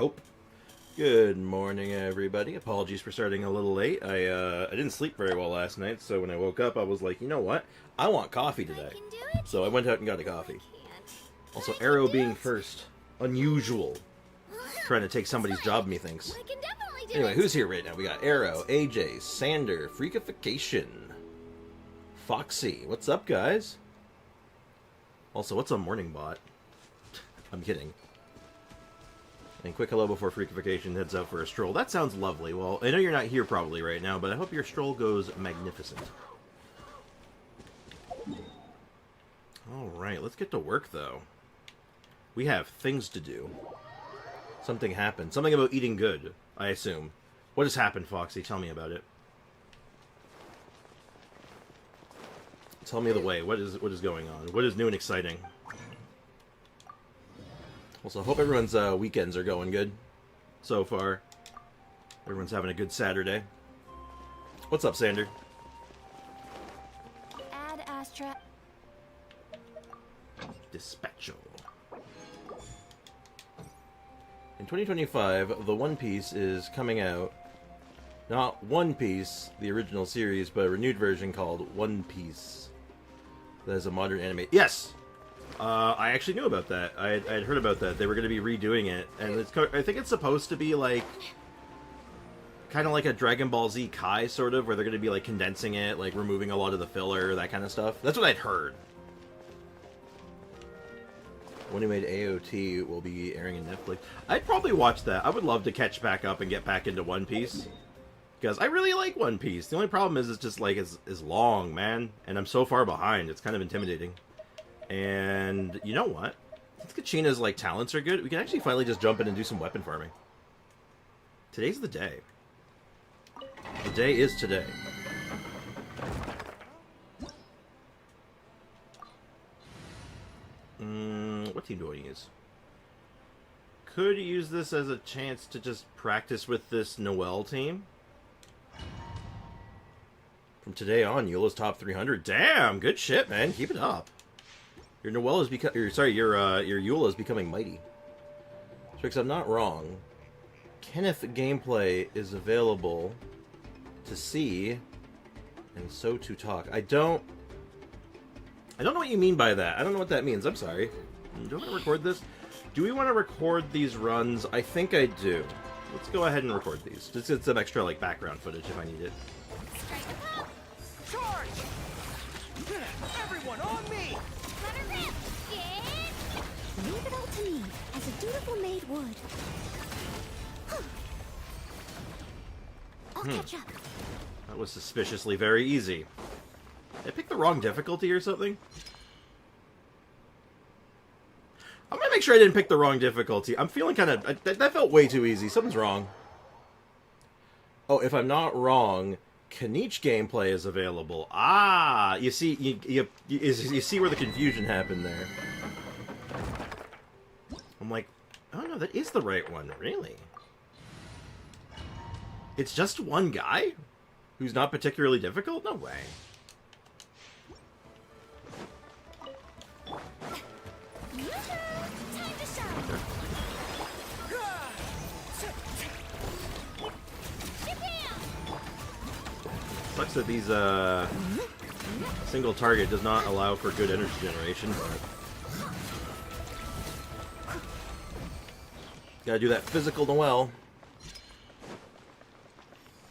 hope. Good morning, everybody. Apologies for starting a little late. I didn't sleep very well last night, so when I woke up, I was like, you know what? I want coffee today. So I went out and got a coffee. Also, Arrow being first. Unusual. Trying to take somebody's job, methinks. Anyway, who's here right now? We got Arrow, AJ, Sander, Freakification, Foxy. What's up, guys? Also, what's a morning bot? I'm kidding. And quick hello before Freakification heads out for a stroll. That sounds lovely. Well, I know you're not here probably right now, but I hope your stroll goes magnificent. Alright, let's get to work, though. We have things to do. Something happened. Something about eating good, I assume. What has happened, Foxy? Tell me about it. Tell me the way. What is going on? What is new and exciting? Also, hope everyone's weekends are going good so far. Everyone's having a good Saturday. What's up, Sander? Ad Astra. Dispatcho. In 2025, the One Piece is coming out. Not One Piece, the original series, but a renewed version called One Piece. That is a modern anime. Yes! I actually knew about that. I had heard about that. They were going to be redoing it. And I think it's supposed to be like... kind of like a Dragon Ball Z Kai, sort of, where they're going to be like condensing it, like removing a lot of the filler, that kind of stuff. That's what I'd heard. When he made AOT will be airing in Netflix. I'd probably watch that. I would love to catch back up and get back into One Piece. Because I really like One Piece. The only problem is it's just like, it's long, man. And I'm so far behind. It's kind of intimidating. And you know what? Since Kachina's like talents are good, we can actually finally just jump in and do some weapon farming. Today's the day. The day is today. What team do I use? Could use this as a chance to just practice with this Noelle team. From today on, Eula's top 300. Damn, good shit, man. Keep it up. Your Noelle is becoming. Sorry, your Eula is becoming mighty. Trix, I'm not wrong. Kenneth gameplay is available to see, and so to talk. I don't know what you mean by that. I don't know what that means. I'm sorry. Do I want to record this? Do we want to record these runs? I think I do. Let's go ahead and record these. Just get some extra like background footage if I need it. Charge! Everyone on me! Let her rip! Leave it all to me, as a dutiful maid would. I'll catch up. That was suspiciously very easy. Did I pick the wrong difficulty or something? I'm gonna make sure I didn't pick the wrong difficulty. I'm feeling kind of... That felt way too easy. Something's wrong. Oh, if I'm not wrong, Kaniche gameplay is available. Ah! You see, you see where the confusion happened there. I'm like, oh no, that is the right one. Really? It's just one guy? Who's not particularly difficult? No way. Sucks that these single target does not allow for good energy generation, but gotta do that physical Noelle.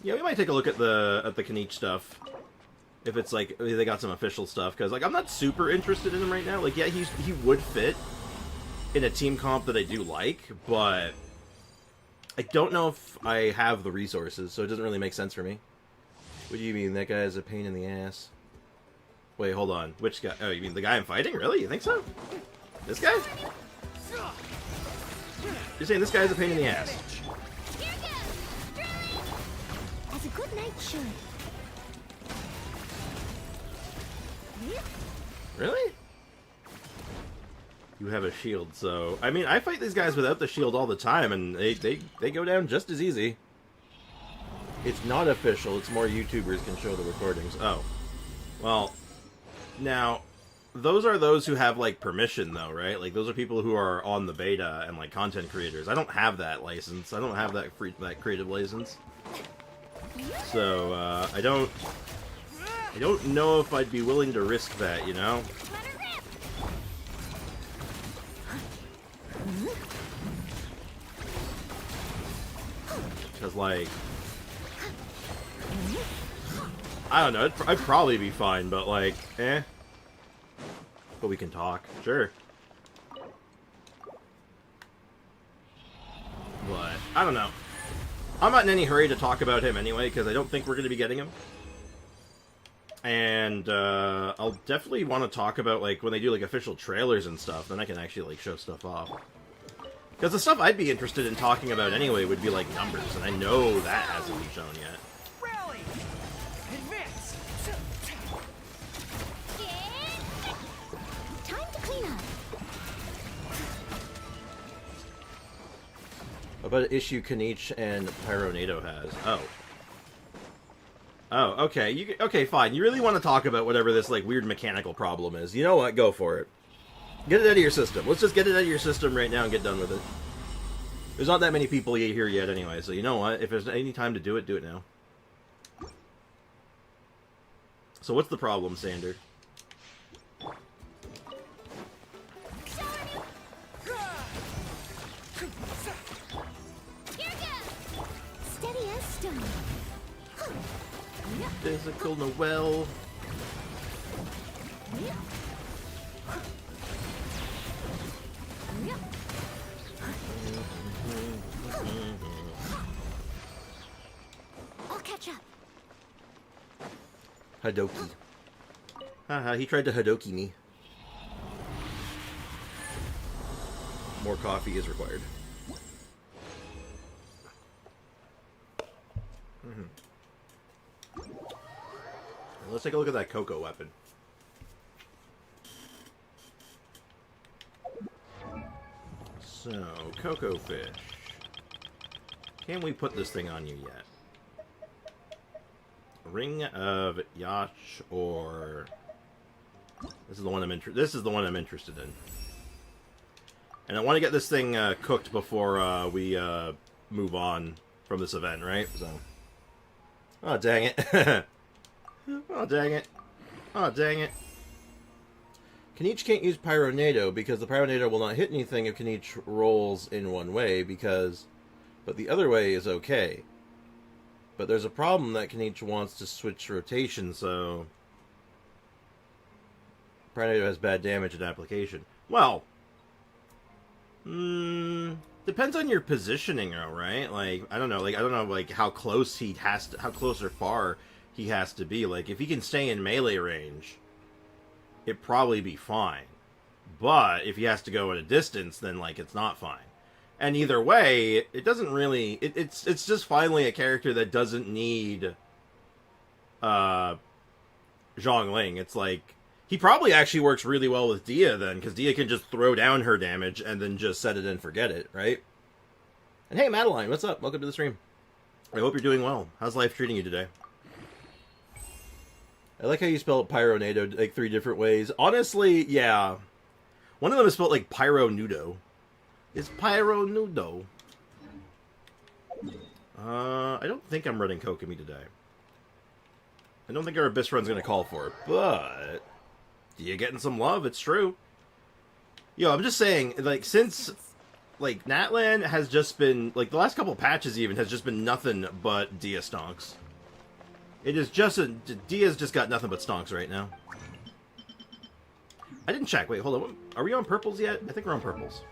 Yeah, we might take a look at the Kaniche stuff. If it's like they got some official stuff, because like I'm not super interested in him right now. Like, yeah, he would fit in a team comp that I do like, but I don't know if I have the resources, so it doesn't really make sense for me. What do you mean that guy is a pain in the ass? Wait, hold on. Which guy? Oh, you mean the guy I'm fighting? Really? You think so? This guy? You're saying this guy's a pain in the ass? As a good knight should. Really? You have a shield, so... I mean, I fight these guys without the shield all the time, and they go down just as easy. It's not official, it's more YouTubers can show the recordings. Oh. Well, now, those are those who have, like, permission, though, right? Like, those are people who are on the beta and, like, content creators. I don't have that license. I don't have that creative license. So, I don't know if I'd be willing to risk that, you know? Because, like, I don't know, I'd probably be fine, but, like, eh. But we can talk, sure. But, I don't know. I'm not in any hurry to talk about him anyway, because I don't think we're going to be getting him. And, I'll definitely want to talk about, like, when they do, like, official trailers and stuff, then I can actually, like, show stuff off. Because the stuff I'd be interested in talking about anyway would be, like, numbers, and I know that hasn't been shown yet. Rally! Advance! Time to clean up. What about an issue Kanich and Pyronado has? Oh. Oh, okay. Okay, fine. You really want to talk about whatever this, like, weird mechanical problem is. You know what? Go for it. Get it out of your system. Let's just get it out of your system right now and get done with it. There's not that many people here yet anyway, so you know what? If there's any time to do it now. So what's the problem, Sander? Steady as stone. Physical Noel. I'll catch up. Hadoken. Haha, he tried to Hadoken me. More coffee is required. Let's take a look at that cocoa weapon. So, cocoa fish. Can we put this thing on you yet? Ring of Yacht, or this is the one I'm interested in. And I want to get this thing cooked before we move on from this event, right? So, oh dang it! Oh dang it! Oh dang it! Kanich can't use Pyronado because the Pyronado will not hit anything if Kanich rolls in one way, but the other way is okay. But there's a problem that Kanich wants to switch rotation, so Pyronado has bad damage and application. Well, depends on your positioning, though, right? Like, I don't know, like how close how close or far he has to be. Like, if he can stay in melee range, it'd probably be fine. But if he has to go at a distance, then, like, it's not fine. And either way, it doesn't really... It's just finally a character that doesn't need Zhongling. It's like... He probably actually works really well with Dia, then, because Dia can just throw down her damage and then just set it and forget it, right? And hey, Madeline, what's up? Welcome to the stream. I hope you're doing well. How's life treating you today? I like how you spell Pyronado, like, 3 different ways. Honestly, yeah. One of them is spelled, like, Pyronudo. It's Pyronudo. I don't think I'm running Kokomi today. I don't think our Abyss run's gonna call for it, but... You're getting some love, it's true. Yo, I'm just saying, like, since... Like, Natlan has just been... Like, the last couple patches, even, has just been nothing but Dia stonks. It is just Dia's just got nothing but stonks right now. I didn't check. Wait, hold on. Are we on purples yet? I think we're on purples.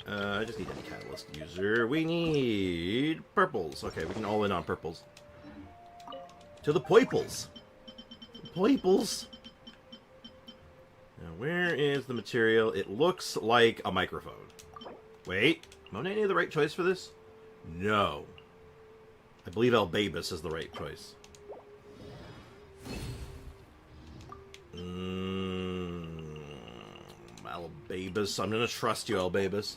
I just need any catalyst user. We need purples. Okay, we can all in on purples. To the poiples. Poiples. Now, where is the material? It looks like a microphone. Wait, am I the right choice for this? No. I believe Albabus is the right choice. Albabus. I'm gonna trust you, Albabus.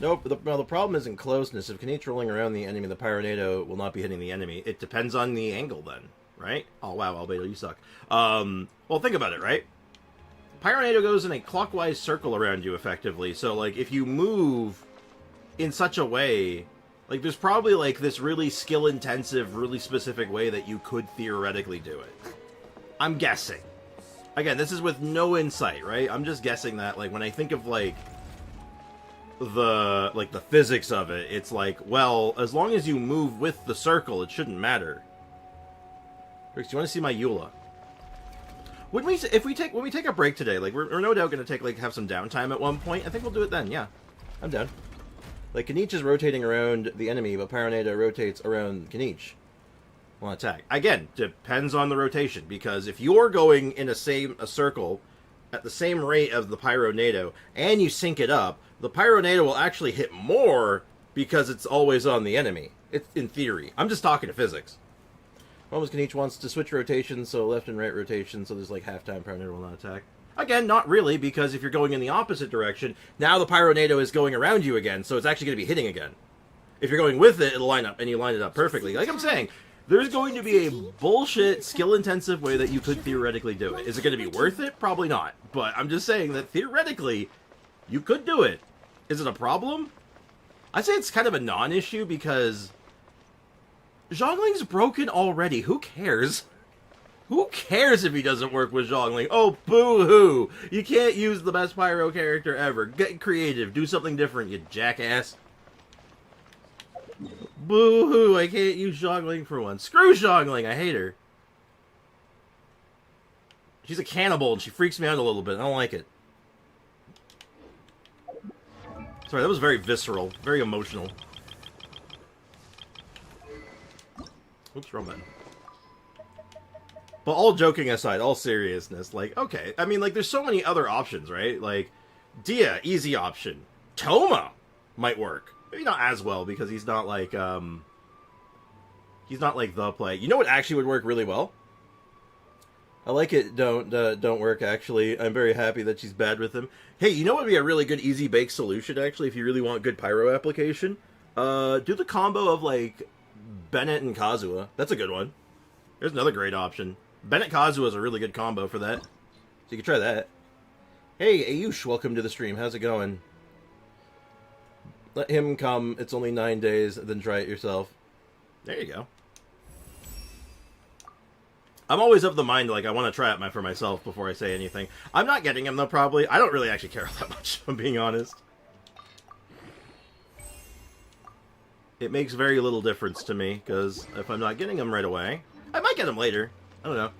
Nope, the problem isn't closeness. If Kanich rolling around the enemy, the Pyronado will not be hitting the enemy. It depends on the angle then, right? Oh, wow, Albedo, you suck. Well, think about it, right? Pyronado goes in a clockwise circle around you, effectively. So, like, if you move in such a way, like, there's probably, like, this really skill-intensive, really specific way that you could theoretically do it. I'm guessing. Again, this is with no insight, right? I'm just guessing that, like, when I think of, like, the physics of it, it's like, well, as long as you move with the circle, it shouldn't matter. Rix, do you want to see my Eula? When we take a break today, like, we're no doubt going to have some downtime at one point. I think we'll do it then, yeah. I'm down. Like, Kanich is rotating around the enemy, but Pyronado rotates around Kanich. Will attack. Again, depends on the rotation, because if you're going in a circle at the same rate of the Pyronado, and you sync it up, the Pyronado will actually hit more because it's always on the enemy. It's in theory. I'm just talking to physics. Almost Kanich wants to switch rotations, so left and right rotation, so there's like half-time Pyronado will not attack. Again, not really, because if you're going in the opposite direction, now the Pyronado is going around you again, so it's actually going to be hitting again. If you're going with it, it'll line up, and you line it up perfectly. Like I'm saying, there's going to be a bullshit, skill-intensive way that you could theoretically do it. Is it going to be worth it? Probably not. But I'm just saying that theoretically, you could do it. Is it a problem? I'd say it's kind of a non-issue, because Zhongling's broken already. Who cares? Who cares if he doesn't work with Zhongling? Oh, boo-hoo! You can't use the best Pyro character ever. Get creative. Do something different, you jackass. Boo-hoo! I can't use Zhongling for once. Screw Zhongling! I hate her. She's a cannibal, and she freaks me out a little bit. I don't like it. Sorry, that was very visceral. Very emotional. Oops, wrong button. But all joking aside, all seriousness, like, okay. I mean, like, there's so many other options, right? Like, Dia, easy option. Toma might work. Maybe not as well, because he's not like the play. You know what actually would work really well? I like it, don't work, actually. I'm very happy that she's bad with him. Hey, you know what would be a really good easy bake solution, actually, if you really want good Pyro application? Do the combo of, like, Bennett and Kazuha. That's a good one. There's another great option. Bennett Kazuha is a really good combo for that. So you can try that. Hey, Ayush, welcome to the stream. How's it going? Let him come. It's only 9 days, then try it yourself. There you go. I'm always of the mind, like, I want to try it for myself before I say anything. I'm not getting him, though, probably. I don't really actually care that much, if I'm being honest. It makes very little difference to me, because if I'm not getting him right away, I might get him later. I don't know.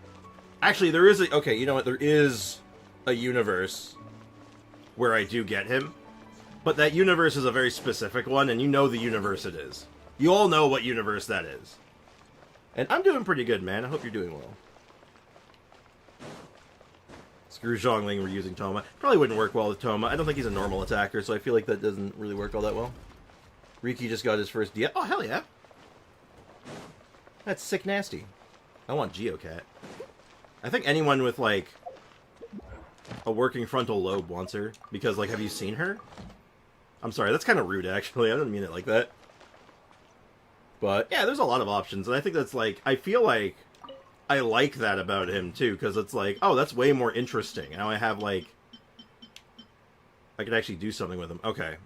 Actually, there is a... Okay, you know what? There is a universe where I do get him. But that universe is a very specific one, and you know the universe it is. You all know what universe that is. And I'm doing pretty good, man. I hope you're doing well. Screw Zhongling, we're using Toma. Probably wouldn't work well with Toma. I don't think he's a normal attacker, so I feel like that doesn't really work all that well. Riki just got his first DF. Oh, hell yeah. That's sick nasty. I want Geocat. I think anyone with, like, a working frontal lobe wants her. Because, like, have you seen her? I'm sorry, that's kind of rude, actually. I didn't mean it like that. But, yeah, there's a lot of options. And I think that's, like, I feel like I like that about him, too. Because it's like, oh, that's way more interesting. Now I have, like... I could actually do something with him. Okay.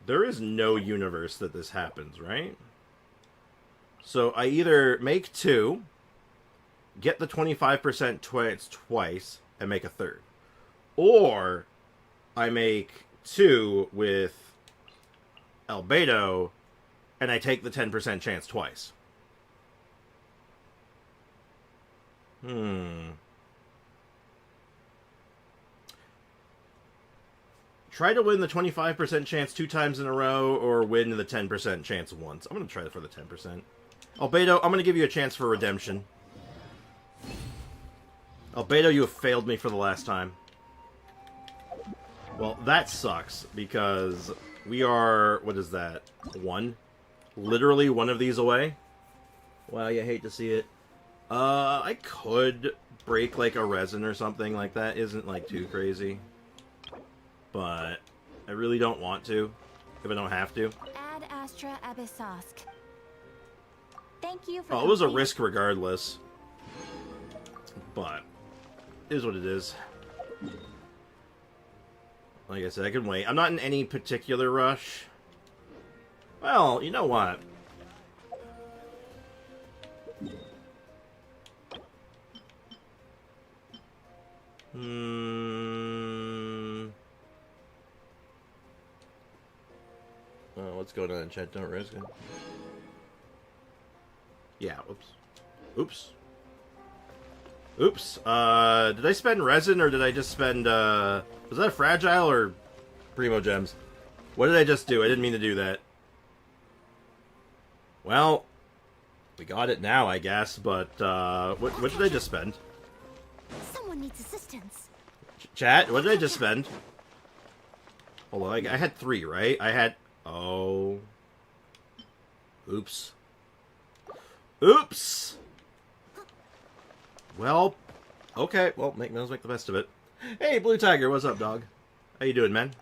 There is no universe that this happens, right? So I either make 2, get the 25% twice, and make a third. Or I make 2 with Albedo, and I take the 10% chance twice. Try to win the 25% chance 2 times in a row, or win the 10% chance once. I'm going to try for the 10%. Albedo, I'm going to give you a chance for redemption. Albedo, you have failed me for the last time. Well, that sucks, because we are... What is that? 1? Literally one of these away? Wow, you hate to see it. I could break, like, a resin or something like that. Isn't, like, too crazy. But I really don't want to, if I don't have to. Ad Astra Abyssosk. Thank you for... Oh, it was a risk regardless. But It is what it is. Like I said, I can wait. I'm not in any particular rush. Well, you know what? What's going on in chat? Don't risk it. Yeah, oops. Oops. Oops. Did I spend resin or did I just spend, was that a fragile or primo gems? What did I just do? I didn't mean to do that. Well, we got it now, I guess, but, what did I just spend? Someone needs assistance. Chat, what did I just spend? Hold on, I had 3, right? I had... Oh. Oops. Oops! Well, okay. Well, let's make the best of it. Hey, Blue Tiger, what's up, dog? How you doing, man?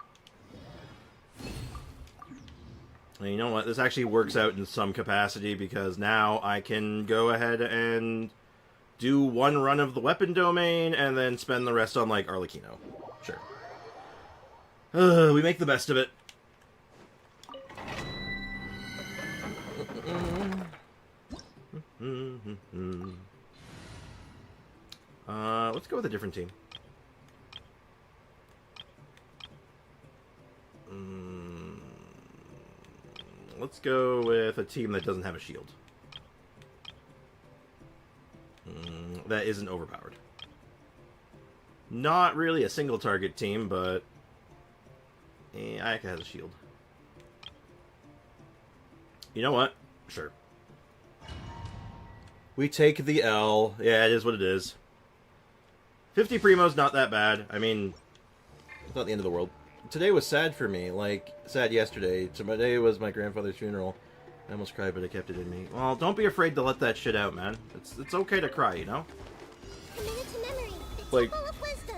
And you know what? This actually works out in some capacity because now I can go ahead and do one run of the weapon domain and then spend the rest on, like, Arlecchino. Sure. We make the best of it. Let's go with a different team. Let's go with a team that doesn't have a shield. That isn't overpowered. Not really a single target team, but Ayaka has a shield. You know what? Sure. We take the L. Yeah, it is what it is. 50 Primo's not that bad. I mean, it's not the end of the world. Today was sad for me. Like, sad yesterday. Today was my grandfather's funeral. I almost cried, but I kept it in me. Well, don't be afraid to let that shit out, man. It's okay to cry, you know? Like,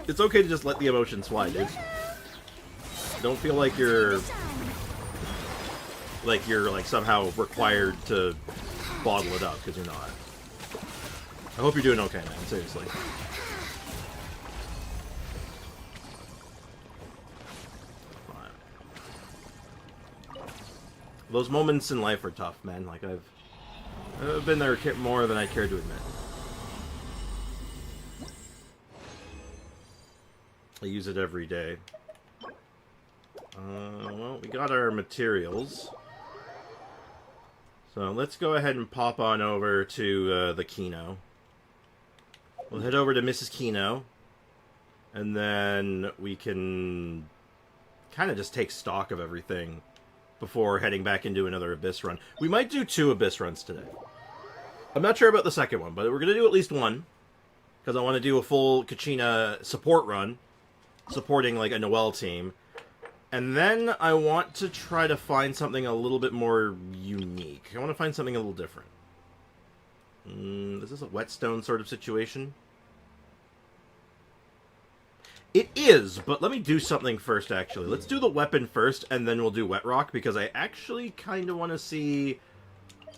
it's okay to just let the emotions fly, dude. Don't feel like you're somehow required to bottle it up, because you're not. I hope you're doing okay, man. Seriously. Those moments in life are tough, man. Like, I've been there more than I care to admit. I use it every day. Well, we got our materials. So let's go ahead and pop on over to the Kino. We'll head over to Mrs. Kino. And then we can kind of just take stock of everything before heading back into another Abyss run. We might do 2 Abyss runs today. I'm not sure about the second one, but we're going to do at least one. Because I want to do a full Kachina support run. Supporting, like, a Noelle team. And then I want to try to find something a little bit more unique. I want to find something a little different. Is this a whetstone sort of situation? It is, but let me do something first, actually. Let's do the weapon first, and then we'll do wet rock, because I actually kind of want to see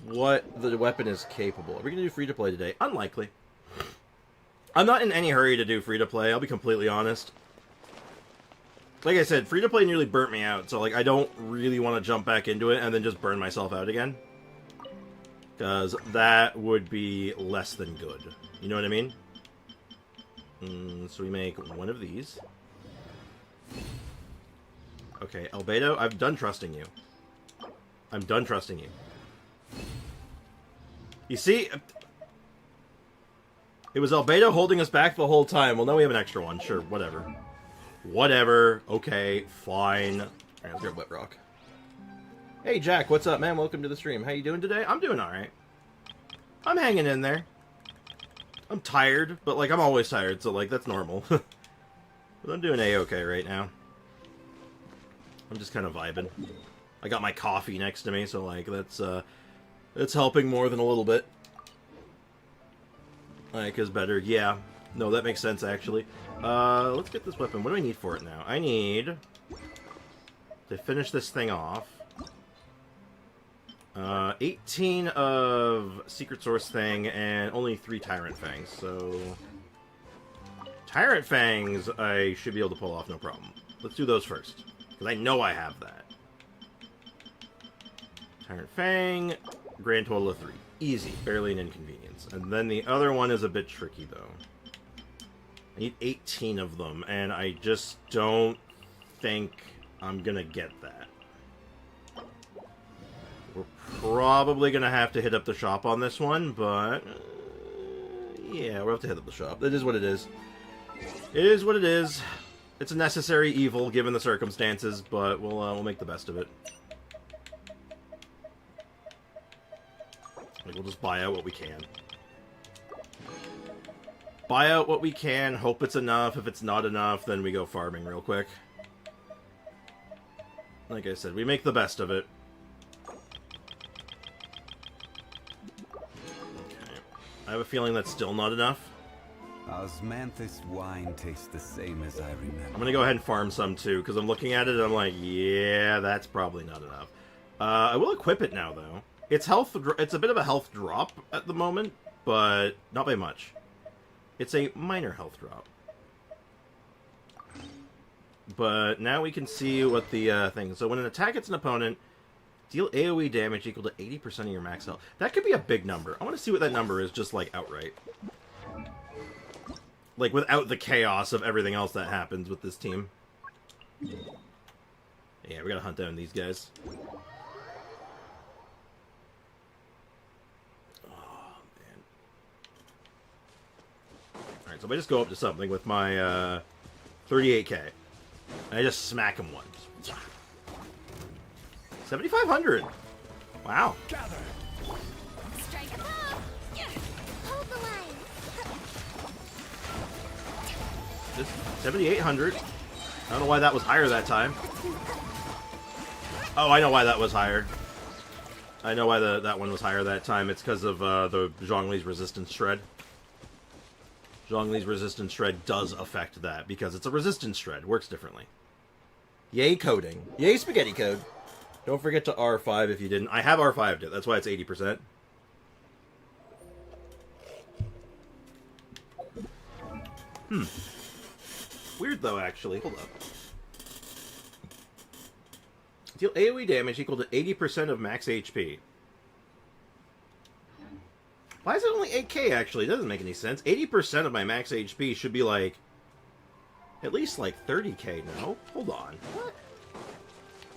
what the weapon is capable. Are we going to do free-to-play today? Unlikely. I'm not in any hurry to do free-to-play, I'll be completely honest. Like I said, free-to-play nearly burnt me out, so like I don't really want to jump back into it and then just burn myself out again. Because that would be less than good. You know what I mean? So we make one of these. Okay, Albedo, I'm done trusting you. I'm done trusting you. You see? It was Albedo holding us back the whole time. Well, now we have an extra one. Sure, whatever. Whatever. Okay, fine. Alright, let's grab wet rock. Hey, Jack, what's up, man? Welcome to the stream. How you doing today? I'm doing alright. I'm hanging in there. I'm tired, but, like, I'm always tired, so, like, that's normal. But I'm doing A-okay right now. I'm just kind of vibing. I got my coffee next to me, so, like, that's helping more than a little bit. Like, is better. Yeah. No, that makes sense, actually. Let's get this weapon. What do I need for it now? I need to finish this thing off. 18 of Secret Source Thing and only 3 Tyrant Fangs, so... Tyrant Fangs, I should be able to pull off no problem. Let's do those first, because I know I have that. Tyrant Fang, grand total of 3. Easy, barely an inconvenience. And then the other one is a bit tricky, though. I need 18 of them, and I just don't think I'm gonna get that. We're probably gonna have to hit up the shop on this one, but... yeah, we'll have to hit up the shop. It is what it is. It is what it is. It's a necessary evil, given the circumstances, but we'll make the best of it. Like, we'll just buy out what we can. Buy out what we can, hope it's enough. If it's not enough, then we go farming real quick. Like I said, we make the best of it. Okay. I have a feeling that's still not enough. Osmanthus wine tastes the same as I remember. I'm gonna go ahead and farm some too, because I'm looking at it and I'm like, yeah, that's probably not enough. I will equip it now, though. It's a bit of a health drop at the moment, but not by much. It's a minor health drop. But now we can see what the thing is. So when an attack hits an opponent, deal AoE damage equal to 80% of your max health. That could be a big number. I want to see what that number is just, like, outright. Like, without the chaos of everything else that happens with this team. Yeah, we gotta hunt down these guys. Alright, so if I just go up to something with my 38k, and I just smack him once. 7,500! Wow. Gather. Strike a pop! Hold the line! Just 7,800. I don't know why that was higher that time. Oh, I know why that was higher. I know why that one was higher that time. It's because of the Zhongli's resistance shred. Zhongli's resistance shred does affect that, because it's a resistance shred. Works differently. Yay coding. Yay spaghetti code. Don't forget to R5 if you didn't. I have R5'd it. That's why it's 80%. Weird, though, actually. Hold up. Deal AoE damage equal to 80% of max HP. Why is it only 8k, actually? It doesn't make any sense. 80% of my max HP should be, like, at least, like, 30k now. Hold on. What?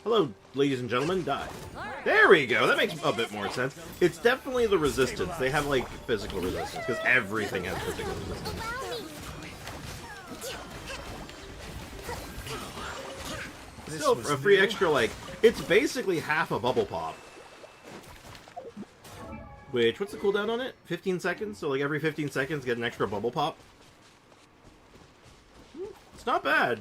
Hello, ladies and gentlemen. Die. There we go. That makes a bit more sense. It's definitely the resistance. They have, like, physical resistance, because everything has physical resistance. Still, a free extra, like, it's basically half a bubble pop. Which, what's the cooldown on it? 15 seconds? So, like, every 15 seconds, get an extra bubble pop. It's not bad.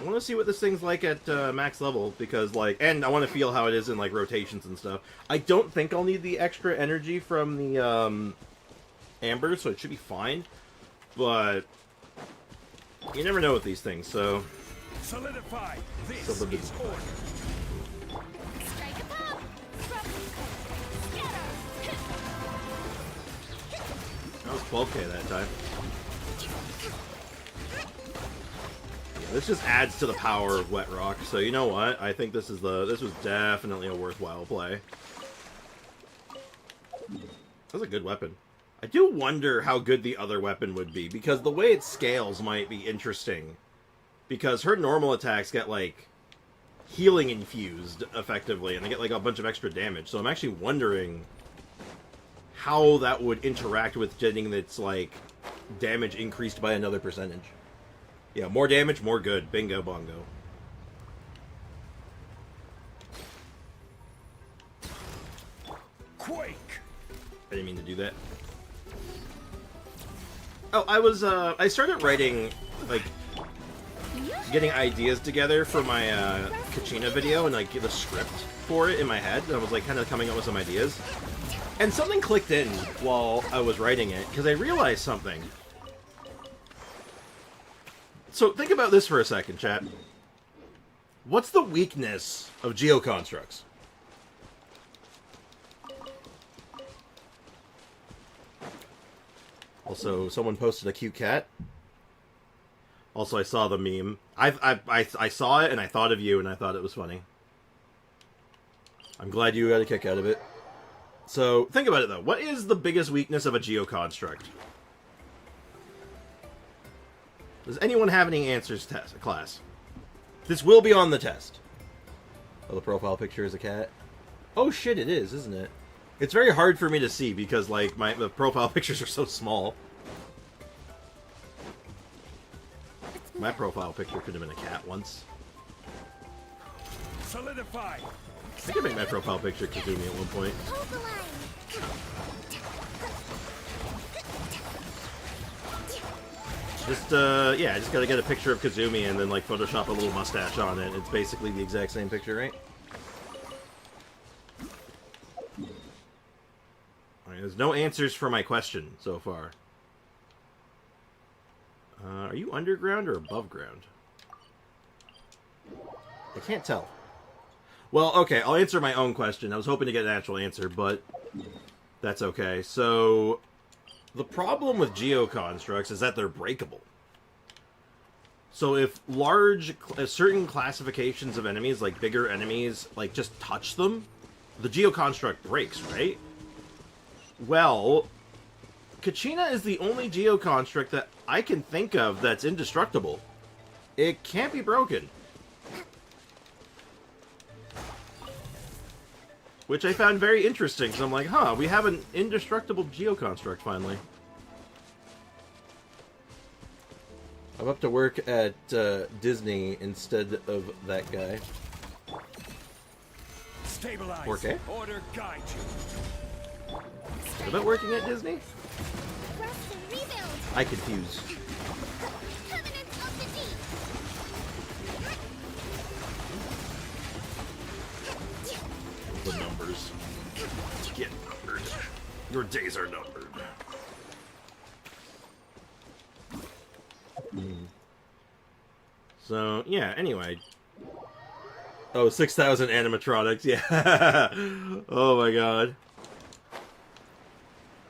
I want to see what this thing's like at max level, because, like, and I want to feel how it is in, like, rotations and stuff. I don't think I'll need the extra energy from the, Amber, so it should be fine. But, you never know with these things, so... Solidify. This Solidify. is order. Strike a pop! That was 12k that time. Yeah, this just adds to the power of Wet Rock, so you know what? I think this was definitely a worthwhile play. That's a good weapon. I do wonder how good the other weapon would be, because the way it scales might be interesting. Because her normal attacks get, like, healing infused, effectively, and they get, like, a bunch of extra damage. So I'm actually wondering how that would interact with getting its, like, damage increased by another percentage. Yeah, more damage, more good. Bingo bongo. Quake. I didn't mean to do that. Oh, I started writing, like, getting ideas together for my Kachina video and, like, the script for it in my head. I was, like, kind of coming up with some ideas. And something clicked in while I was writing it, because I realized something. So think about this for a second, chat. What's the weakness of geoconstructs? Also, someone posted a cute cat. Also, I saw the meme. I saw it and I thought of you and I thought it was funny. I'm glad you got a kick out of it. So, think about it though. What is the biggest weakness of a geoconstruct? Does anyone have any answers, class? This will be on the test. Oh, the profile picture is a cat? Oh shit, it is, isn't it? It's very hard for me to see because, like, the profile pictures are so small. My profile picture could have been a cat once. Solidify. I could make my profile picture Kazumi at one point. Hold the line. Just, yeah, I just gotta get a picture of Kazumi and then, like, Photoshop a little mustache on it. It's basically the exact same picture, right? Alright, there's no answers for my question so far. Are you underground or above ground? I can't tell. Well, okay, I'll answer my own question. I was hoping to get an actual answer, but that's okay. So, the problem with geoconstructs is that they're breakable. So if certain classifications of enemies, like bigger enemies, like just touch them, the geoconstruct breaks, right? Well, Kachina is the only geoconstruct that I can think of that's indestructible. It can't be broken. Which I found very interesting, because I'm like, huh, we have an indestructible geoconstruct finally. I'm up to work at Disney instead of that guy. Stabilize. Okay. Order guide you. What about working at Disney? Rest and rebuild. I confuse. Covenant of the deep. The numbers. Get numbered. Your days are numbered. So, yeah, anyway. Oh, 6,000 animatronics, yeah. Oh my god.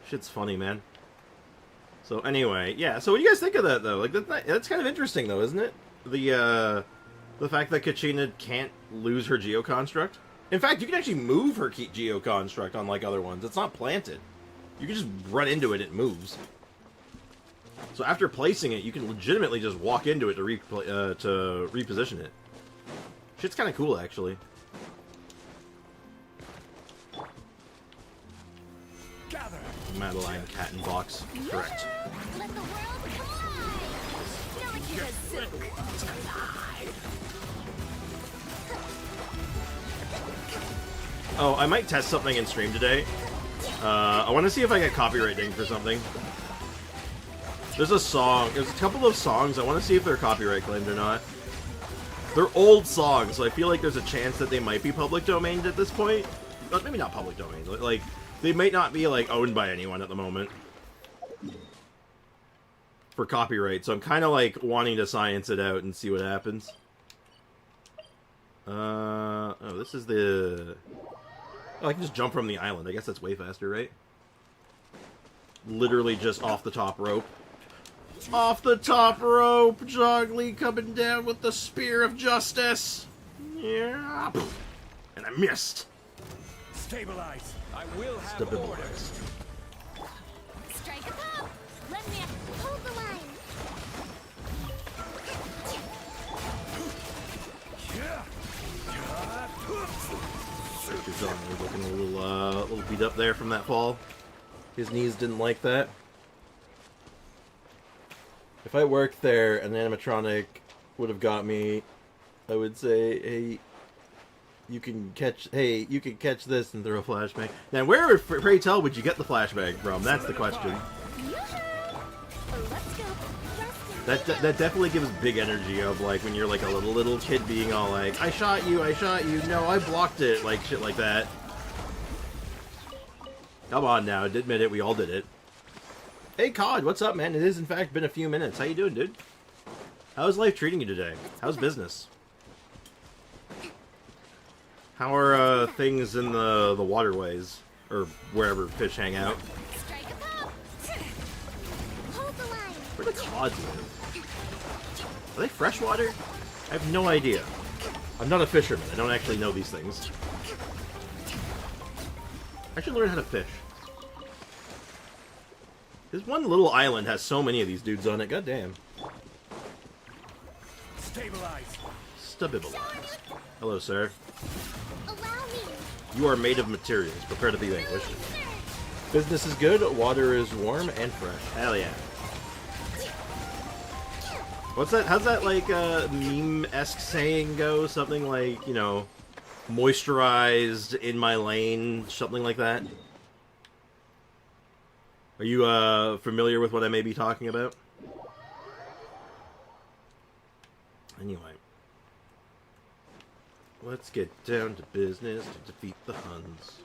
Shit's funny, man. So, anyway, yeah, so what do you guys think of that, though? Like, that's kind of interesting, though, isn't it? The fact that Kachina can't lose her geoconstruct. In fact, you can actually move her geoconstruct unlike other ones. It's not planted. You can just run into it, it moves. So after placing it, you can legitimately just walk into it to reposition it. Shit's kind of cool, actually. Gather. Madeline Cat and Box. Correct. Let the world collide. Oh, I might test something in stream today. I want to see if I get copyright dinged for something. There's a couple of songs, I want to see if they're copyright claimed or not. They're old songs, so I feel like there's a chance that they might be public domained at this point. But maybe not public domain, like, they might not be, like, owned by anyone at the moment. For copyright, so I'm kind of, like, wanting to science it out and see what happens. Oh, this is the... Oh, I can just jump from the island. I guess that's way faster, right? Literally just off the top rope. Off the top rope! Joggly coming down with the spear of justice! Yeah! And I missed! Stabilize. I will have Stabilize. orders. Strike a pop. Let me hold the line. He's looking a little beat up there from that fall. His knees didn't like that. If I worked there and an animatronic would have got me, I would say, hey, you can catch this and throw a flashbang. Now, where, pray tell, would you get the flashbang from? That's the question. Let's go. That definitely gives big energy of, like, when you're, like, a little kid being all like, I shot you, no, I blocked it, like, shit like that. Come on now, admit it, we all did it. Hey, Cod, what's up, man? It has, in fact, been a few minutes. How you doing, dude? How's life treating you today? How's business? How are, things in the waterways? Or wherever fish hang out? Strike a pop. do the cod live? Are they freshwater? I have no idea. I'm not a fisherman. I don't actually know these things. I should learn how to fish. This one little island has so many of these dudes on it. God damn. Stabilize. Stabilize. Hello, sir. Allow me. You are made of materials. Prepare to be vanquished. Business is good. Water is warm and fresh. Hell yeah. What's that? How's that, like, meme-esque saying go? Something like, you know, moisturized in my lane, something like that? Are you, familiar with what I may be talking about? Anyway. Let's get down to business to defeat the Huns.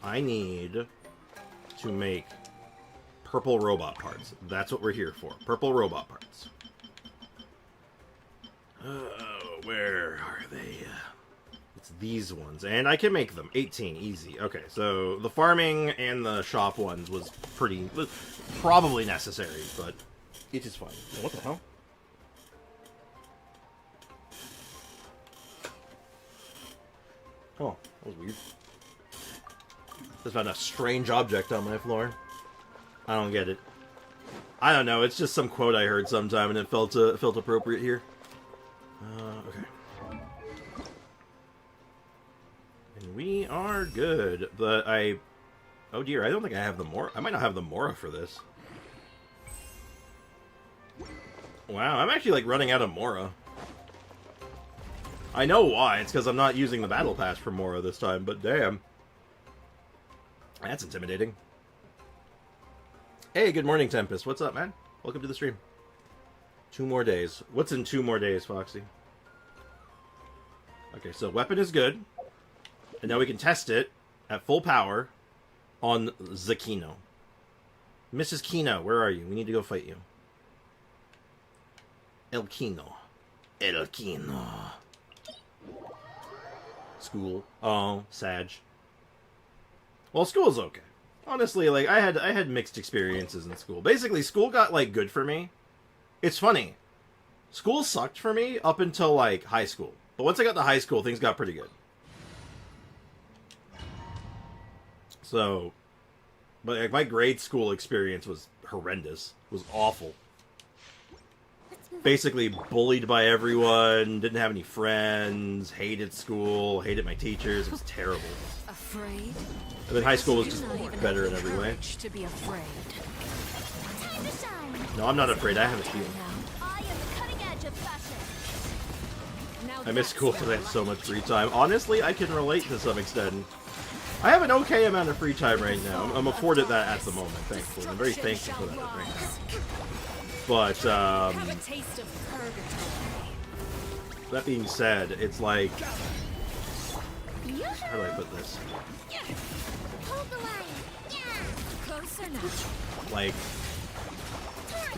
I need to make purple robot parts. That's what we're here for. Purple robot parts. Where are they? It's these ones. And I can make them. 18. Easy. Okay, so the farming and the shop ones was probably necessary, but it is fine. What the hell? Oh, that was weird. Just found a strange object on my floor. I don't get it. I don't know. It's just some quote I heard sometime, and it felt appropriate here. Okay. And we are good, but oh dear, I don't think I have the Mora. I might not have the Mora for this. Wow, I'm actually like running out of Mora. I know why. It's because I'm not using the battle pass for Mora this time, but damn. That's intimidating. Hey, good morning, Tempest. What's up, man? Welcome to the stream. 2 more days. What's in 2 more days, Foxy? Okay, so weapon is good. And now we can test it at full power on Zakino. Mrs. Kino, where are you? We need to go fight you. El Kino. El Kino. School. Oh, Sag. Well, school's okay. Honestly, like, I had mixed experiences in school. Basically, school got, like, good for me. It's funny. School sucked for me up until, like, high school. But once I got to high school, things got pretty good. So, but like, my grade school experience was horrendous. It was awful. Basically bullied by everyone, didn't have any friends, hated school, hated my teachers. It was terrible. Afraid? And then high school was just better in every way. To be afraid. Time to shine. No, I'm not afraid. I have a feeling. I am the cutting edge of fashion. I miss school because I have so much free time. Honestly, I can relate to some extent. I have an okay amount of free time right now. I'm afforded that at the moment, thankfully. I'm very thankful for that right now. But, that being said, it's like... How do I put this? Hold the line. Closer now. Like,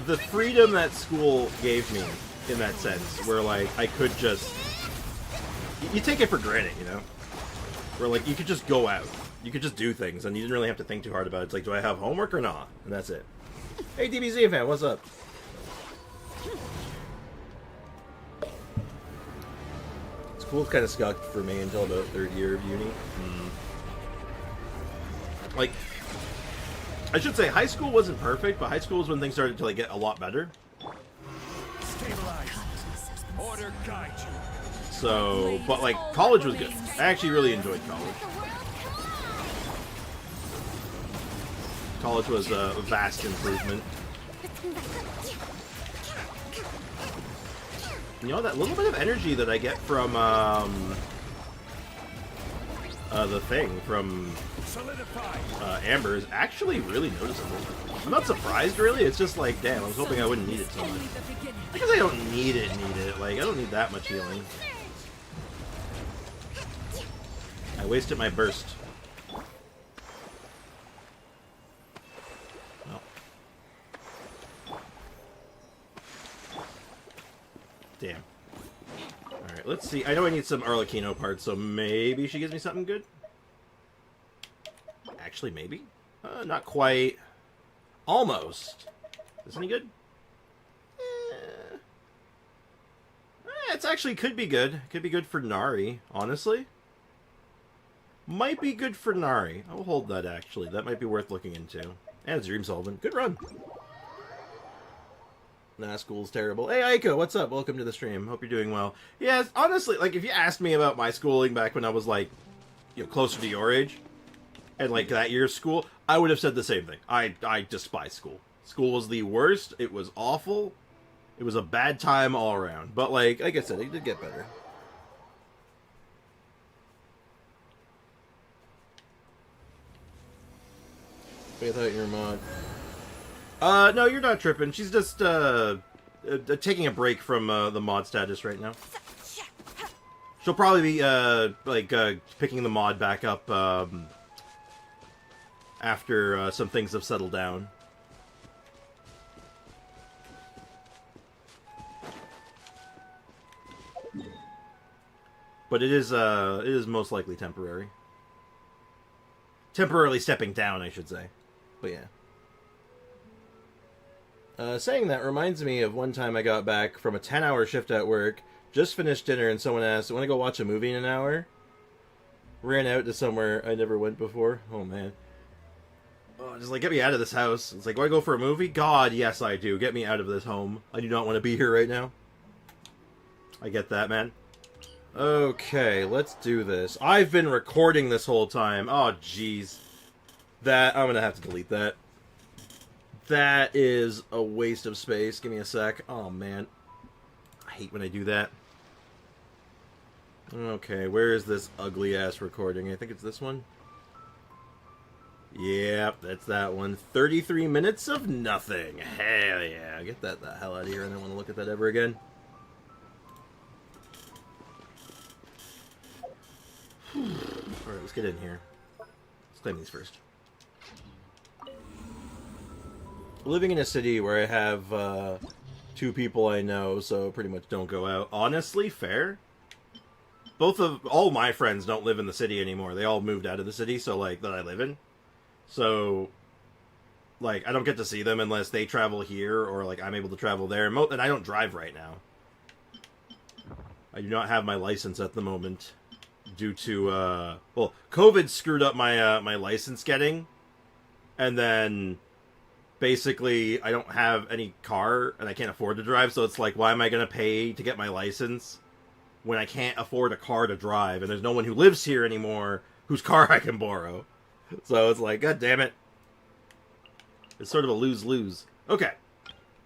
the freedom that school gave me, in that sense, where, like, I could just... You take it for granted, you know? Where, like, you could just go out. You could just do things, and you didn't really have to think too hard about it. It's like, do I have homework or not? And that's it. Hey, DBZ fan, what's up? School kind of sucked for me until about 3rd year of uni. Like, I should say high school wasn't perfect, but high school was when things started to like get a lot better. Stabilize. Order guide you. So, but like college was good. I actually really enjoyed college. College was a vast improvement. You know, that little bit of energy that I get from the thing from Amber is actually really noticeable. I'm not surprised, really. It's just like, damn, I was hoping I wouldn't need it so much. Because I don't need it. Like, I don't need that much healing. I wasted my burst. Well. Damn. Alright, let's see. I know I need some Arlecchino parts, so maybe she gives me something good? Actually, maybe? Not quite. Almost. this any good? It's actually could be good. Could be good for Nari, honestly. Might be good for Nari. I'll hold that, actually. That might be worth looking into. And it's Dream Solvent. Good run. Nah, school's terrible. Hey, Ayaka, what's up? Welcome to the stream. Hope you're doing well. Yeah, honestly, like, if you asked me about my schooling back when I was, like, you know, closer to your age, and, like, that year's school, I would have said the same thing. I despise school. School was the worst. It was awful. It was a bad time all around. But, like I said, it did get better. I thought you were mod. No, you're not tripping. She's just, taking a break from, the mod status right now. She'll probably be, picking the mod back up, after, some things have settled down. But it is most likely temporary. Temporarily stepping down, I should say. But yeah. Saying that reminds me of one time I got back from a 10-hour shift at work, just finished dinner, and someone asked, "Want to go watch a movie in an hour?" Ran out to somewhere I never went before. Oh, man. Oh, just, like, get me out of this house. It's like, do I go for a movie? God, yes, I do. Get me out of this home. I do not want to be here right now. I get that, man. Okay, let's do this. I've been recording this whole time. Oh, jeez. I'm gonna have to delete that. That is a waste of space. Give me a sec. Oh, man. I hate when I do that. Okay, where is this ugly-ass recording? I think it's this one. Yep, that's that one. 33 minutes of nothing. Hell yeah. Get that the hell out of here. I don't want to look at that ever again. Alright, let's get in here. Let's claim these first. Living in a city where I have 2 people I know, so pretty much don't go out. Honestly, fair. All my friends don't live in the city anymore. They all moved out of the city, so, like, that I live in. So, like, I don't get to see them unless they travel here, or, like, I'm able to travel there. And I don't drive right now. I do not have my license at the moment. Due to, well, COVID screwed up my, my license getting. And then, basically, I don't have any car, and I can't afford to drive, so it's like, why am I going to pay to get my license when I can't afford a car to drive, and there's no one who lives here anymore whose car I can borrow? So it's like, god damn it. It's sort of a lose-lose. Okay.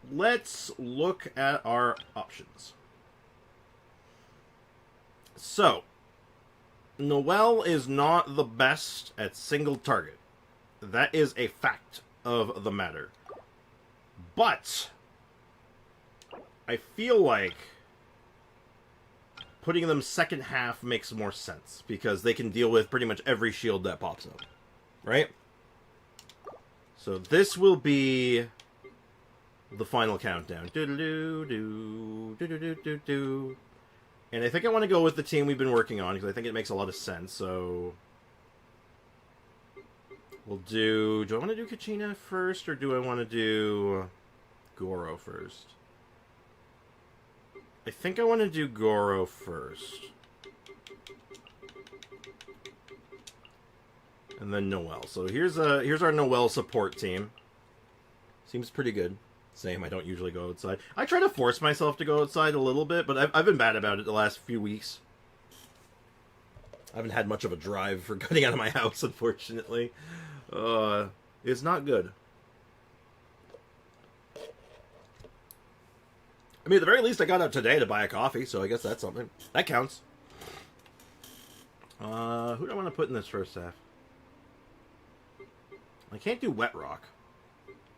Let's look at our options. So, Noelle is not the best at single target. That is a fact of the matter. But I feel like putting them second half makes more sense, because they can deal with pretty much every shield that pops up. Right? So this will be the final countdown. Do-do-do-do, do-do-do-do-do. And I think I want to go with the team we've been working on, because I think it makes a lot of sense, so we'll do I want to do Kachina first, or do I want to do Goro first? I think I want to do Goro first. And then Noelle. So here's our Noelle support team. Seems pretty good. Same, I don't usually go outside. I try to force myself to go outside a little bit, but I've been bad about it the last few weeks. I haven't had much of a drive for getting out of my house, unfortunately. It's not good. I mean, at the very least, I got out today to buy a coffee, so I guess that's something. That counts. Who do I want to put in this first half? I can't do Wet Rock.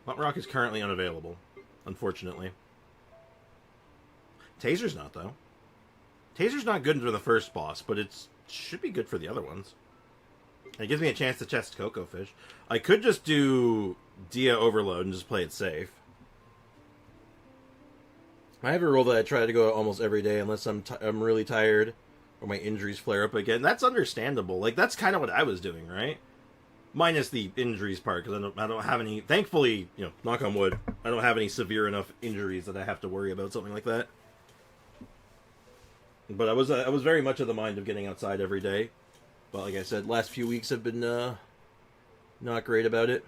Wet Rock is currently unavailable, unfortunately. Taser's not, though. Taser's not good for the first boss, but it should be good for the other ones. It gives me a chance to test Cocoa Fish. I could just do Dia Overload and just play it safe. I have a rule that I try to go out almost every day unless I'm really tired or my injuries flare up again. That's understandable. Like, that's kind of what I was doing, right? Minus the injuries part, because I don't have any, thankfully, knock on wood, I don't have any severe enough injuries that I have to worry about something like that. But I was very much of the mind of getting outside every day. But like I said, last few weeks have been not great about it.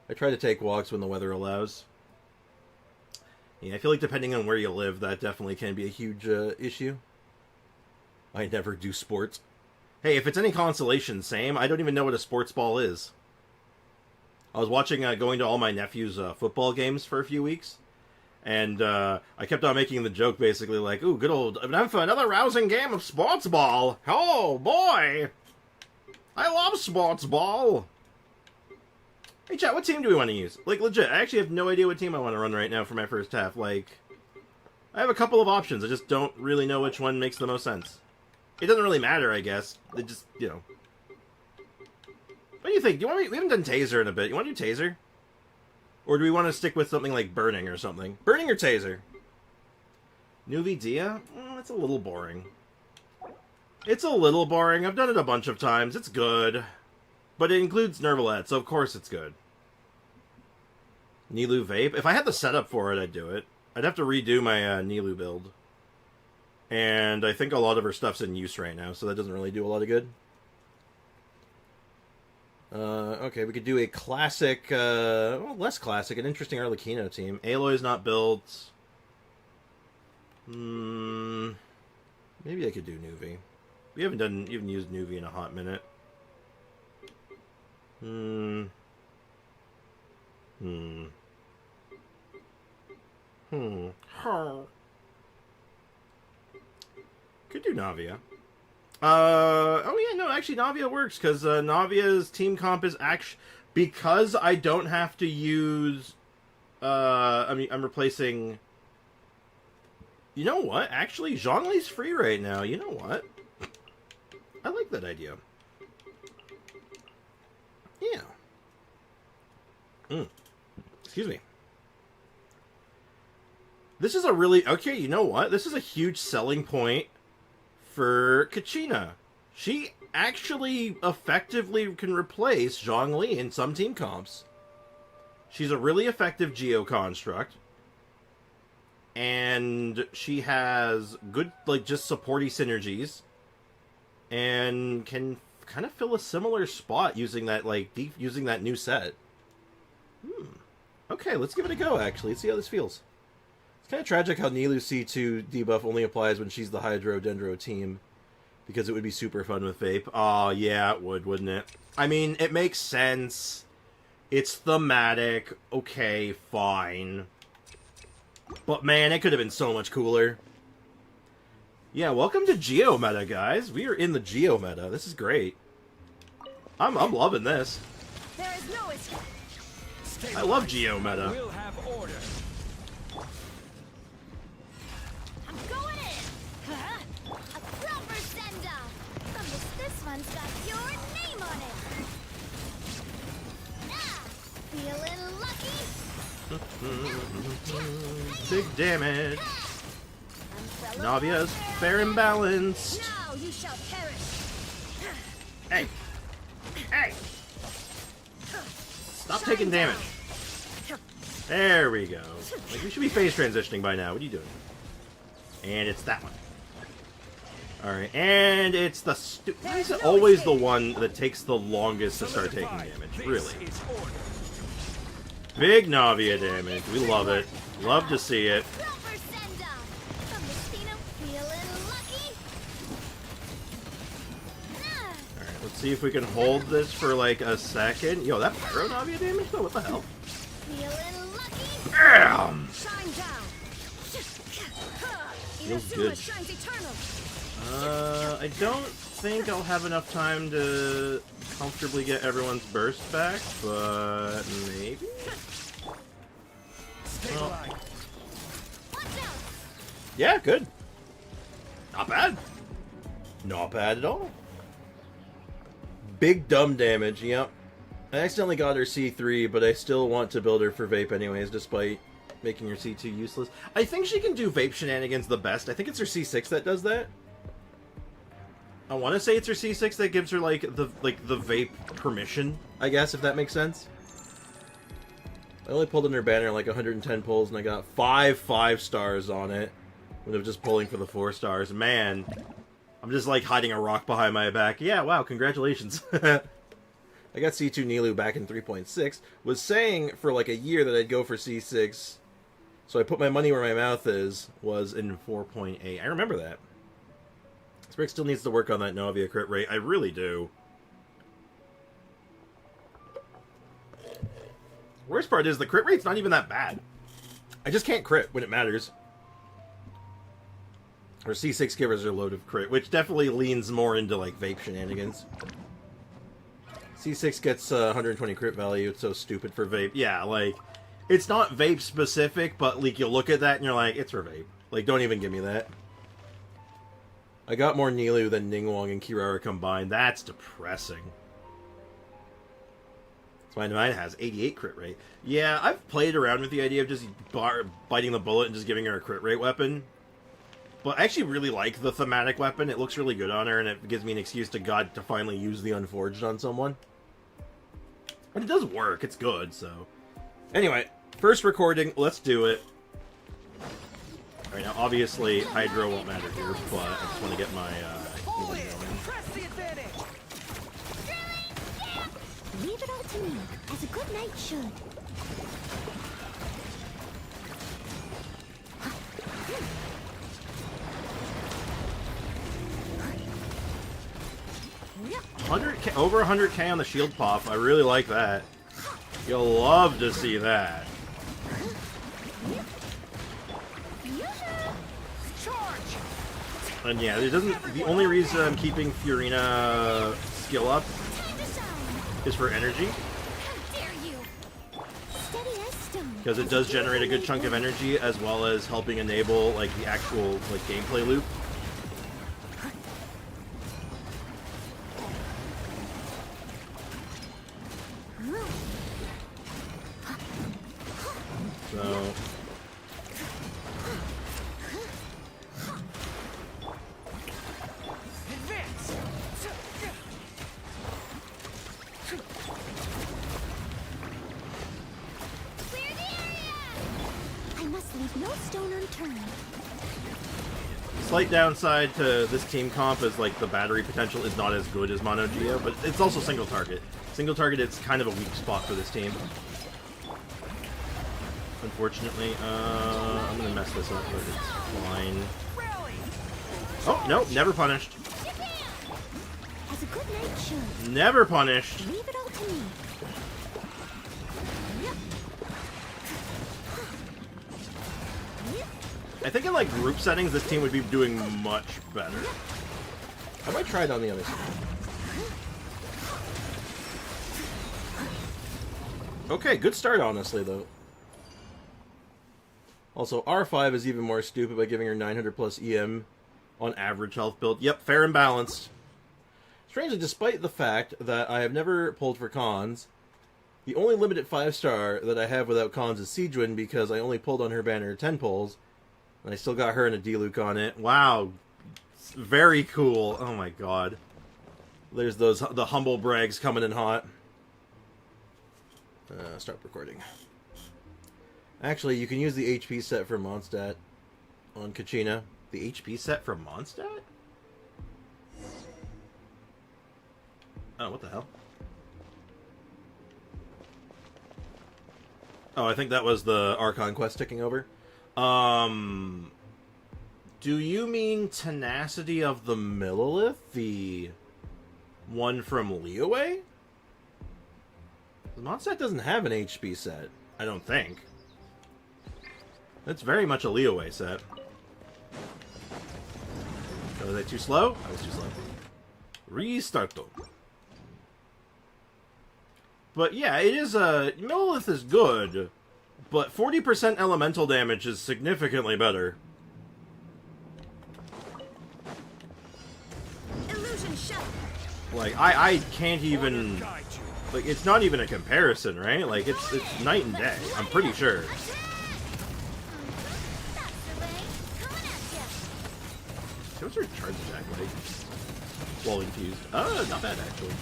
I try to take walks when the weather allows. Yeah, I feel like depending on where you live, that definitely can be a huge issue. I never do sports. Hey, if it's any consolation, same. I don't even know what a sports ball is. I was watching, going to all my nephew's football games for a few weeks. And I kept on making the joke, basically, like, ooh, good old, I'm for another rousing game of sports ball. Oh, boy. I love sports ball. Hey, chat, what team do we want to use? Like, legit, I actually have no idea what team I want to run right now for my first half. Like, I have a couple of options. I just don't really know which one makes the most sense. It doesn't really matter, I guess. It just, What do you think? We haven't done Taser in a bit. You want to do Taser? Or do we want to stick with something like Burning or something? Burning or Taser? Nuvi Dia? It's a little boring. It's a little boring. I've done it a bunch of times. It's good. But it includes Nervalet, so of course it's good. Nilu Vape? If I had the setup for it, I'd do it. I'd have to redo my Nilu build. And I think a lot of her stuff's in use right now, so that doesn't really do a lot of good. Okay, we could do a classic, well, less classic, an interesting Arlecchino team. Aloy's not built. Maybe I could do Nuvi. We haven't even used Nuvi in a hot minute. Could do Navia. Oh yeah, no, actually Navia works, because Navia's team comp is actually, because I don't have to use, I'm replacing, you know what, actually, Zhongli's free right now, you know what, I like that idea. Yeah. Excuse me. This is a really, okay, you know what, this is a huge selling point for Kachina. She actually effectively can replace Zhongli in some team comps. She's a really effective Geo construct. And she has good, like, just supporty synergies. And can kind of fill a similar spot using that, like, using that new set. Okay, let's give it a go, actually. Let's see how this feels. It's kind of tragic how Nilu C2 debuff only applies when she's the Hydro Dendro team. Because it would be super fun with Vape. Oh, yeah, it would, wouldn't it? I mean, it makes sense. It's thematic. Okay, fine. But man, it could have been so much cooler. Yeah, welcome to Geo Meta, guys. We are in the Geo Meta. This is great. I'm loving this. There is no escape. I love Geo Meta. We'll have order. I'm going in! Huh? A proper send-off! This one's got your name on it! Ah! Feeling lucky? Big damage. Navia's fair and balanced. Now you shall perish! Hey! Hey! Stop taking damage. There we go. Like, we should be phase transitioning by now. What are you doing? And it's that one. Alright, and it's the why is it always the one that takes the longest to start taking damage? Really? Big Navia damage. We love it. Love to see it. Proper send-off! From the Spino, feeling lucky? Ah! Alright, let's see if we can hold this for like a second. Yo, that Pyro Navia damage though? What the hell? Feeling lucky? Bam! Shine down. Feels Inazuma good. shines eternal. I don't think I'll have enough time to comfortably get everyone's burst back, but maybe? Stabilize. Watch out! Yeah, good. Not bad. Not bad at all. Big dumb damage, yep. I accidentally got her C3, but I still want to build her for Vape anyways, despite making her C2 useless. I think she can do Vape shenanigans the best. I think it's her C6 that does that. I want to say it's her C6 that gives her, like, the vape permission, I guess, if that makes sense. I only pulled in her banner like 110 pulls, and I got 5 stars on it. When I was just pulling for the 4 stars. Man, I'm just, like, hiding a rock behind my back. Yeah, wow, congratulations. I got C2 Nilu back in 3.6. Was saying for, like, a year that I'd go for C6. So I put my money where my mouth is, was in 4.8. I remember that. Sprick still needs to work on that Navia crit rate. I really do. Worst part is the crit rate's not even that bad. I just can't crit when it matters. Or C6 givers are loaded of crit, which definitely leans more into, like, vape shenanigans. C6 gets 120 crit value. It's so stupid for vape. Yeah, like, it's not vape specific, but, like, you look at that and you're like, it's for vape. Like, don't even give me that. I got more Nilu than Ningguang and Kirara combined. That's depressing. Mine has 88 crit rate. Yeah, I've played around with the idea of just biting the bullet and just giving her a crit rate weapon. But I actually really like the thematic weapon. It looks really good on her, and it gives me an excuse to finally use the Unforged on someone. But it does work. It's good, so... Anyway, first recording. Let's do it. Alright, now obviously Hydro won't matter here, but I just want to get my healing going. Press the advantage. Leave it all to me, as a good knight should. 100K, over 100K on the shield pop. I really like that. You'll love to see that. And yeah, it doesn't. The only reason I'm keeping Furina skill up is for energy, because it does generate a good chunk of energy, as well as helping enable like the actual like gameplay loop. So No stone unturned. Slight downside to this team comp is like the battery potential is not as good as Mono Geo, but it's also single target. Single target, it's kind of a weak spot for this team. Unfortunately, I'm gonna mess this up, but it's fine. Oh no, never punished. As a good knight should. Never punished. Leave it all to me. I think in like group settings, this team would be doing much better. I might try it on the other side. Okay, good start, honestly, though. Also, R5 is even more stupid by giving her 900 plus EM on average health build. Yep, fair and balanced. Strangely, despite the fact that I have never pulled for cons, the only limited 5-star that I have without cons is Sijuin, because I only pulled on her banner 10 pulls. And I still got her and a D-Luke on it. Wow. Very cool. Oh my god. There's the humble brags coming in hot. Start recording. Actually, you can use the HP set for Mondstadt on Kachina. The HP set for Mondstadt? Oh, what the hell? Oh, I think that was the Archon quest ticking over. Do you mean Tenacity of the Millilith? The one from Liyue? The Mondstadt doesn't have an HP set, I don't think. That's very much a Liyue set. Oh, was I too slow? I was too slow. Restart though. But yeah, it is Millilith is good. But 40% elemental damage is significantly better. Illusion shut. Like, I can't even... Like, it's not even a comparison, right? Like, it's night and day, I'm pretty sure. So what's her charge attack like? Wall infused. Not bad actually.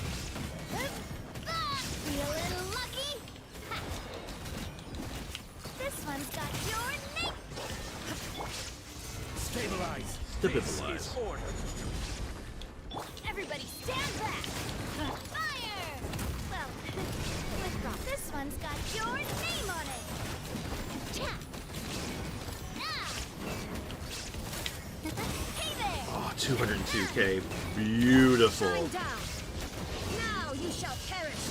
Feeling lucky? Ha. This one's got your name. Stabilize. Stabilize. This is order. Everybody stand back. Fire! Well, withdraw. This one's got your name on it. Tap. Ah. Hey there. Oh, 202k. Beautiful. Shine down. Now you shall perish.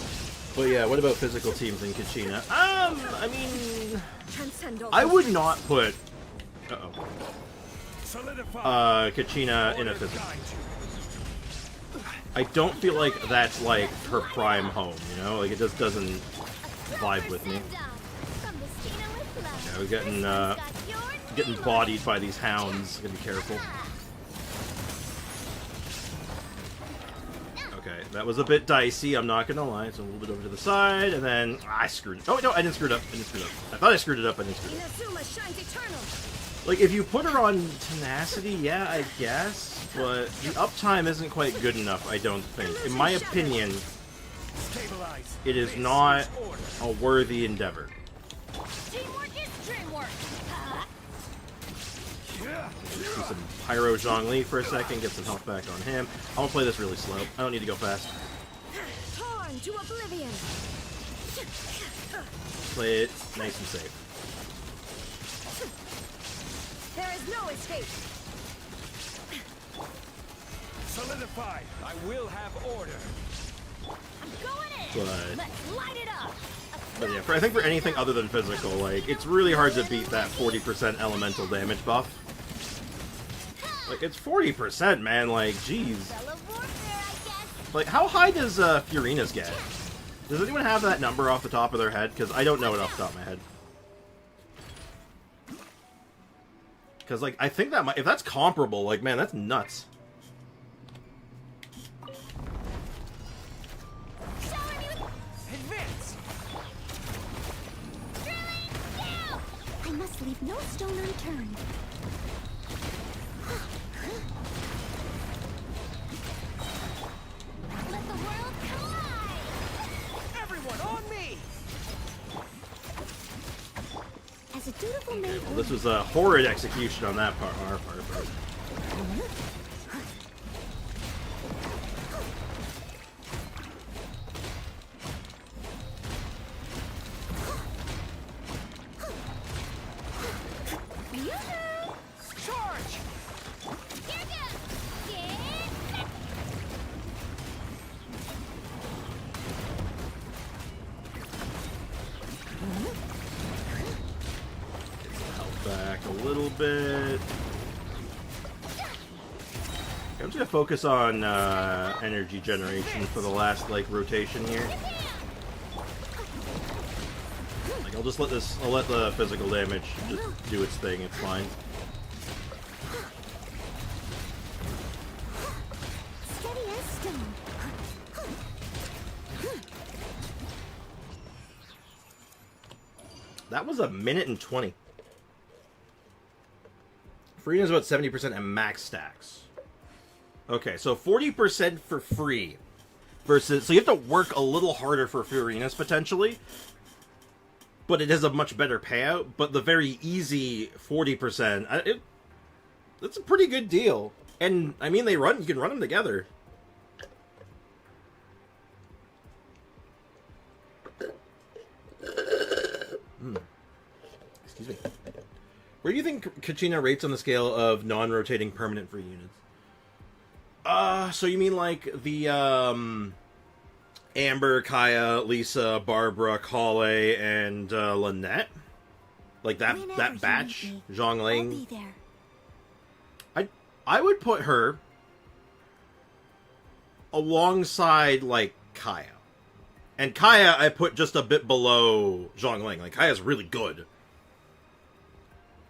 But yeah, what about physical teams in Kachina? I mean, Transcend all. I would not put Solidify. Kachina in a Order physical. guide you. I don't feel like that's like her prime home, you know? Like it just doesn't vibe with me. Yeah, we're getting bodied by these hounds. Gotta be careful. Okay, that was a bit dicey, I'm not gonna lie. So a little bit over to the side, and then I screwed it. Oh no, I didn't screw it up. I thought I screwed it up, I didn't screw it up. Inazuma shines eternal. Like, if you put her on tenacity, yeah, I guess. But the uptime isn't quite good enough, I don't think. In my opinion, Stabilize. it is This not is order. a worthy endeavor. Teamwork is dreamwork. Do some Pyro Zhongli for a second, get some health back on him. I'm gonna play this really slow. I don't need to go fast. Torn to oblivion. Play it nice and safe. There is no escape. Solidify. I will have order. I'm going in. But- Let's light it up. But yeah, I think for anything other than physical, like, it's really hard to beat that 40% elemental damage buff. Like, it's 40%, man, like, jeez. Spell of warfare, I guess. Like, how high does Furina's get? Does anyone have that number off the top of their head? Because I don't know it off the top of my head. Because, like, I think that might... If that's comparable, like, man, that's nuts. Shower me with Advance. drilling down. I must leave no stone unturned. Let the world collide. Everyone on me. As a dutiful maid. Well, this was a horrid execution on that part, our part, but... Charge. Here goes. Get back. Health back a little bit. I'm just gonna focus on energy generation for the last like rotation here. Like I'll let the physical damage just do its thing. It's fine. Steady as stone. That was a minute and 20. Freena's about 70% at max stacks. Okay, so 40% for free. Versus, so you have to work a little harder for Furina's potentially. But it has a much better payout. But the very easy 40%, that's a pretty good deal. And, I mean, you can run them together. Excuse me. Where do you think Kachina rates on the scale of non-rotating permanent free units? So you mean like the Amber, Kaya, Lisa, Barbruh, Kale, and Lynette? Like Whenever that you batch? need me, Zhongling? I'll be there. I would put her alongside like Kaya. And Kaya I put just a bit below Zhongling. Like Kaya's really good.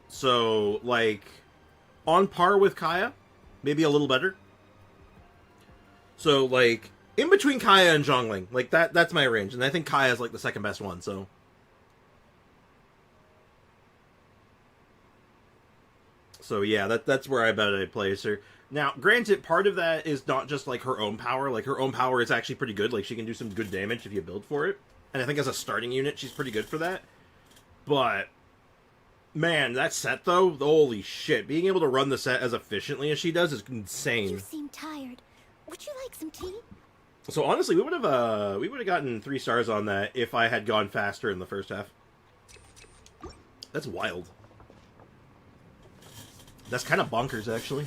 So, like, on par with Kaya, maybe a little better. So, like, in between Kaya and Zhongling, like, that's my range. And I think Kaya's, like, the second best one, so. So yeah, that's where I bet I'd place her. Now, granted, part of that is not just like her own power. Like her own power is actually pretty good. Like she can do some good damage if you build for it. And I think as a starting unit, she's pretty good for that. But man, that set though, holy shit! Being able to run the set as efficiently as she does is insane. You seem tired. Would you like some tea? So honestly, we would have gotten 3 stars on that if I had gone faster in the first half. That's wild. That's kind of bonkers, actually.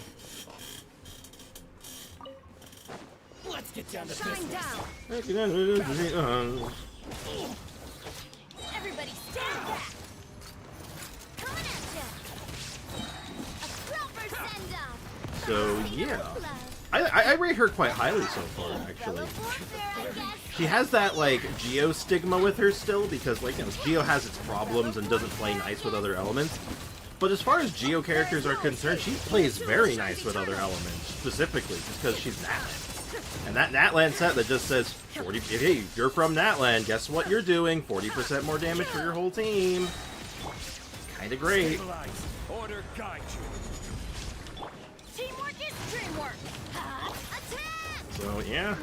Let's get down to Shine business. down. Everybody stand back. Coming at ya. A proper send-off. So yeah, I rate her quite highly so far, actually. She has that, like, Geo stigma with her still, because, like, you know, Geo has its problems and doesn't play nice with other elements. But as far as Geo characters are concerned, she plays very nice with other elements, specifically, just because she's Natland. And that Natland set that just says, 40, hey, you're from Natland, guess what you're doing? 40% more damage for your whole team. Kinda great. Stabilize. Order guide you. Teamwork is dreamwork. Attack! So, yeah.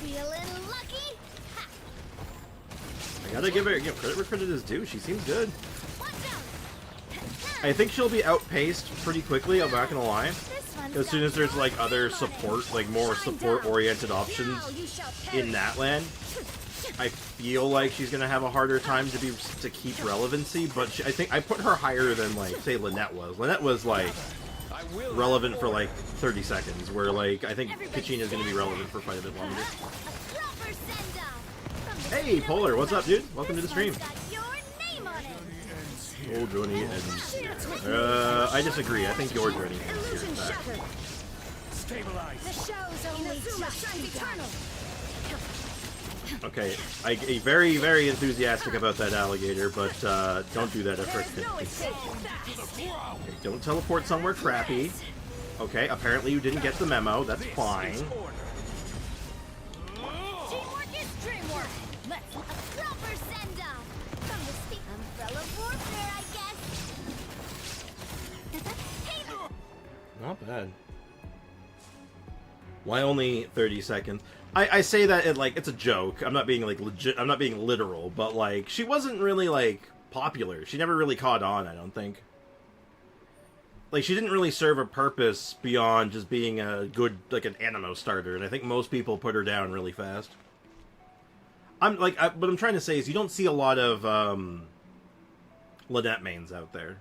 Feeling lucky? Ha! I gotta give her credit where credit is due. She seems good. Watch out! I think she'll be outpaced pretty quickly, I'm not gonna lie. This one's As soon got as there's, like, your other name on it. support, like, more support-oriented options Now you shall perish. in Natland, I feel like she's gonna have a harder time to keep relevancy, but I think I put her higher than, like, say Lynette was. Lynette was, like, I will relevant have for, order. like, 30 seconds, where, like, I think Kachina's gonna be relevant for quite a bit longer. A proper send-off. From the Hey, center Polar, of what's up, dude? Welcome to the this stream. one's got your name on it. Old Journey and... I disagree. I think your Journey is Illusion here back. shattered. Stabilize. The show's only just shines eternal. Okay, I very, very enthusiastic about that alligator, but don't do that at There is first. no escape. Okay, don't teleport somewhere crappy. Okay, apparently you didn't get the memo. That's fine. Order. Teamwork is dreamwork. Let's a proper send-off. From the steep umbrella warfare, I guess. Hey, Not bad. Why only 30 seconds? I say that it's a joke. I'm not being like legit. I'm not being literal, but like she wasn't really like popular. She never really caught on. I don't think. Like she didn't really serve a purpose beyond just being a good like an animo starter, and I think most people put her down really fast. What I'm trying to say is you don't see a lot of Lynette mains out there.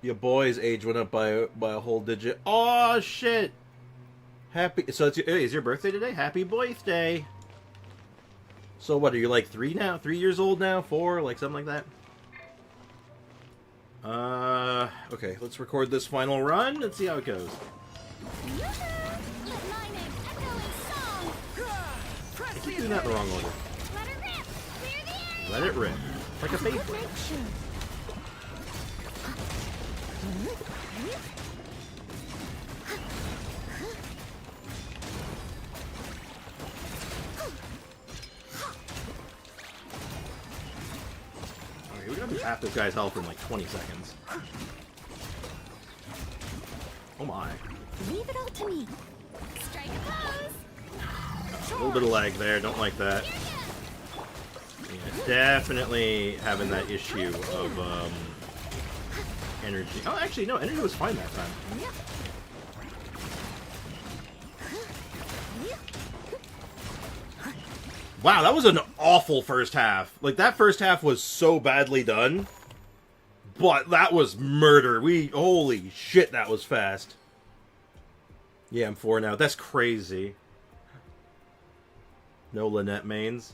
Your boy's age went up by a whole digit. Oh shit! Happy. So is your birthday today? Happy birthday! So what are you like 3 now? 3 years old now? 4? Like something like that? Okay. Let's record this final run. Let's see how it goes. let my name echo in song. I keep doing that in the wrong order. Let it rip. Clear the air. Let it rip. Like a favorite. Okay, we got half this guy's health in like 20 seconds. Oh my. Leave it all to me. Strike a pose. A little bit of lag there, don't like that. Yeah, definitely having that issue of energy. Oh, actually, no, energy was fine that time. Wow, that was an awful first half. Like, that first half was so badly done. But that was murder. Holy shit, that was fast. Yeah, I'm 4 now. That's crazy. No Lynette mains.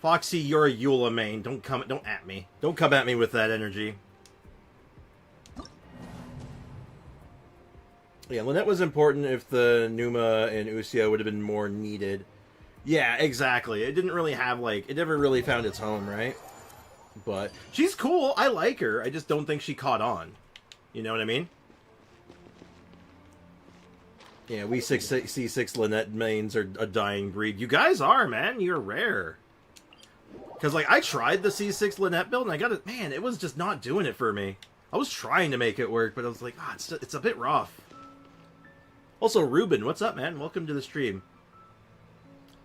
Foxy, you're a Eula main. Don't at me. Don't come at me with that energy. Yeah, Lynette was important if the Numa and Ucio would have been more needed. Yeah, exactly. It didn't really have, like... It never really found its home, right? But she's cool. I like her. I just don't think she caught on. You know what I mean? Yeah, we C6 Lynette mains are a dying breed. You guys are, man. You're rare. Because, like, I tried the C6 Lynette build, and I got it... Man, it was just not doing it for me. I was trying to make it work, but I was like, it's a bit rough. Also, Ruben, what's up, man? Welcome to the stream.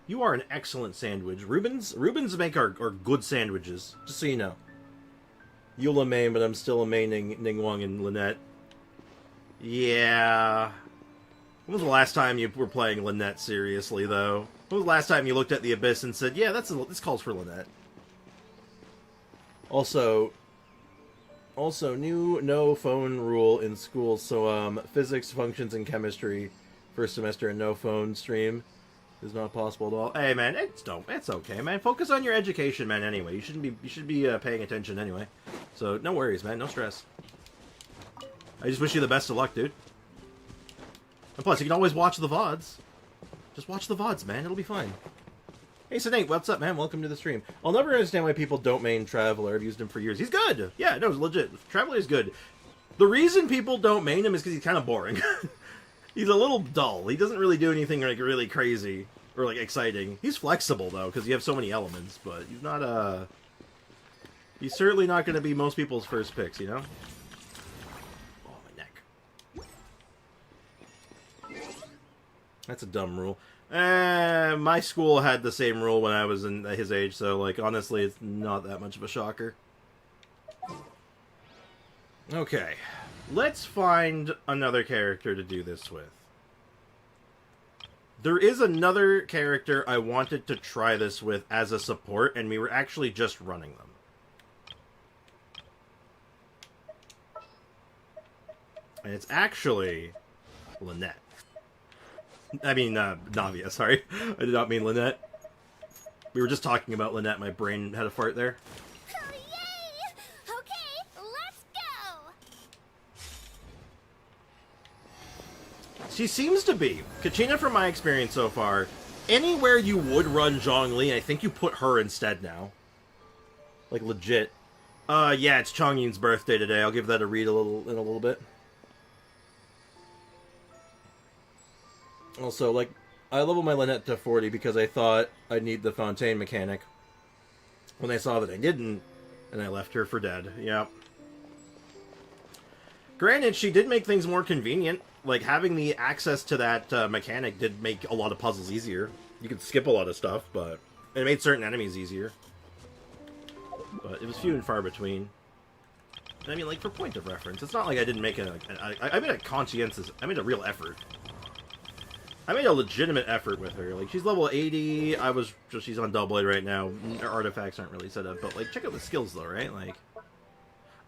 You are an excellent sandwich. Rubens make our good sandwiches, just so you know. You'll a main, but I'm still a maining Ningguang and Lynette. Yeah. When was the last time you were playing Lynette seriously, though? When was the last time you looked at the Abyss and said, yeah, this calls for Lynette? Also, new no phone rule in school, so, physics, functions, and chemistry first semester and no phone stream is not possible at all. Hey, man, it's okay, man. Focus on your education, man, anyway. You should be paying attention anyway. So, no worries, man. No stress. I just wish you the best of luck, dude. And plus, you can always watch the VODs. Just watch the VODs, man. It'll be fine. Hey, Nate, what's up, man? Welcome to the stream. I'll never understand why people don't main Traveler. I've used him for years. He's good! Yeah, no, legit. Traveler is good. The reason people don't main him is because he's kind of boring. He's a little dull. He doesn't really do anything, like, really crazy or, like, exciting. He's flexible, though, because you have so many elements, but he's not, he's certainly not going to be most people's first picks, you know? Oh, my neck. That's a dumb rule. My school had the same rule when I was in his age, so, like, honestly, it's not that much of a shocker. Okay. Let's find another character to do this with. There is another character I wanted to try this with as a support, and we were actually just running them. And it's actually Lynette. I mean, Navia, sorry. I did not mean Lynette. We were just talking about Lynette. My brain had a fart there. Oh, yay! Okay, let's go! She seems to be. Kachina, from my experience so far, anywhere you would run Zhongli, I think you put her instead now. Like, legit. Yeah, it's Chongyun's birthday today. I'll give that a read in a little bit. Also, like, I leveled my Lynette to 40 because I thought I'd need the Fontaine mechanic. When I saw that I didn't, and I left her for dead. Yep. Granted, she did make things more convenient. Like, having the access to that mechanic did make a lot of puzzles easier. You could skip a lot of stuff, but it made certain enemies easier. But it was few and far between. And I mean, like, for point of reference, it's not like I didn't make I made a conscientious, I made a real effort. I made a legitimate effort with her. Like, she's level 80. She's on double A right now. Her artifacts aren't really set up, but, like, check out the skills, though, right? Like,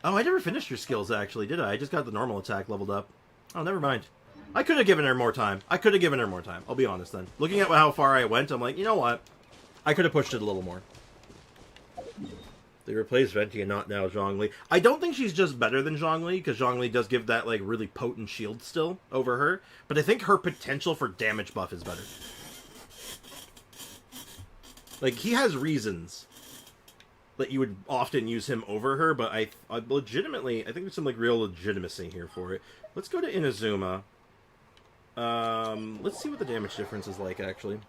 oh, I never finished her skills, actually, did I? I just got the normal attack leveled up. Oh, never mind. I could have given her more time. I'll be honest, then. Looking at how far I went, I'm like, you know what? I could have pushed it a little more. They replaced Venti and not now Zhongli. I don't think she's just better than Zhongli, because Zhongli does give that, like, really potent shield still over her. But I think her potential for damage buff is better. Like, he has reasons that you would often use him over her, but I legitimately, I think there's some, like, real legitimacy here for it. Let's go to Inazuma. Let's see what the damage difference is like, actually.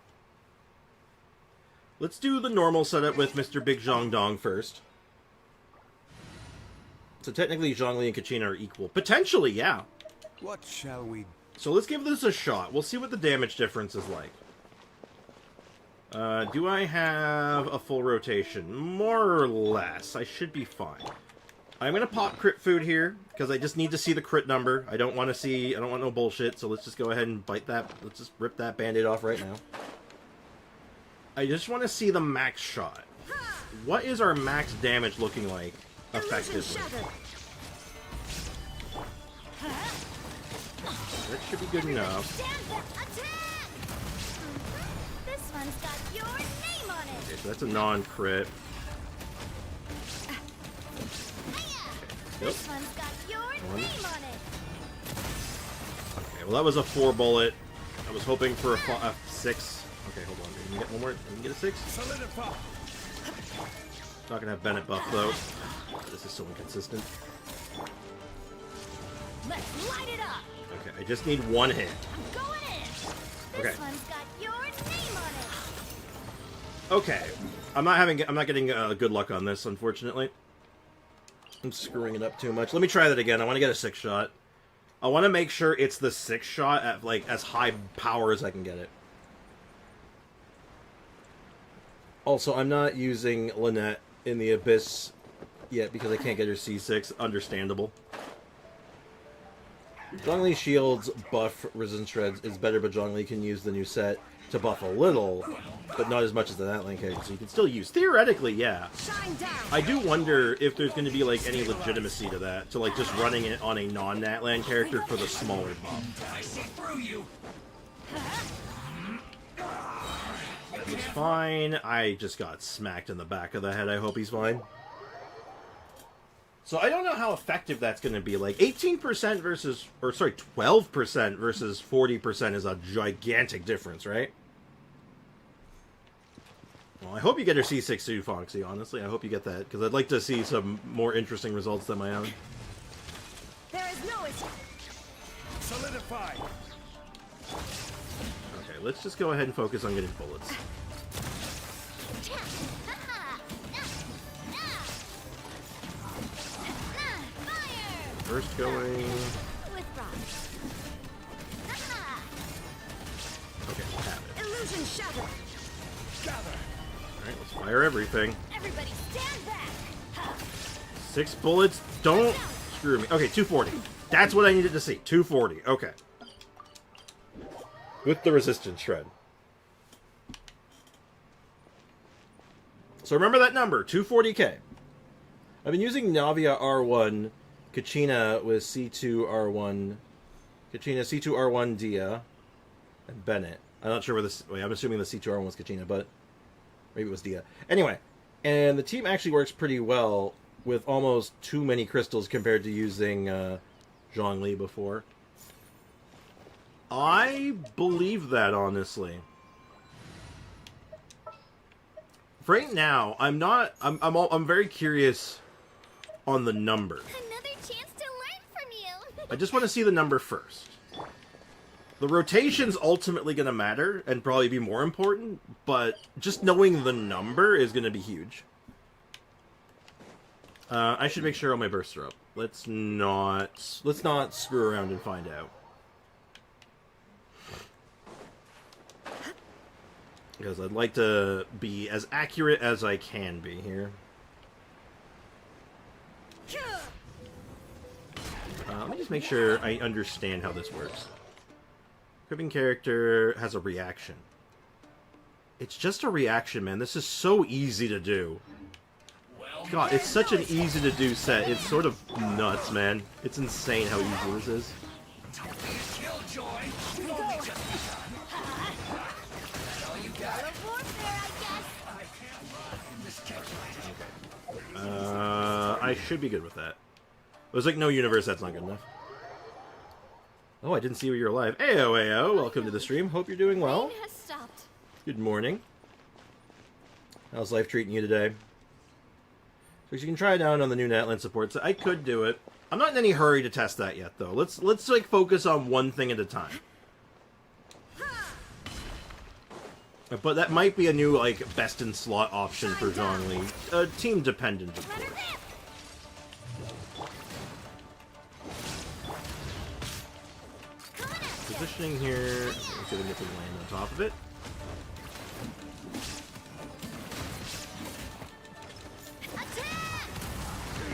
Let's do the normal setup with Mr. Big Zhongdong first. So technically, Zhongli and Kachina are equal. Potentially, yeah. What shall we... So let's give this a shot. We'll see what the damage difference is like. Do I have a full rotation? More or less. I should be fine. I'm going to pop crit food here, because I just need to see the crit number. I don't want no bullshit, so let's just go ahead and bite that. Let's just rip that band-aid off right now. I just want to see the max shot. What is our max damage looking like, effectively? That should be good enough. This one's got your name on it. Okay, so that's a non-crit. Yep. This one's got your name on it. Okay, well that was a 4 bullet. I was hoping for a 6. Okay, hold on. Can you get one more? Can you get a 6? Solidify. Not gonna have Bennett buff though. This is so inconsistent. Let's light it up. Okay, I just need one hit. I'm going in. Okay. This one's got your name on it. Okay, I'm not getting good luck on this, unfortunately. I'm screwing it up too much. Let me try that again. I want to get a 6-shot. I want to make sure it's the 6-shot at, like, as high power as I can get it. Also, I'm not using Lynette in the Abyss yet because I can't get her C6. Understandable. Zhongli Shield's buff resistance shreds is better, but Zhongli can use the new set to buff a little, but not as much as the Natlan character, so you can still use. Theoretically, yeah. I do wonder if there's going to be, like, any legitimacy to that, to, like, just running it on a non-Natlan character for the smaller buff. I see through you. He's fine. I just got smacked in the back of the head. I hope he's fine. So I don't know how effective that's going to be. Like, 18% versus... Or, sorry, 12% versus 40% is a gigantic difference, right? Well, I hope you get her C6 too, Foxy, honestly. I hope you get that, because I'd like to see some more interesting results than my own. There is no escape. Solidify. Okay, let's just go ahead and focus on getting bullets. First going... Okay, have it. Illusion shattered. Gather. Alright, let's fire everything. Everybody stand back. 6 bullets, don't screw me. Okay, 240. That's what I needed to see. 240, okay. With the resistance shred. So remember that number, 240k. I've been using Navia R1, Kachina with C2R1, Kachina C2R1 Dia, and Bennett. I'm not sure where this... Wait, I'm assuming the C2R1 was Kachina, but maybe it was Dia. Anyway, and the team actually works pretty well with almost too many crystals compared to using Zhongli before. I believe that, honestly. Right now, I'm very curious on the number. Another chance to learn from you. I just want to see the number first. The rotation's ultimately going to matter and probably be more important, but just knowing the number is going to be huge. I should make sure all my bursts are up. Let's not screw around and find out. Because I'd like to be as accurate as I can be here. Let me just make sure I understand how this works. Equipping character has a reaction. It's just a reaction, man. This is so easy to do. God, it's such an easy to do set. It's sort of nuts, man. It's insane how easy this is. I should be good with that. It was like, no universe, that's not good enough. Oh, I didn't see you were alive. Ayo, ayo, welcome to the stream. Hope you're doing well. Rain has stopped. Good morning. How's life treating you today? So you can try it out on the new Natlan support. So I could do it. I'm not in any hurry to test that yet, though. Let's like focus on one thing at a time. But that might be a new like best in slot option for Zhongli. Team dependent, of course. Positioning here. Let's see if we can land on top of it.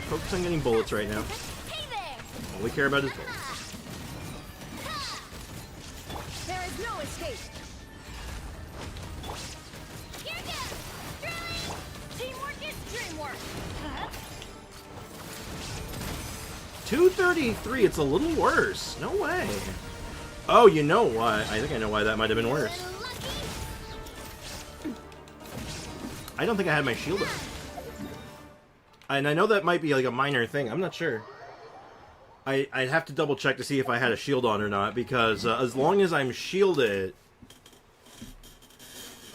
Focus on getting bullets right now. All we care about is bullets. There is no escape. Here goes. Teamwork is dreamwork. 233. It's a little worse. No way. Oh, you know why? I think I know why that might have been worse. I don't think I had my shield up. And I know that might be like a minor thing. I'm not sure. I'd have to double check to see if I had a shield on or not, because as long as I'm shielded,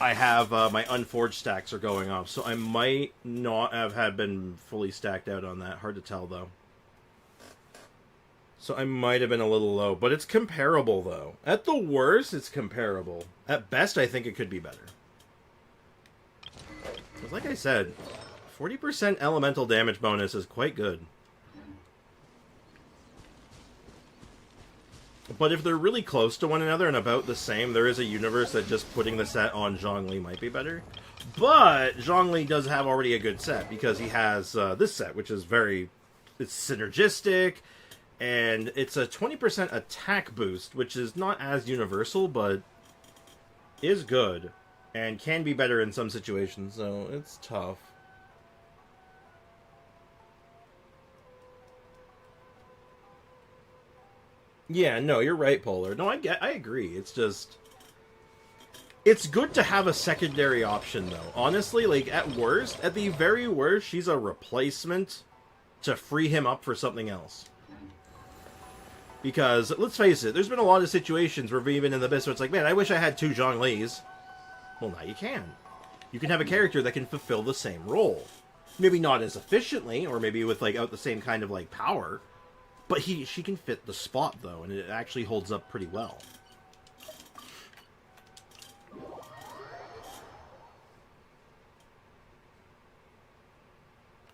I have my unforged stacks are going off. So I might not have been fully stacked out on that. Hard to tell, though. So I might have been a little low, but it's comparable, though. At the worst, it's comparable. At best, I think it could be better. Because like I said, 40% elemental damage bonus is quite good. But if they're really close to one another and about the same, there is a universe that just putting the set on Zhongli might be better. But Zhongli does have already a good set, because he has this set, which is it's synergistic, and it's a 20% attack boost, which is not as universal, but is good, and can be better in some situations, so it's tough. Yeah, no, you're right, Polar. No, I agree. It's just... It's good to have a secondary option, though. Honestly, like, at the very worst, she's a replacement to free him up for something else. Because, let's face it, there's been a lot of situations where we've been in the abyss where it's like, man, I wish I had 2 Zhonglis. Well, now you can. You can have a character that can fulfill the same role. Maybe not as efficiently, or maybe with, like, out the same kind of, like, power. But she can fit the spot, though, and it actually holds up pretty well.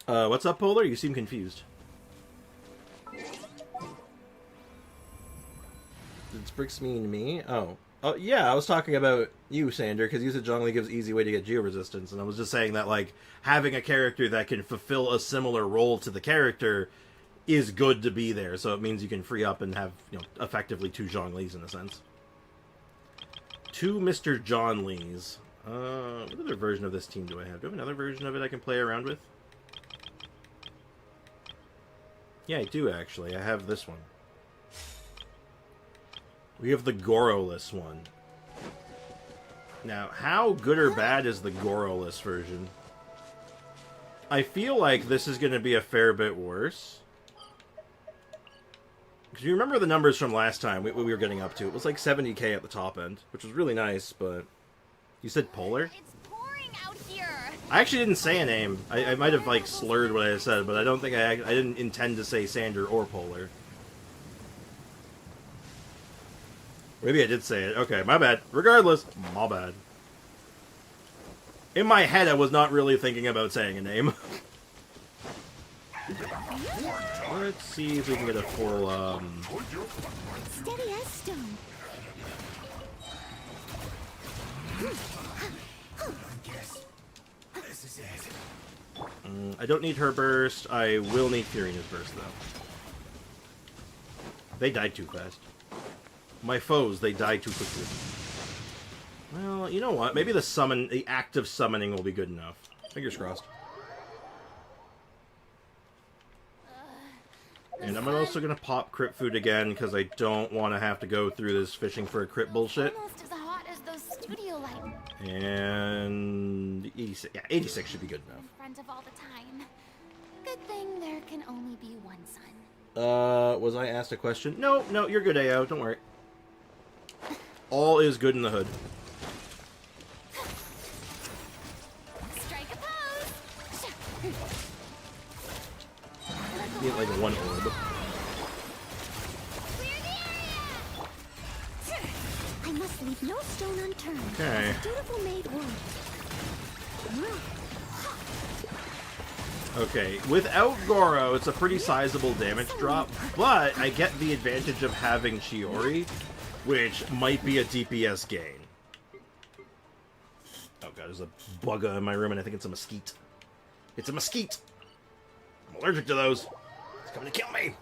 What's up, Polar? You seem confused. Did Sprix mean me? Oh, yeah, I was talking about you, Sander, because you said Zhongli gives easy way to get geo resistance, and I was just saying that, like, having a character that can fulfill a similar role to the character is good to be there, so it means you can free up and have, you know, effectively 2 Zhonglis in a sense. 2 Mr. John Lees. What other version of this team do I have? Do I have another version of it I can play around with? Yeah, I do, actually. I have this one. We have the Goro-less one. Now, how good or bad is the Goro-less version? I feel like this is going to be a fair bit worse. Because you remember the numbers from last time we were getting up to. It was like 70k at the top end, which was really nice, but... You said Polar? It's pouring out here. I actually didn't say a name. I might have, like, slurred what I said, but I don't think I didn't intend to say Sander or Polar. Maybe I did say it. Okay, my bad. Regardless, my bad. In my head, I was not really thinking about saying a name. Let's see if we can get a full, Steady as stone. This is it. I don't need her burst. I will need Furina's burst, though. They died too fast. My foes, they die too quickly. Well, you know what? Maybe the act of summoning will be good enough. Fingers crossed. And I'm also going to pop crit food again, because I don't want to have to go through this fishing for a crit bullshit. Almost as hot as those studio lights. And 86, yeah, 86 should be good enough. In front of all the time. Good thing there can only be one sun. Was I asked a question? No, you're good, AO. Don't worry. All is good in the hood. Strike a pose. Get like 1 orb. Clear the area. I must leave no stone unturned. Okay. Dutiful maid word. Okay, without Goro, it's a pretty sizable damage drop, but I get the advantage of having Chiori, which might be a DPS gain. Oh god, there's a bugger in my room, and I think it's a mesquite. It's a mesquite! I'm allergic to those. It's coming to kill me!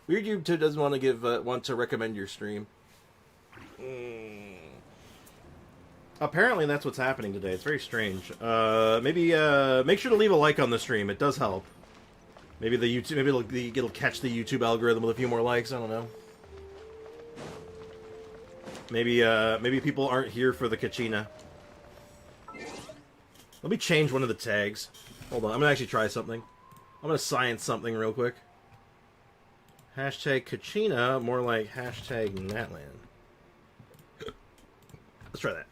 Weird YouTube doesn't want to want to recommend your stream. Apparently that's what's happening today. It's very strange. Maybe make sure to leave a like on the stream. It does help. Maybe it'll catch the YouTube algorithm with a few more likes. I don't know. Maybe people aren't here for the Kachina. Let me change one of the tags. Hold on, I'm gonna actually try something. I'm gonna science something real quick. Hashtag Kachina, more like hashtag Natland. Let's try that.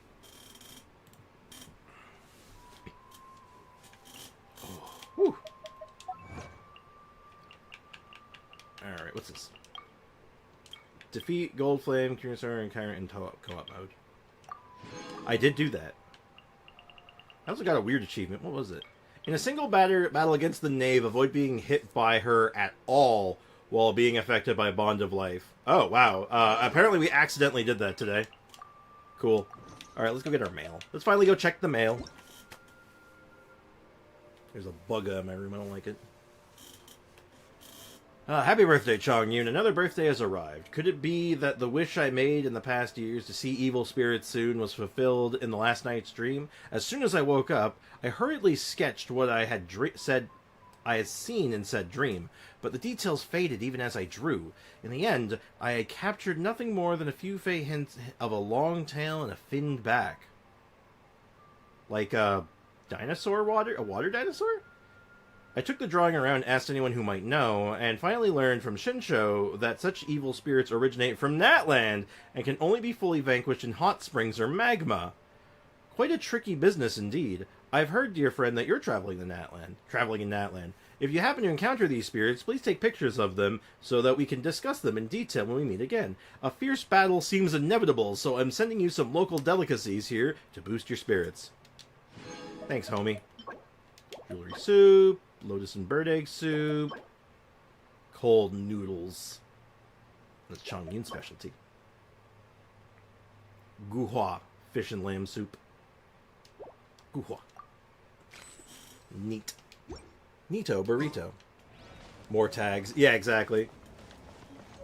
Whew. Alright, what's this? Defeat Gold Flame, Kurisar, and Kyra in co-op mode. I did do that. I also got a weird achievement. What was it? In a single battle against the Knave, avoid being hit by her at all while being affected by Bond of Life. Oh, wow. Apparently we accidentally did that today. Cool. Alright, let's go get our mail. Let's finally go check the mail. There's a bug in my room. I don't like it. Happy birthday, Chong Yun. Another birthday has arrived. Could it be that the wish I made in the past years to see evil spirits soon was fulfilled in the last night's dream? As soon as I woke up, I hurriedly sketched what I had seen in said dream, but the details faded even as I drew. In the end, I had captured nothing more than a few faint hints of a long tail and a finned back. Like a water dinosaur? I took the drawing around, asked anyone who might know, and finally learned from Shinsho that such evil spirits originate from Natland and can only be fully vanquished in hot springs or magma. Quite a tricky business indeed. I've heard, dear friend, that you're traveling in Natland. If you happen to encounter these spirits, please take pictures of them so that we can discuss them in detail when we meet again. A fierce battle seems inevitable, so I'm sending you some local delicacies here to boost your spirits. Thanks, homie. Jewelry soup, lotus and bird egg soup, cold noodles. That's Chongyun specialty. Guhua, fish and lamb soup. Guhua. Neat. Neato burrito. More tags. Yeah, exactly.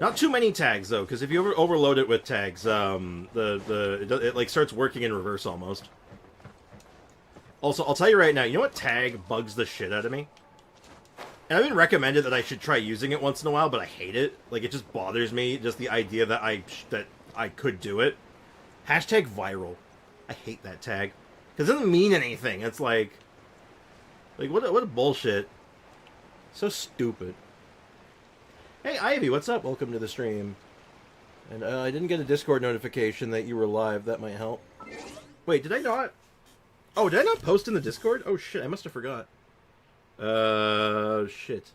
Not too many tags though, because if you overload it with tags, it like starts working in reverse almost. Also, I'll tell you right now, you know what tag bugs the shit out of me? And I've been recommended that I should try using it once in a while, but I hate it. Like, it just bothers me, just the idea that I could do it. Hashtag viral. I hate that tag. Because it doesn't mean anything. It's like what a bullshit. So stupid. Hey, Ivy, what's up? Welcome to the stream. And I didn't get a Discord notification that you were live. That might help. Wait, did I not? Oh, did I not post in the Discord? Oh, shit, I must have forgot. Shit.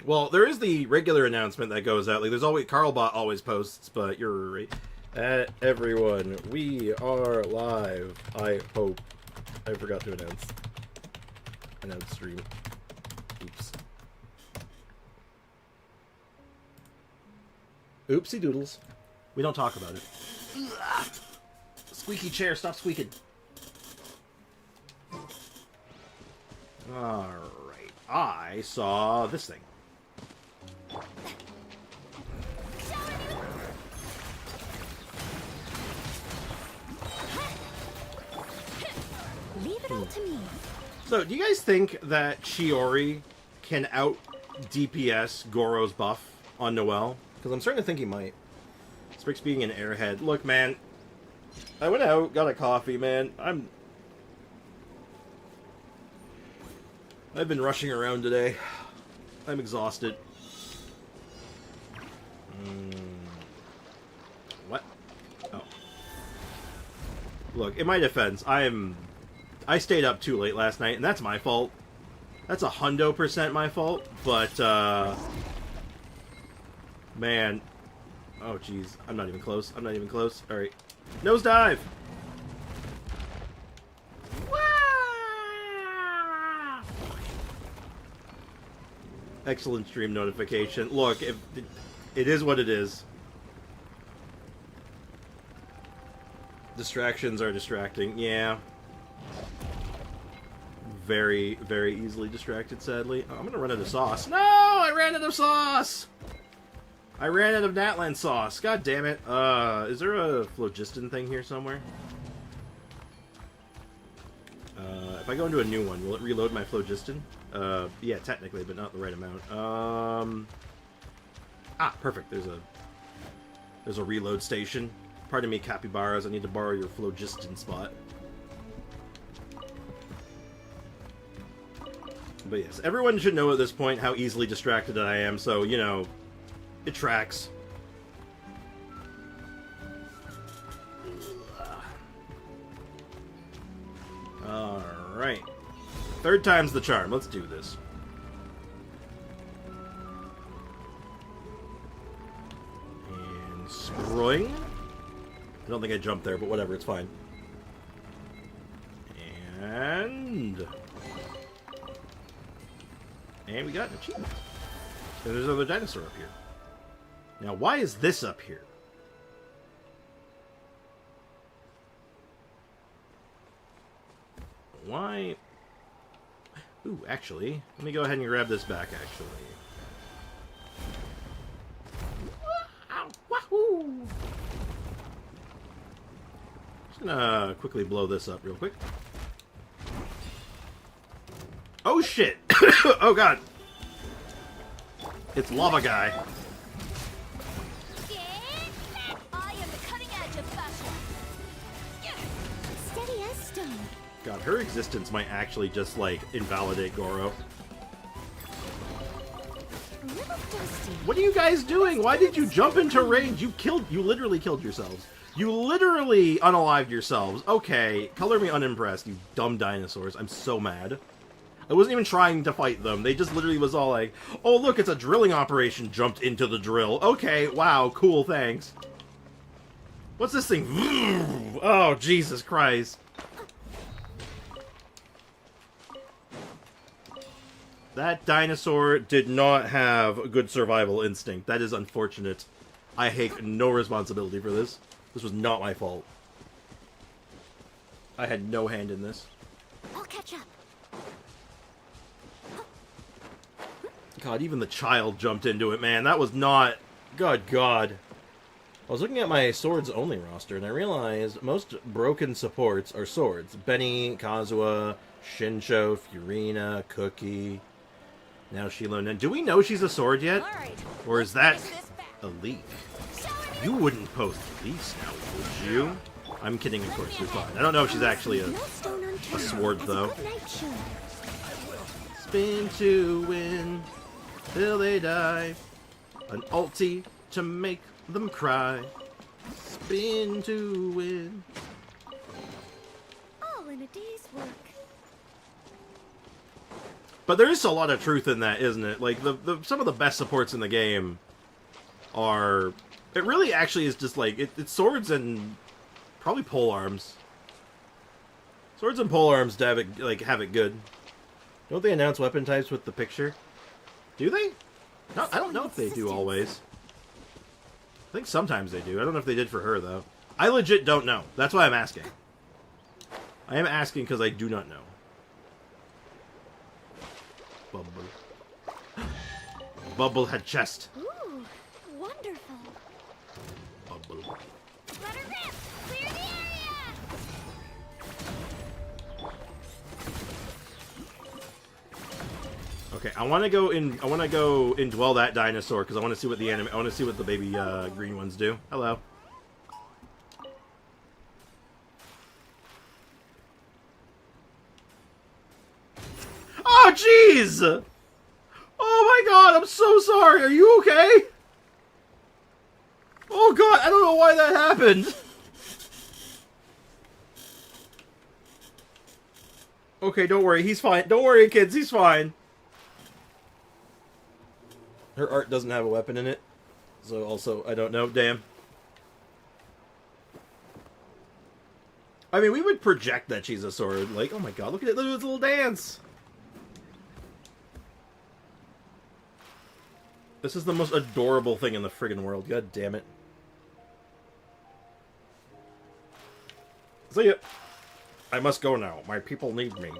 Well, there is the regular announcement that goes out. Like, there's always... Carlbot always posts, but you're right. Everyone, we are live. I hope. I forgot to announce stream. Oops. Oopsie doodles. We don't talk about it. Squeaky chair, stop squeaking. Alright. I saw this thing. Leave it all to me. So, do you guys think that Shiori can out DPS Goro's buff on Noelle? Because I'm starting to think he might. Sprix being an airhead. Look, man. I went out, got a coffee, man. I've been rushing around today. I'm exhausted. What? Oh. Look, in my defense, I stayed up too late last night, and that's my fault. That's 100% my fault, but, man. Oh, jeez. I'm not even close. Alright. Nosedive! Excellent stream notification. Look, it is what it is. Distractions are distracting. Yeah. Very, very easily distracted, sadly. Oh, I'm gonna run out of sauce. No! I ran out of sauce! I ran out of Natland sauce. God damn it. Is there a phlogiston thing here somewhere? If I go into a new one, will it reload my phlogiston? Yeah, technically, but not the right amount. Perfect. There's a reload station. Pardon me, capybaras. I need to borrow your phlogiston spot. But yes, everyone should know at this point how easily distracted I am, so, you know, it tracks. Alright. Third time's the charm. Let's do this. And spring. I don't think I jumped there, but whatever, it's fine. And And we got an achievement. And there's another dinosaur up here. Now, why is this up here? Why? Ooh, actually, let me go ahead and grab this back, actually. Wahoo! Just gonna quickly blow this up real quick. Oh shit! Oh god! It's Lava Guy. I am the cutting edge of fashion. Steady as stone. God, her existence might actually just, like, invalidate Goro. A little dusty. What are you guys doing? Why did you jump into range? You literally killed yourselves. You literally unalived yourselves. Okay, color me unimpressed, you dumb dinosaurs. I'm so mad. I wasn't even trying to fight them. They just literally was all like, oh look, it's a drilling operation, jumped into the drill. Okay, wow, cool, thanks. What's this thing? Oh, Jesus Christ. That dinosaur did not have a good survival instinct. That is unfortunate. I take no responsibility for this. This was not my fault. I had no hand in this. I'll catch up. God, even the child jumped into it, man. That was not... Good God. I was looking at my swords only roster, and I realized most broken supports are swords. Benny, Kazuha, Shinsho, Furina, Cookie... Now Shiloh. Now, do we know she's a sword yet? Or is that a leak? You wouldn't post leaks now, would you? I'm kidding, of course, you're fine. I don't know if she's actually a sword, though. Spin to win, till they die. An ulti to make them cry. Spin to win. All in a day's work. But there is a lot of truth in that, isn't it? Like, some of the best supports in the game are... It really actually is just like... It's swords and probably polearms. Swords and polearms have it, like, have it good. Don't they announce weapon types with the picture? Do they? No, I don't know if they do always. I think sometimes they do. I don't know if they did for her, though. I legit don't know. That's why I'm asking. I am asking because I do not know. Bubble. Bubble had chest. Ooh, wonderful. Bubble. Let her rip! Clear the area! Okay, I want to go in. I want to go indwell that dinosaur because I want to see what the anime. I want to see what the baby green ones do. Hello. Oh, jeez! Oh my god, I'm so sorry. Are you okay? Oh god, I don't know why that happened. Okay, don't worry, he's fine. Don't worry, kids, he's fine. Her art doesn't have a weapon in it. So also, I don't know. Damn. I mean, we would project that she's a sword. Like, oh my god, look at it. Look at this little dance. This is the most adorable thing in the friggin' world. God damn it. See ya. I must go now. My people need me.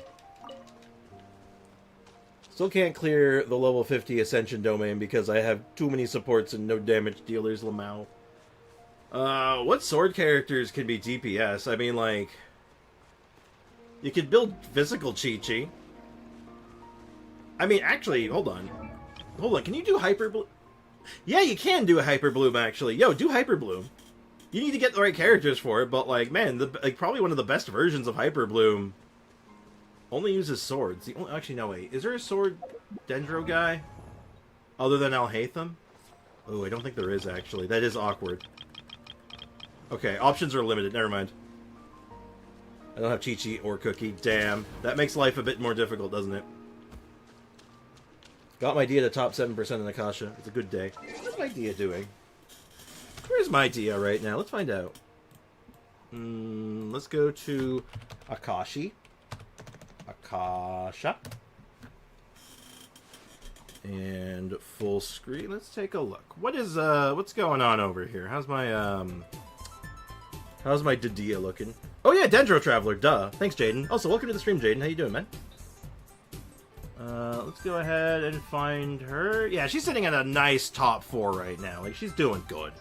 Still can't clear the level 50 Ascension domain because I have too many supports and no damage dealers, Lamau. What sword characters can be DPS? I mean, like... You could build physical Chi-Chi. I mean, actually, hold on. Hold on, can you do Hyper Bloom? Yeah, you can do a Hyper Bloom, actually. Yo, do Hyper Bloom. You need to get the right characters for it, but, like, man, probably one of the best versions of Hyper Bloom only uses swords. Actually, no, wait. Is there a sword Dendro guy? Other than Alhaitham? Oh, I don't think there is, actually. That is awkward. Okay, options are limited. Never mind. I don't have Chi-Chi or Cookie. Damn. That makes life a bit more difficult, doesn't it? Got my Dia to top 7% in Akasha. It's a good day. What's my Dia doing? Where's my Dia right now? Let's find out. Let's go to Akashi. Akasha. And full screen. Let's take a look. What's going on over here? How's my Dadia looking? Oh yeah, Dendro Traveler, duh. Thanks, Jaden. Also, welcome to the stream, Jaden. How you doing, man? Let's go ahead and find her. Yeah, she's sitting at a nice top 4 right now. Like, she's doing good.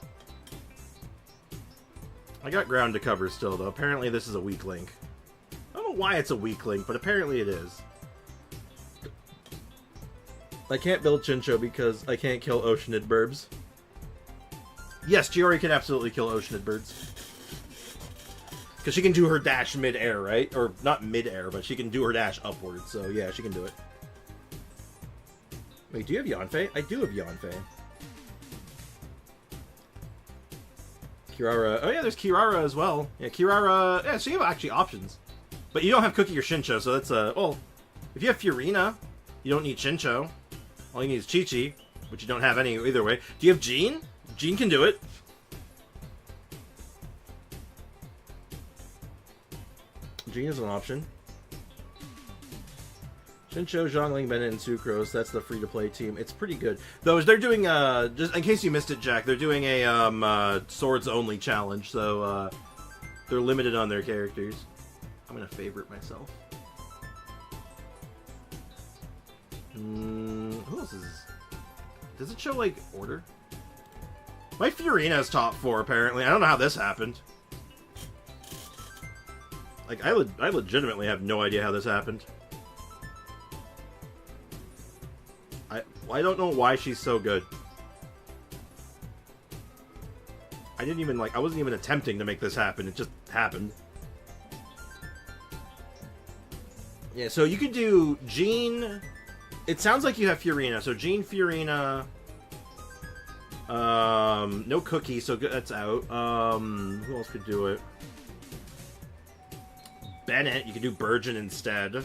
I got ground to cover still, though. Apparently this is a weak link. I don't know why it's a weak link, but apparently it is. I can't build Chincho because I can't kill Oceanid Burbs. Yes, Giori can absolutely kill Oceanid Birds. Because she can do her dash mid-air, right? Or, not mid-air, but she can do her dash upwards. So, yeah, she can do it. Wait, do you have Yanfei? I do have Yanfei. Kirara. Oh, yeah, there's Kirara as well. Yeah, Kirara. Yeah, so you have actually options. But you don't have Cookie or Shincho, so that's well, if you have Furina, you don't need Shincho. All you need is Chi-Chi, which you don't have any either way. Do you have Jean? Jean can do it. Jean is an option. Shincho, Zhongling, Bennett, and Sucrose. That's the free-to-play team. It's pretty good. Though, they're doing, just in case you missed it, Jack, they're doing a, swords-only challenge, so, they're limited on their characters. I'm gonna favorite myself. Who else is... Does it show, like, order? My Furina's top 4, apparently. I don't know how this happened. Like, I legitimately have no idea how this happened. I don't know why she's so good. I didn't even, like, I wasn't even attempting to make this happen. It just happened. Yeah, so you could do Jean... It sounds like you have Furina. So Jean, Furina... no Cookie, so that's out. Who else could do it? Bennett, you could do Burgeon instead.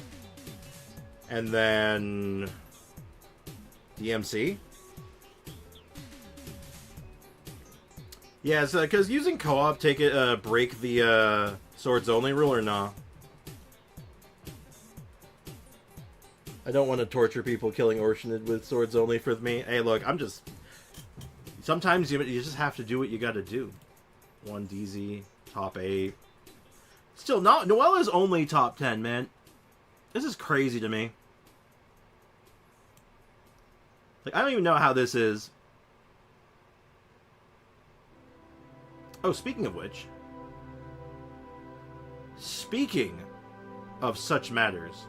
And then... DMC? Yeah, so, because using co-op break the swords only rule or nah? I don't want to torture people killing Oceanid with swords only for me. Hey, look, I'm just... Sometimes you just have to do what you gotta do. 1 DZ, top 8. Still, Noelle is only top 10, man. This is crazy to me. Like, I don't even know how this is. Oh, speaking of which. Speaking of such matters.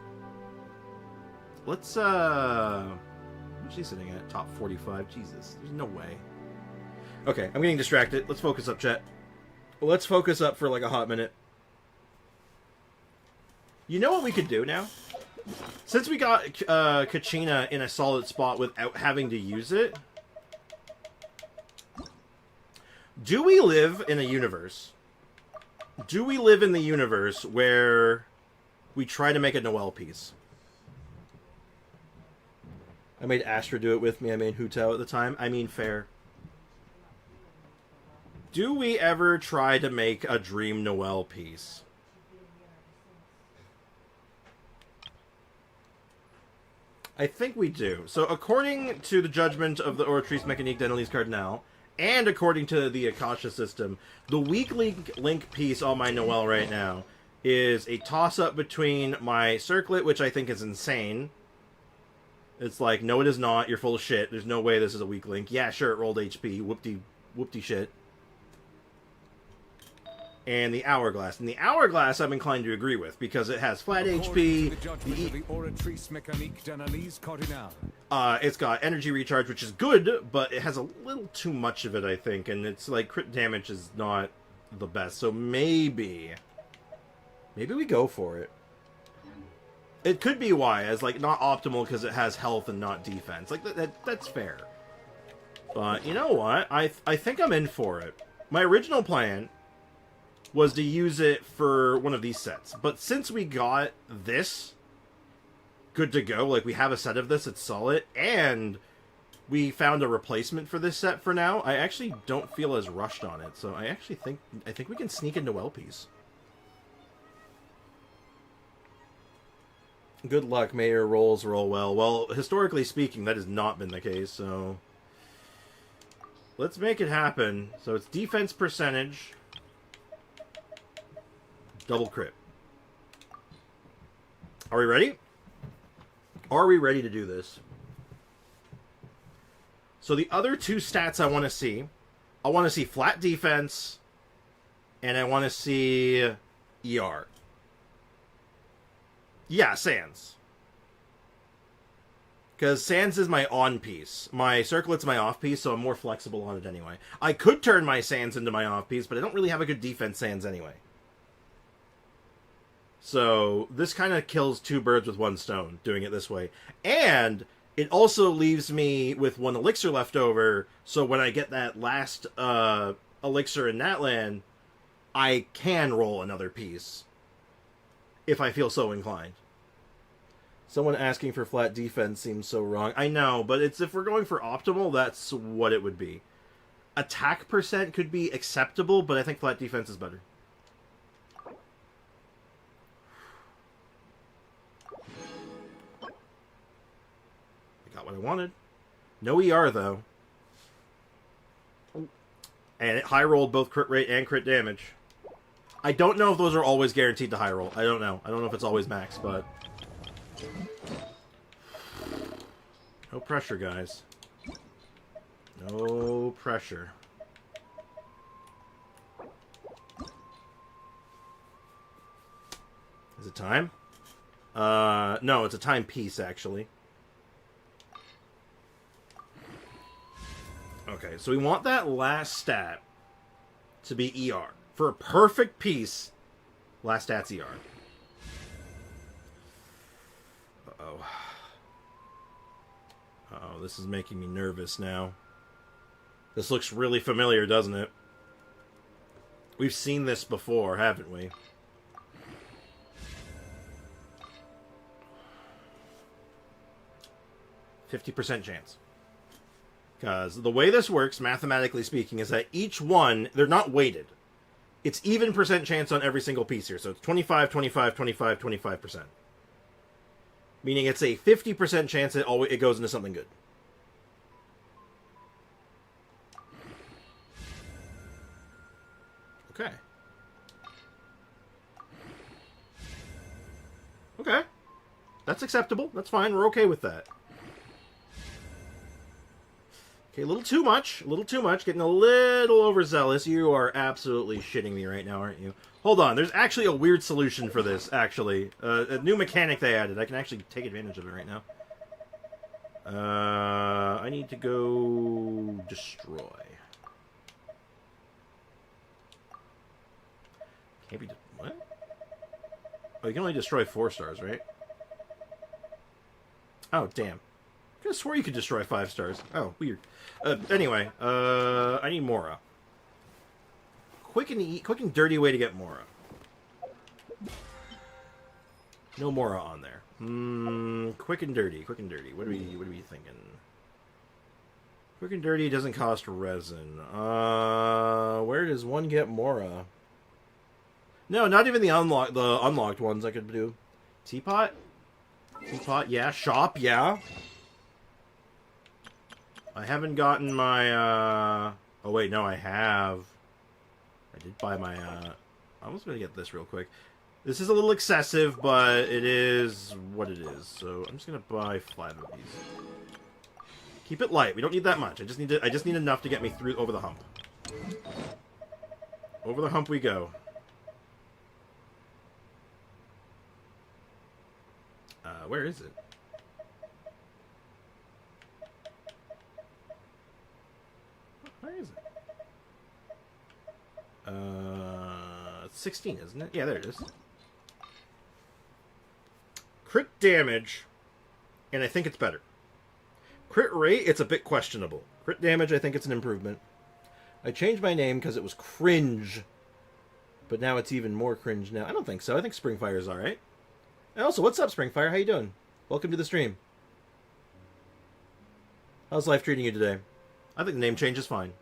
Let's, what's she sitting at? Top 45? Jesus, there's no way. Okay, I'm getting distracted. Let's focus up, chat. Let's focus up for like a hot minute. You know what we could do now? Since we got Kachina in a solid spot without having to use it, do we live in a universe? Do we live in the universe where we try to make a Noelle piece? I made Astra do it with me. I made Hutao at the time. I mean, fair. Do we ever try to make a Dream Noelle piece? I think we do. So, according to the judgment of the Oratrice Mécanique d'Analyse Cardinal, and according to the Akasha system, the weak link piece on my Noelle right now is a toss-up between my Circlet, which I think is insane. It's like, no it is not, you're full of shit, there's no way this is a weak link. Yeah, sure, it rolled HP, whoopty shit. And the Hourglass. And the Hourglass I'm inclined to agree with, because it has flat HP. It's got energy recharge, which is good, but it has a little too much of it, I think. And it's like, crit damage is not the best. So maybe we go for it. It could be why, as like, not optimal because it has health and not defense. Like, that's fair. But, you know what? I think I'm in for it. My original plan was to use it for one of these sets. But since we got this good to go, like we have a set of this, it's solid, and we found a replacement for this set for now, I actually don't feel as rushed on it. So I actually think we can sneak a Noelle piece. Good luck, may your rolls roll well. Well, historically speaking, that has not been the case, so... let's make it happen. So it's defense percentage. Double crit. Are we ready? Are we ready to do this? So the other two stats I want to see flat defense, and I want to see ER. Yeah, Sans. Because Sans is my on piece. My circlet's my off piece, so I'm more flexible on it anyway. I could turn my Sans into my off piece, but I don't really have a good defense Sans anyway. So this kind of kills two birds with one stone, doing it this way. And it also leaves me with one elixir left over, so when I get that last elixir in that land, I can roll another piece. If I feel so inclined. Someone asking for flat defense seems so wrong. I know, but it's if we're going for optimal, that's what it would be. Attack percent could be acceptable, but I think flat defense is better. I got what I wanted. No ER, though. And it high rolled both crit rate and crit damage. I don't know if those are always guaranteed to high roll. I don't know. I don't know if it's always max, but... no pressure, guys. No pressure. Is it time? No, it's a time piece, actually. Okay, so we want that last stat to be ER. For a perfect piece, last stat's ER. Uh-oh. Uh-oh, this is making me nervous now. This looks really familiar, doesn't it? We've seen this before, haven't we? %50 chance. Because the way this works, mathematically speaking, is that each one, they're not weighted. It's even percent chance on every single piece here. So it's 25, 25, 25, 25%. Meaning it's a 50% chance it goes into something good. Okay. Okay. That's acceptable. That's fine. We're okay with that. Okay, a little too much. A little too much. Getting a little overzealous. You are absolutely shitting me right now, aren't you? Hold on. There's actually a weird solution for this, actually. A new mechanic they added. I can actually take advantage of it right now. I need to go... destroy. Can't be... what? Oh, you can only destroy 4 stars, right? Oh, damn. I could have swore you could destroy 5 stars. Oh, weird. Anyway, I need Mora. Quick and dirty way to get Mora. No Mora on there. Quick and dirty. Quick and dirty. What are we thinking? Quick and dirty doesn't cost resin. Where does one get Mora? No, not even the unlocked ones I could do. Teapot? Teapot, yeah. Shop, yeah. I haven't gotten my, oh wait, no, I have. I did buy my, I was gonna get this real quick. This is a little excessive, but it is what it is. So I'm just gonna buy 5 of these. Keep it light. We don't need that much. I just need enough to get me through over the hump. Over the hump we go. Where is it? Where is it? 16, isn't it? Yeah, there it is. Crit damage, and I think it's better. Crit rate, it's a bit questionable. Crit damage, I think it's an improvement. I changed my name because it was cringe, but now it's even more cringe now. I don't think so. I think Springfire's alright. And also, what's up, Springfire? How you doing? Welcome to the stream. How's life treating you today? I think the name change is fine.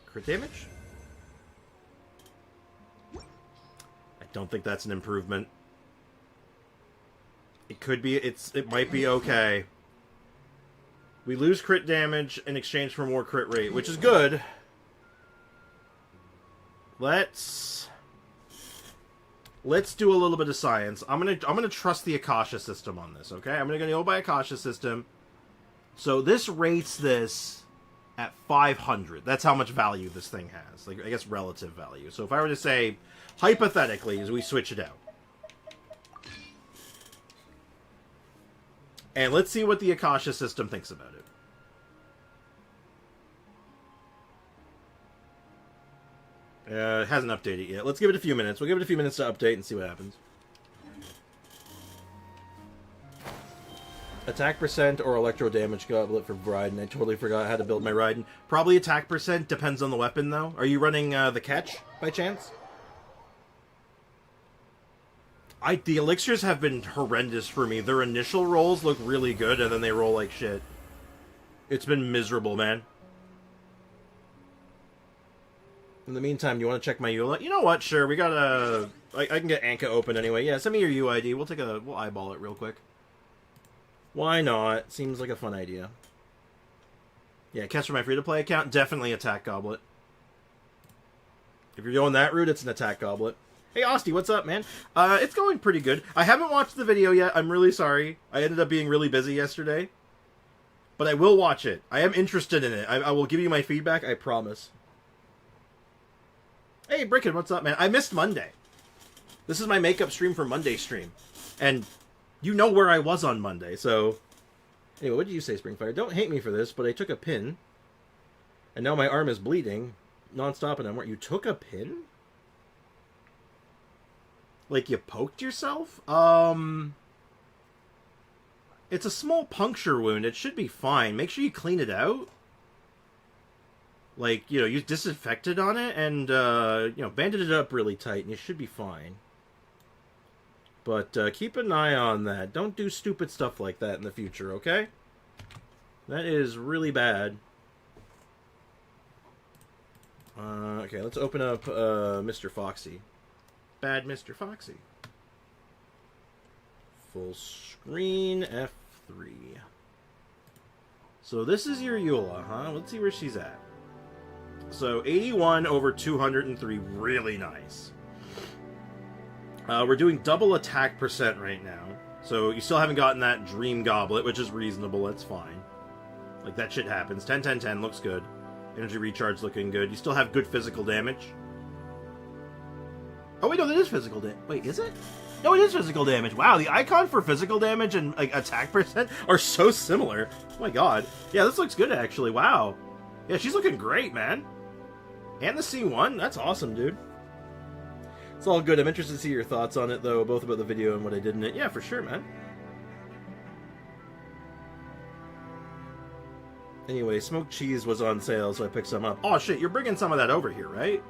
Crit damage? I don't think that's an improvement. It could be, it might be okay. We lose crit damage in exchange for more crit rate, which is good. Let's do a little bit of science. I'm gonna trust the Akasha system on this, okay? I'm gonna go by Akasha system. So this rates this at 500. That's how much value this thing has. Like, I guess relative value. So if I were to say, hypothetically, as we switch it out. And let's see what the Akasha system thinks about it. It hasn't updated yet. Let's give it a few minutes. We'll give it a few minutes to update and see what happens. Attack percent or electro damage goblet for Raiden. I totally forgot how to build my Raiden. Probably attack percent. Depends on the weapon, though. Are you running the catch, by chance? The elixirs have been horrendous for me. Their initial rolls look really good, and then they roll like shit. It's been miserable, man. In the meantime, you want to check my EULA? You know what? Sure, we got a... I can get Anka open anyway. Yeah, send me your UID. We'll eyeball it real quick. Why not? Seems like a fun idea. Yeah, catch for my free-to-play account. Definitely attack goblet. If you're going that route, it's an attack goblet. Hey, Osty, what's up, man? It's going pretty good. I haven't watched the video yet. I'm really sorry. I ended up being really busy yesterday. But I will watch it. I am interested in it. I will give you my feedback, I promise. Hey, Bricken, what's up, man? I missed Monday. This is my makeup stream for Monday stream. And you know where I was on Monday, so... Anyway, what did you say, Springfire? Don't hate me for this, but I took a pin. And now my arm is bleeding. Non-stop, and you took a pin? Like, you poked yourself? It's a small puncture wound. It should be fine. Make sure you clean it out. Like, you know, use disinfectant on it and, you know, bandage it up really tight and you should be fine. But, keep an eye on that. Don't do stupid stuff like that in the future, okay? That is really bad. Okay, let's open up, Mr. Foxy. Bad Mr. Foxy. Full screen F3. So this is your Eula, huh? Let's see where she's at. So 81 over 203, really nice. We're doing double attack percent right now. So you still haven't gotten that Dream Goblet, which is reasonable, that's fine. Like, that shit happens. 10, 10, 10, looks good. Energy recharge looking good. You still have good physical damage. Oh, wait, no, that is physical damage. Wait, is it? No, it is physical damage. Wow, the icon for physical damage and, like, attack percent are so similar. Oh my god. Yeah, this looks good, actually. Wow. Yeah, she's looking great, man. And the C1? That's awesome, dude. It's all good. I'm interested to see your thoughts on it, though, both about the video and what I did in it. Yeah, for sure, man. Anyway, smoked cheese was on sale, so I picked some up. Oh, shit, you're bringing some of that over here, right?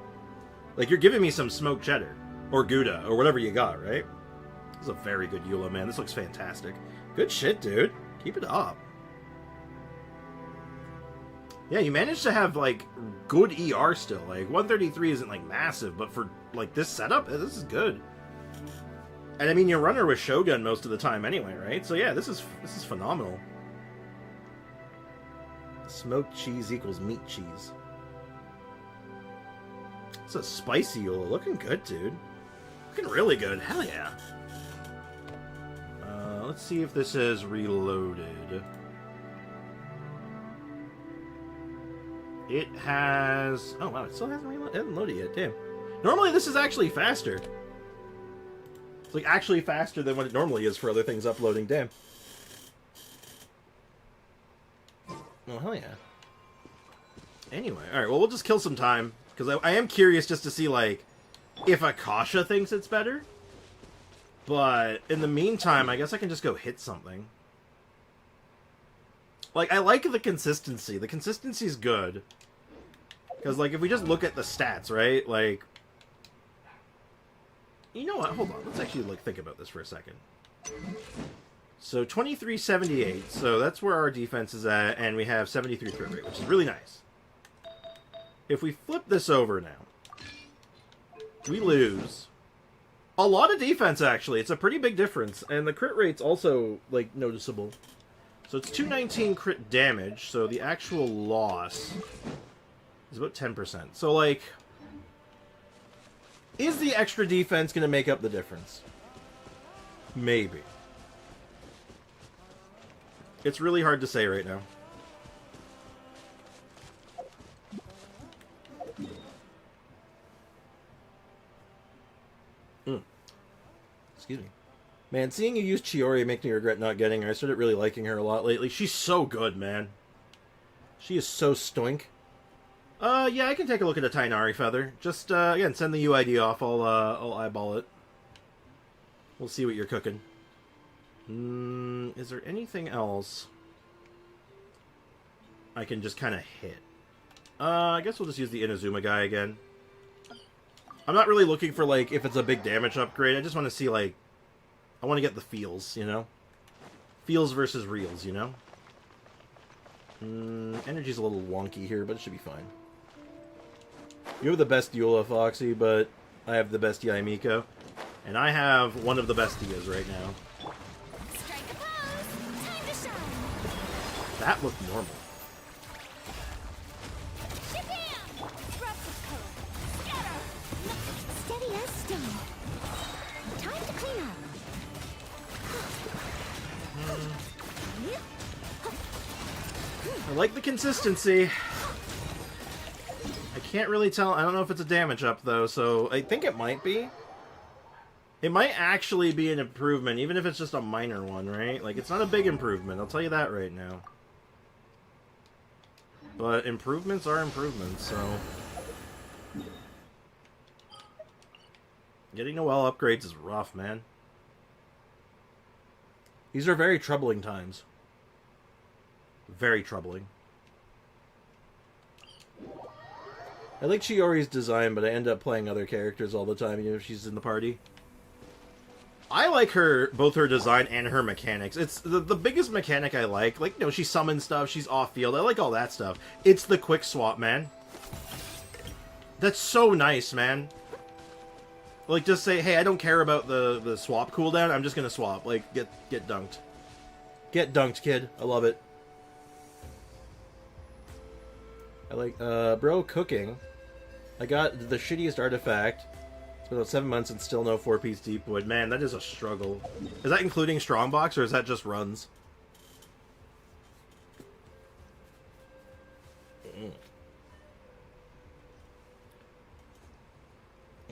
Like, you're giving me some smoked cheddar. Or Gouda, or whatever you got, right? This is a very good Eula, man. This looks fantastic. Good shit, dude. Keep it up. Yeah, you managed to have, like, good ER still. Like, 133 isn't, like, massive, but for, like, this setup, this is good. And, I mean, your runner was Shogun most of the time anyway, right? So, yeah, this is phenomenal. Smoked cheese equals meat cheese. It's a spicy Eula. Looking good, dude. Looking really good. Hell yeah. Let's see if this is reloaded. It has... Oh, wow. It still hasn't reloaded. It hasn't loaded yet. Damn. Normally, this is actually faster. It's, like, actually faster than what it normally is for other things uploading. Damn. Oh, hell yeah. Anyway. Alright, well, we'll just kill some time. Because I am curious just to see, like, if Akasha thinks it's better. But in the meantime, I guess I can just go hit something. Like, I like the consistency. The consistency's good. Because, like, if we just look at the stats, right? Like, you know what? Hold on. Let's actually, like, think about this for a second. So, 2378. So, that's where our defense is at. And we have 73 crit rate, which is really nice. If we flip this over now, we lose... A lot of defense, actually. It's a pretty big difference. And the crit rate's also, like, noticeable. So it's 219 crit damage, so the actual loss is about 10%. So, like, is the extra defense going to make up the difference? Maybe. It's really hard to say right now. Excuse me. Man, seeing you use Chiori makes me regret not getting her. I started really liking her a lot lately. She's so good, man. She is so stoink. Yeah, I can take a look at a Tainari feather. Just, again, send the UID off. I'll eyeball it. We'll see what you're cooking. Is there anything else I can just kind of hit? I guess we'll just use the Inazuma guy again. I'm not really looking for, like, if it's a big damage upgrade. I just want to see, like, I want to get the feels, you know? Feels versus reels, you know? Energy's a little wonky here, but it should be fine. You have the best Eula, Foxy, but I have the best Yaimiko. And I have one of the best Dias right now. Strike a pose. Time to shine. That looked normal. Shabam! Disrupt the code. Scatter. Steady as stone. Time to clean up. I like the consistency. I can't really tell. I don't know if it's a damage up, though, so I think it might be. It might actually be an improvement, even if it's just a minor one, right? Like, it's not a big improvement, I'll tell you that right now. But improvements are improvements, so... Getting Noelle upgrades is rough, man. These are very troubling times. Very troubling. I like Chiori's design, but I end up playing other characters all the time, even if she's in the party. I like her, both her design and her mechanics. It's the biggest mechanic I like. Like, you know, she summons stuff, she's off-field. I like all that stuff. It's the quick swap, man. That's so nice, man. Like, just say, hey, I don't care about the swap cooldown. I'm just gonna swap. Like, get dunked. Get dunked, kid. I love it. I like, bro, cooking. I got the shittiest artifact. It's been about 7 months and still no 4-piece deep wood. Man, that is a struggle. Is that including strongbox, or is that just runs?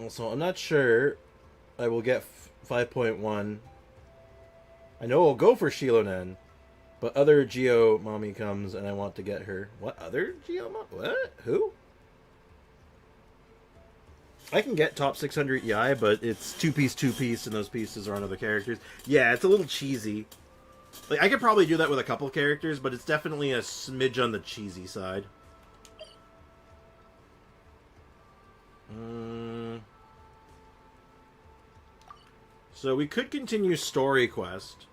Also, I'm not sure I will get 5.1. I know I'll go for Shilonen, but other Geo mommy comes and I want to get her. What other Geo mom? What? Who? I can get top 600 EI, but it's 2-piece, and those pieces are on other characters. Yeah, it's a little cheesy. Like, I could probably do that with a couple characters, but it's definitely a smidge on the cheesy side. So we could continue story quest,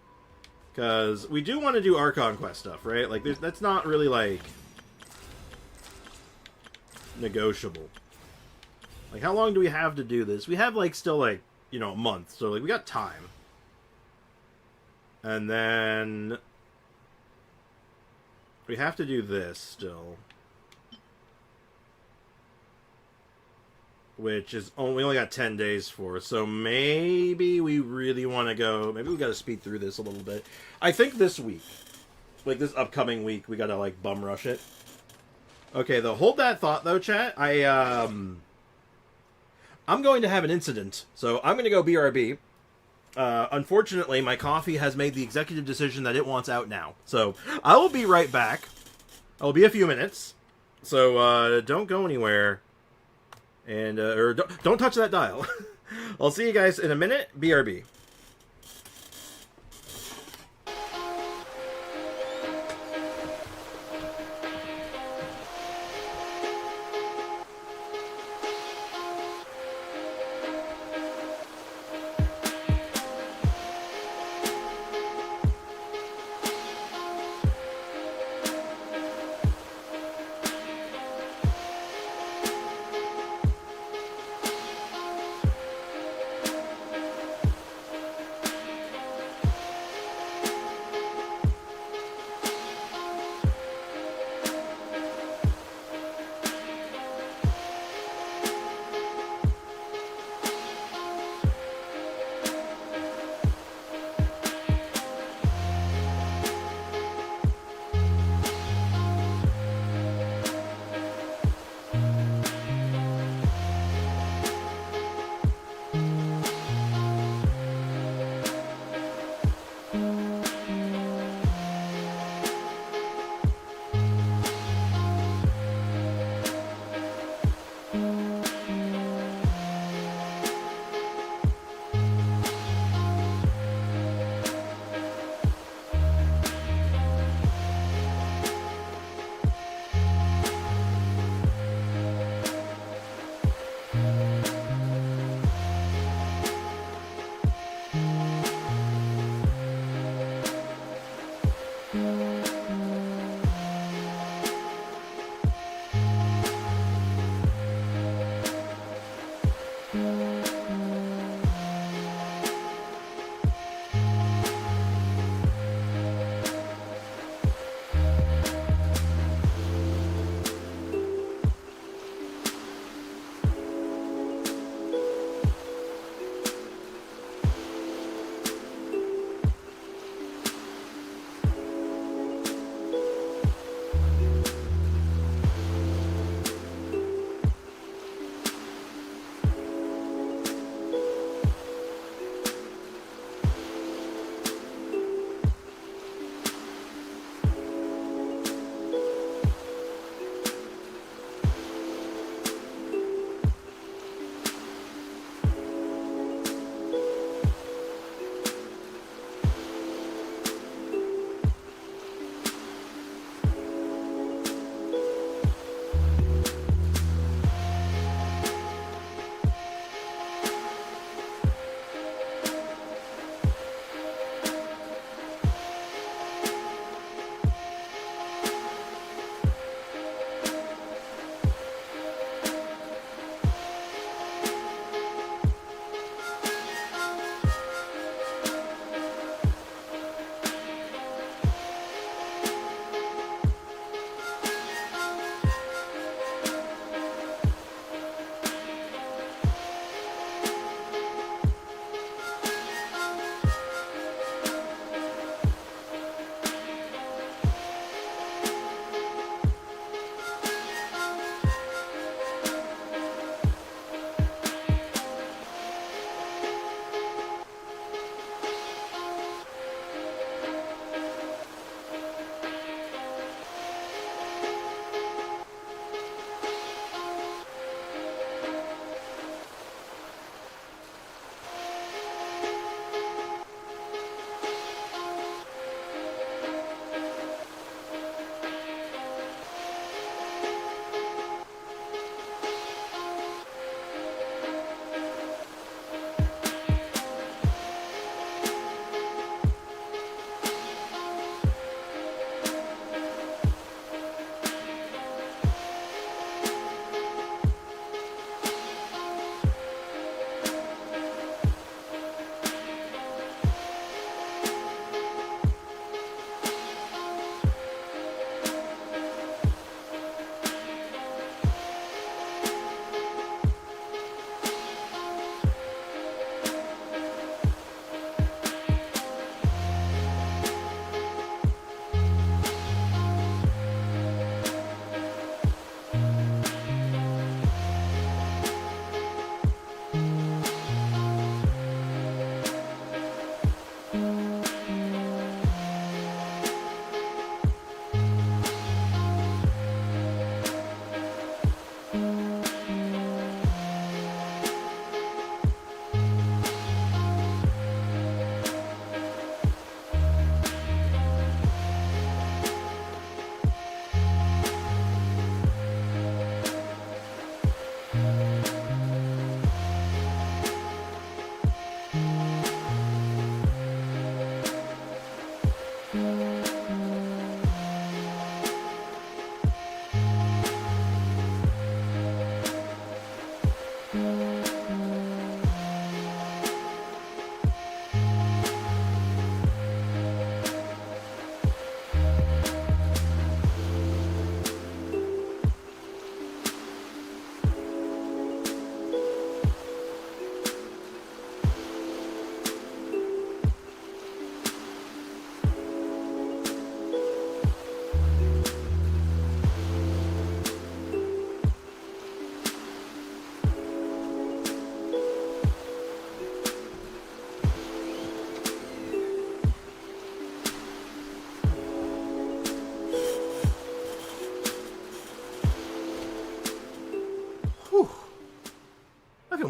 because we do want to do Archon quest stuff, right? Like, that's not really, like, negotiable. Like, how long do we have to do this? We have, like, still, like, you know, a month, so, like, we got time. And then we have to do this still, which is we only got 10 days for, so maybe we really want to go, maybe we got to speed through this a little bit. I think this week, like this upcoming week, we got to, like, bum rush it. Okay, though, hold that thought, though, chat. I'm going to have an incident, so I'm going to go BRB. Unfortunately, my coffee has made the executive decision that it wants out now, so I will be right back. I'll be a few minutes, so don't go anywhere. And, or don't touch that dial. I'll see you guys in a minute. BRB.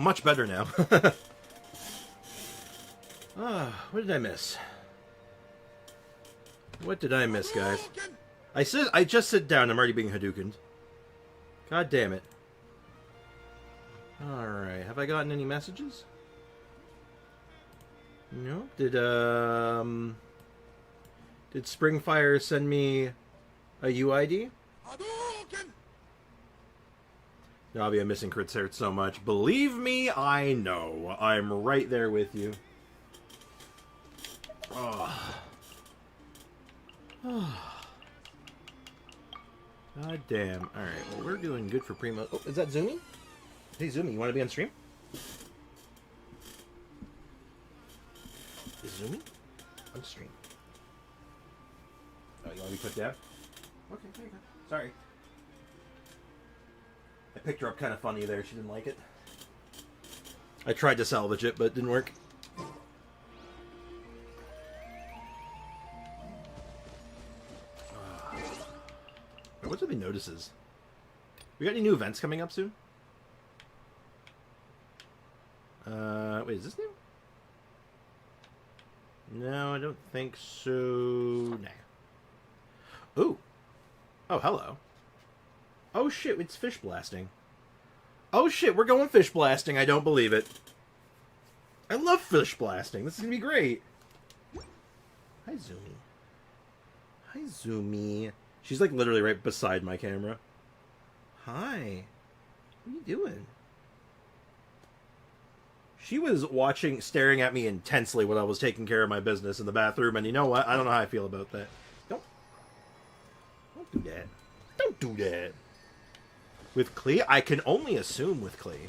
much better now. What did I miss? What did I miss, guys? I just sit down. I'm already being Hadoukened. God damn it. Alright, have I gotten any messages? Did Springfire send me a UID? Hadoken! Navi, I'm missing crit cert so much. Believe me, I know. I'm right there with you. Oh. God damn. Alright, well, we're doing good for Primo. Oh, is that Zoomy? Hey, Zoomy, you want to be on stream? Is Zoomy on stream? Oh, you want to be put down? Okay, there you go. Sorry. I picked her up kind of funny there. She didn't like it. I tried to salvage it, but it didn't work. What's with the notices? We got any new events coming up soon? Wait, is this new? No, I don't think so. Nah. Ooh. Oh, hello. Oh shit, it's fish blasting. Oh shit, we're going fish blasting. I don't believe it. I love fish blasting. This is gonna be great. Hi, Zoomy. Hi, Zoomy. She's like literally right beside my camera. Hi. What are you doing? She was watching, staring at me intensely when I was taking care of my business in the bathroom, and you know what? I don't know how I feel about that. Don't do that. Don't do that. With Klee? I can only assume with Klee.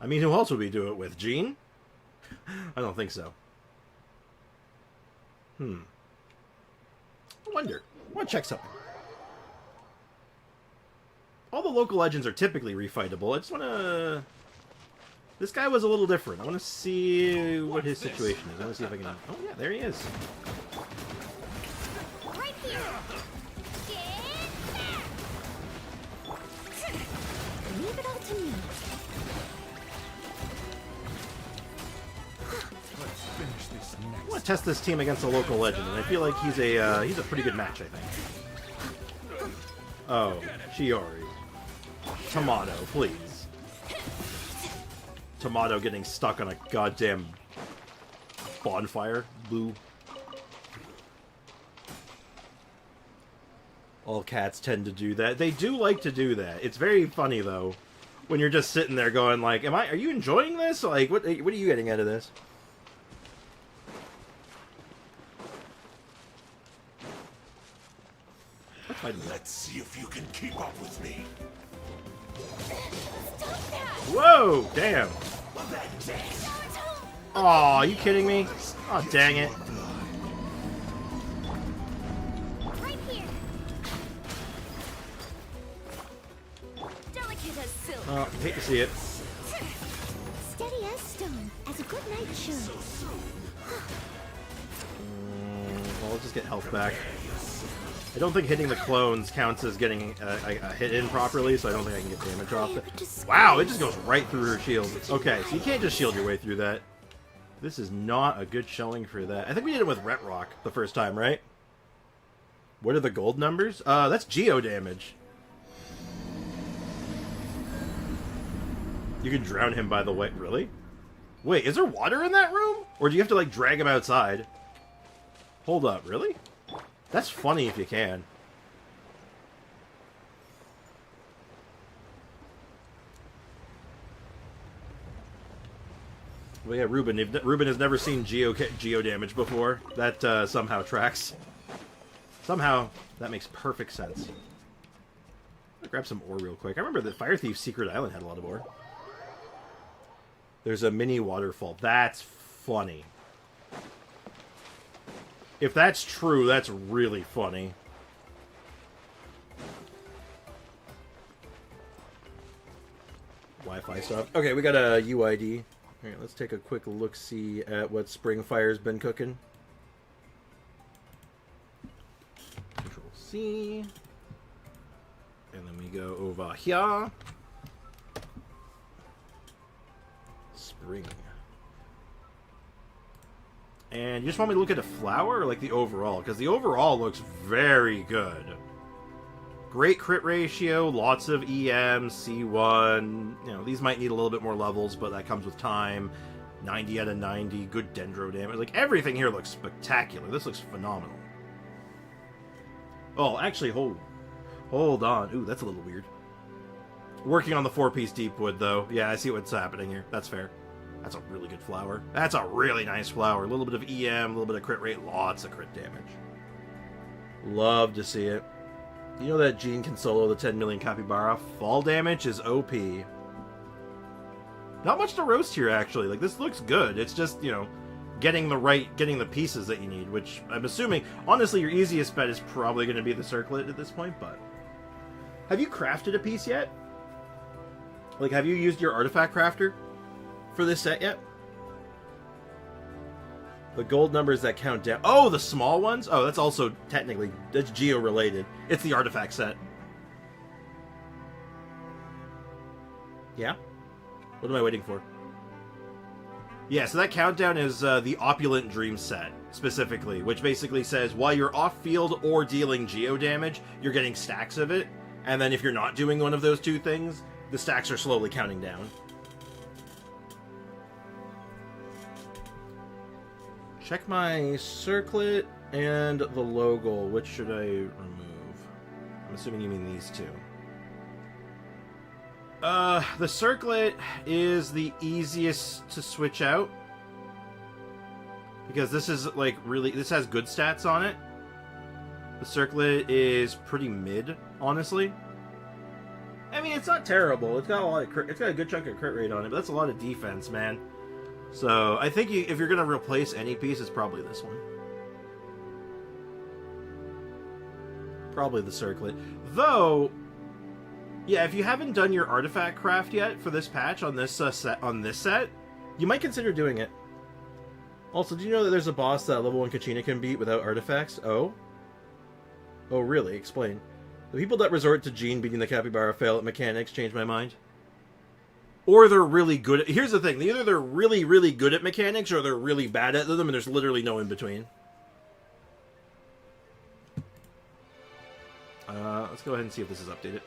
I mean, who else would we do it with? Jean? I don't think so. I wonder. I want to check something. All the local legends are typically refightable. I just want to... This guy was a little different. I want to see what his situation is. I want to see if I can... Oh, yeah, there he is. Right here. Get back. Leave it all to me. Let's finish this I next. want to test this team against a local legend, and I feel like he's a pretty good match, I think. Oh, Shiori. Tomato, please. Tomato getting stuck on a goddamn bonfire. Boo. All cats tend to do that. They do like to do that. It's very funny, though, when you're just sitting there going like, are you enjoying this? Like, what are you getting out of this? Let's see if you can keep up with me. Stop that. Whoa, damn. Aw, are you kidding me? Oh, dang it. Right here. Delicate as silk. Oh, hate to see it. Steady as stone, as a good knight should. Well, let's just get health back. I don't think hitting the clones counts as getting a hit in properly, so I don't think I can get damage off it. Wow, it just goes right through her shield. Okay, so you can't just shield your way through that. This is not a good showing for that. I think we did it with Ret Rock the first time, right? What are the gold numbers? That's geo damage. You can drown him, by the way. Really? Wait, is there water in that room? Or do you have to, like, drag him outside? Hold up, really? That's funny if you can. Well, yeah, Ruben has never seen geo damage before. That somehow tracks. Somehow, that makes perfect sense. I'll grab some ore real quick. I remember that Fire Thief's Secret Island had a lot of ore. There's a mini waterfall. That's funny. If that's true, that's really funny. Wi-Fi stuff. Okay, we got a UID. Alright, let's take a quick look-see at what Springfire's been cooking. Control-C. And then we go over here. Spring. And you just want me to look at the flower or like the overall? Because the overall looks very good. Great crit ratio, lots of EM, C1. You know, these might need a little bit more levels, but that comes with time. 90 out of 90, good dendro damage. Like, everything here looks spectacular. This looks phenomenal. Oh, actually, hold on. Ooh, that's a little weird. Working on the 4-piece deep wood, though. Yeah, I see what's happening here. That's fair. That's a really good flower. That's a really nice flower. A little bit of EM, a little bit of crit rate, lots of crit damage. Love to see it. You know that Jean can solo the 10 million capybara? Fall damage is OP. Not much to roast here, actually. Like, this looks good. It's just, you know, getting the pieces that you need, which I'm assuming, honestly, your easiest bet is probably going to be the circlet at this point, but... Have you crafted a piece yet? Like, have you used your artifact crafter for this set yet? The gold numbers that count down... Oh, the small ones? Oh, that's also technically... That's geo-related. It's the artifact set. Yeah? What am I waiting for? Yeah, so that countdown is the Opulent Dream set, specifically, which basically says while you're off-field or dealing geo damage, you're getting stacks of it, and then if you're not doing one of those two things, the stacks are slowly counting down. Check my circlet and the logo. Which should I remove? I'm assuming you mean these two. The circlet is the easiest to switch out. Because this is, like, really... This has good stats on it. The circlet is pretty mid, honestly. I mean, it's not terrible. It's got a lot of crit, it's got a good chunk of crit rate on it, but that's a lot of defense, man. So, I think if you're going to replace any piece, it's probably this one. Probably the circlet. Though... Yeah, if you haven't done your artifact craft yet for this patch on this set, you might consider doing it. Also, do you know that there's a boss that level 1 Kachina can beat without artifacts? Oh? Oh, really? Explain. The people that resort to Jean beating the capybara fail at mechanics, change my mind. Or they're really good at... Here's the thing. Either they're really, really good at mechanics, or they're really bad at them, and there's literally no in-between. Let's go ahead and see if this is updated.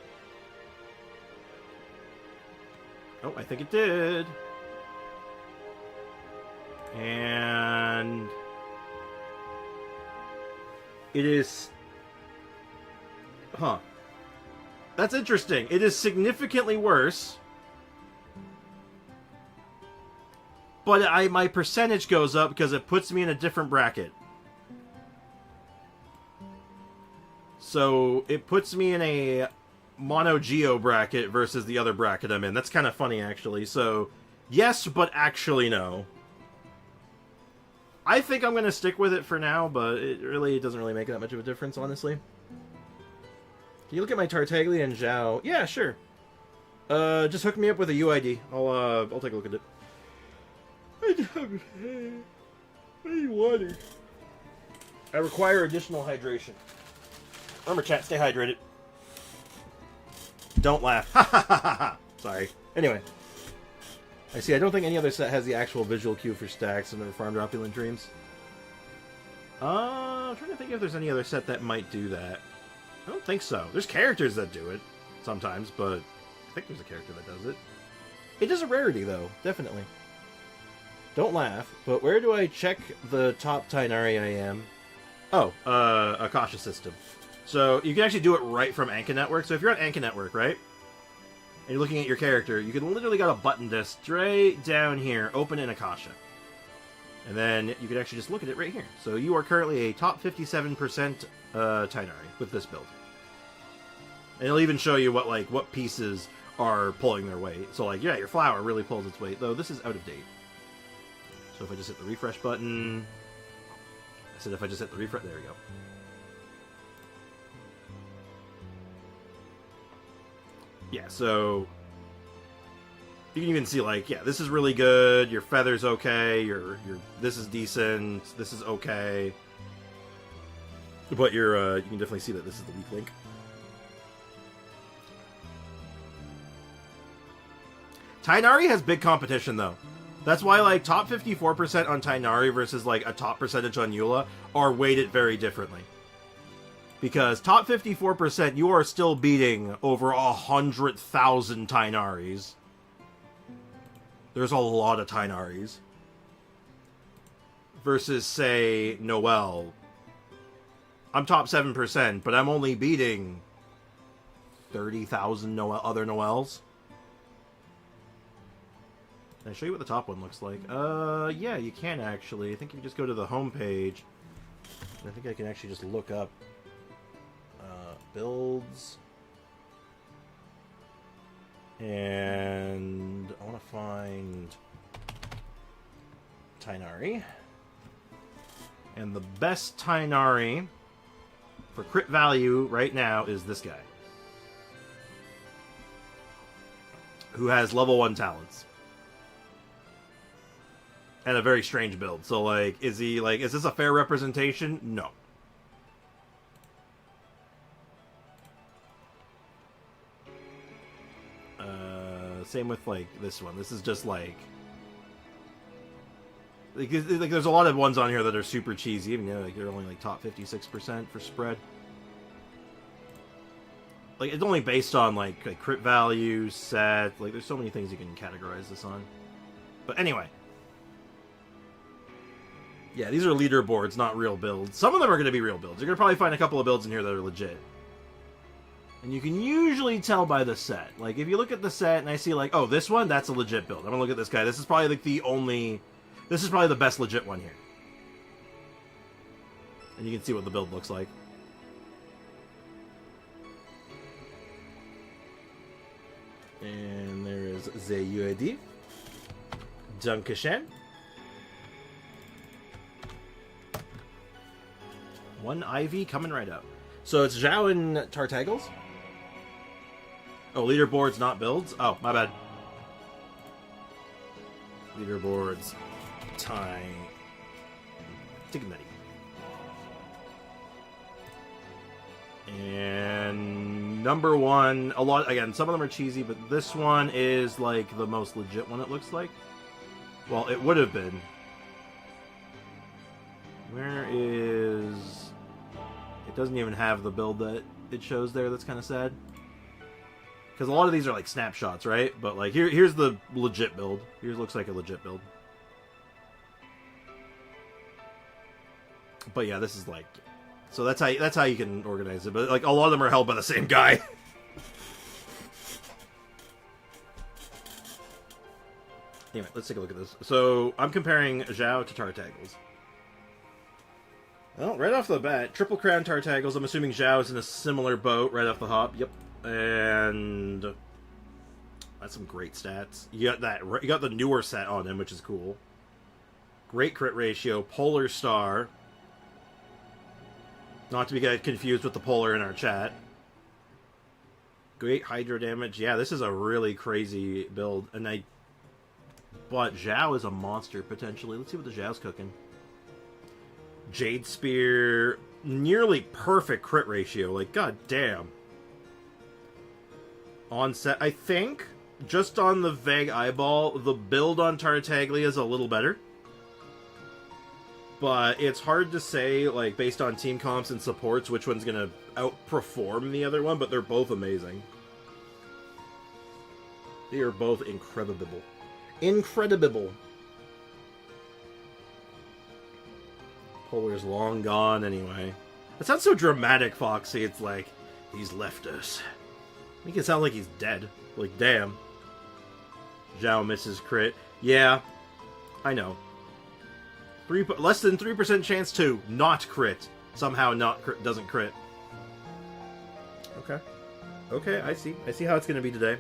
Oh, I think it did. And... It is... Huh. That's interesting. It is significantly worse. But my percentage goes up because it puts me in a different bracket. So, it puts me in a mono geo bracket versus the other bracket I'm in. That's kind of funny, actually. So, yes, but actually no. I think I'm going to stick with it for now, but it doesn't really make that much of a difference, honestly. Can you look at my Tartaglia and Zhao? Yeah, sure. Just hook me up with a UID. I'll take a look at it. I need water. I require additional hydration. Remember, chat, stay hydrated. Don't laugh. Ha ha ha ha ha. Sorry. Anyway. I see, I don't think any other set has the actual visual cue for stacks and never farmed Opulent Dreams. I'm trying to think if there's any other set that might do that. I don't think so. There's characters that do it sometimes, but I think there's a character that does it. It is a rarity, though. Definitely. Don't laugh, but where do I check the top Tainari I am? Oh, Akasha system. So, you can actually do it right from Anka Network. So if you're on Anka Network, right? And you're looking at your character, you can literally got a button to straight down here, open in Akasha. And then you can actually just look at it right here. So you are currently a top 57% Tainari with this build. And it'll even show you what pieces are pulling their weight. So like, yeah, your flower really pulls its weight, though this is out of date. So if I just hit the refresh button, I said if I just hit the refresh, there we go. Yeah, so you can even see like, yeah, this is really good. Your feather's okay. Your this is decent. This is okay. But you can definitely see that this is the weak link. Tainari has big competition though. That's why like top 54% on Tainari versus like a top percentage on Eula are weighted very differently. Because top 54%, you are still beating over 100,000 Tainaris. There's a lot of Tainaris. Versus, say, Noelle. I'm top 7%, but I'm only beating 30,000 other Noels. Can I show you what the top one looks like? Yeah, you can actually. I think if you just go to the home page, I think I can actually just look up builds. And I want to find Tighnari. And the best Tighnari for crit value right now is this guy, who has level 1 talents. And a very strange build. So, like, is this a fair representation? No. Same with, like, this one. This is just, like, there's a lot of ones on here that are super cheesy. Even, you know, like, they're only, like, top 56% for spread. Like, it's only based on, like crit value, set. Like, there's so many things you can categorize this on. But anyway. Yeah, these are leaderboards, not real builds. Some of them are going to be real builds. You're going to probably find a couple of builds in here that are legit. And you can usually tell by the set. Like, if you look at the set and I see, like, oh, this one, that's a legit build. I'm going to look at this guy. This is probably, like, this is probably the best legit one here. And you can see what the build looks like. And there is the UAD. Dankeschön. One Ivy coming right up. So it's Zhao and Tartagles? Oh, leaderboards, not builds? Oh, my bad. Leaderboards. Time. Dignity. And number one, a lot, again, some of them are cheesy, but this one is like the most legit one, it looks like. Well, it would have been. Where is... It doesn't even have the build that it shows there. That's kind of sad. Because a lot of these are like snapshots, right? But like here's the legit build. Here's looks like a legit build. But yeah, this is like... So that's how you can organize it. But like a lot of them are held by the same guy. Anyway, let's take a look at this. So I'm comparing Zhao to Tartagles. Well, right off the bat, Triple Crown Tartagles. I'm assuming Zhao is in a similar boat right off the hop. Yep. And that's some great stats. You got the newer set on him, which is cool. Great crit ratio. Polar Star. Not to be confused with the Polar in our chat. Great Hydro damage. Yeah, this is a really crazy build. But Zhao is a monster, potentially. Let's see what the Zhao's cooking. Jade Spear. Nearly perfect crit ratio. Like, god damn. On set, I think, just on the vague eyeball, the build on Tartaglia is a little better. But it's hard to say, like, based on team comps and supports, which one's going to outperform the other one, but they're both amazing. They are both incredible. Incredible. Polar's long gone anyway. That sounds so dramatic, Foxy. It's like, he's left us. Make it sound like he's dead. Like, damn. Zhao misses crit. Yeah, I know. Less than 3% chance to not crit. Somehow not crit, doesn't crit. Okay. Okay, I see. I see how it's going to be today.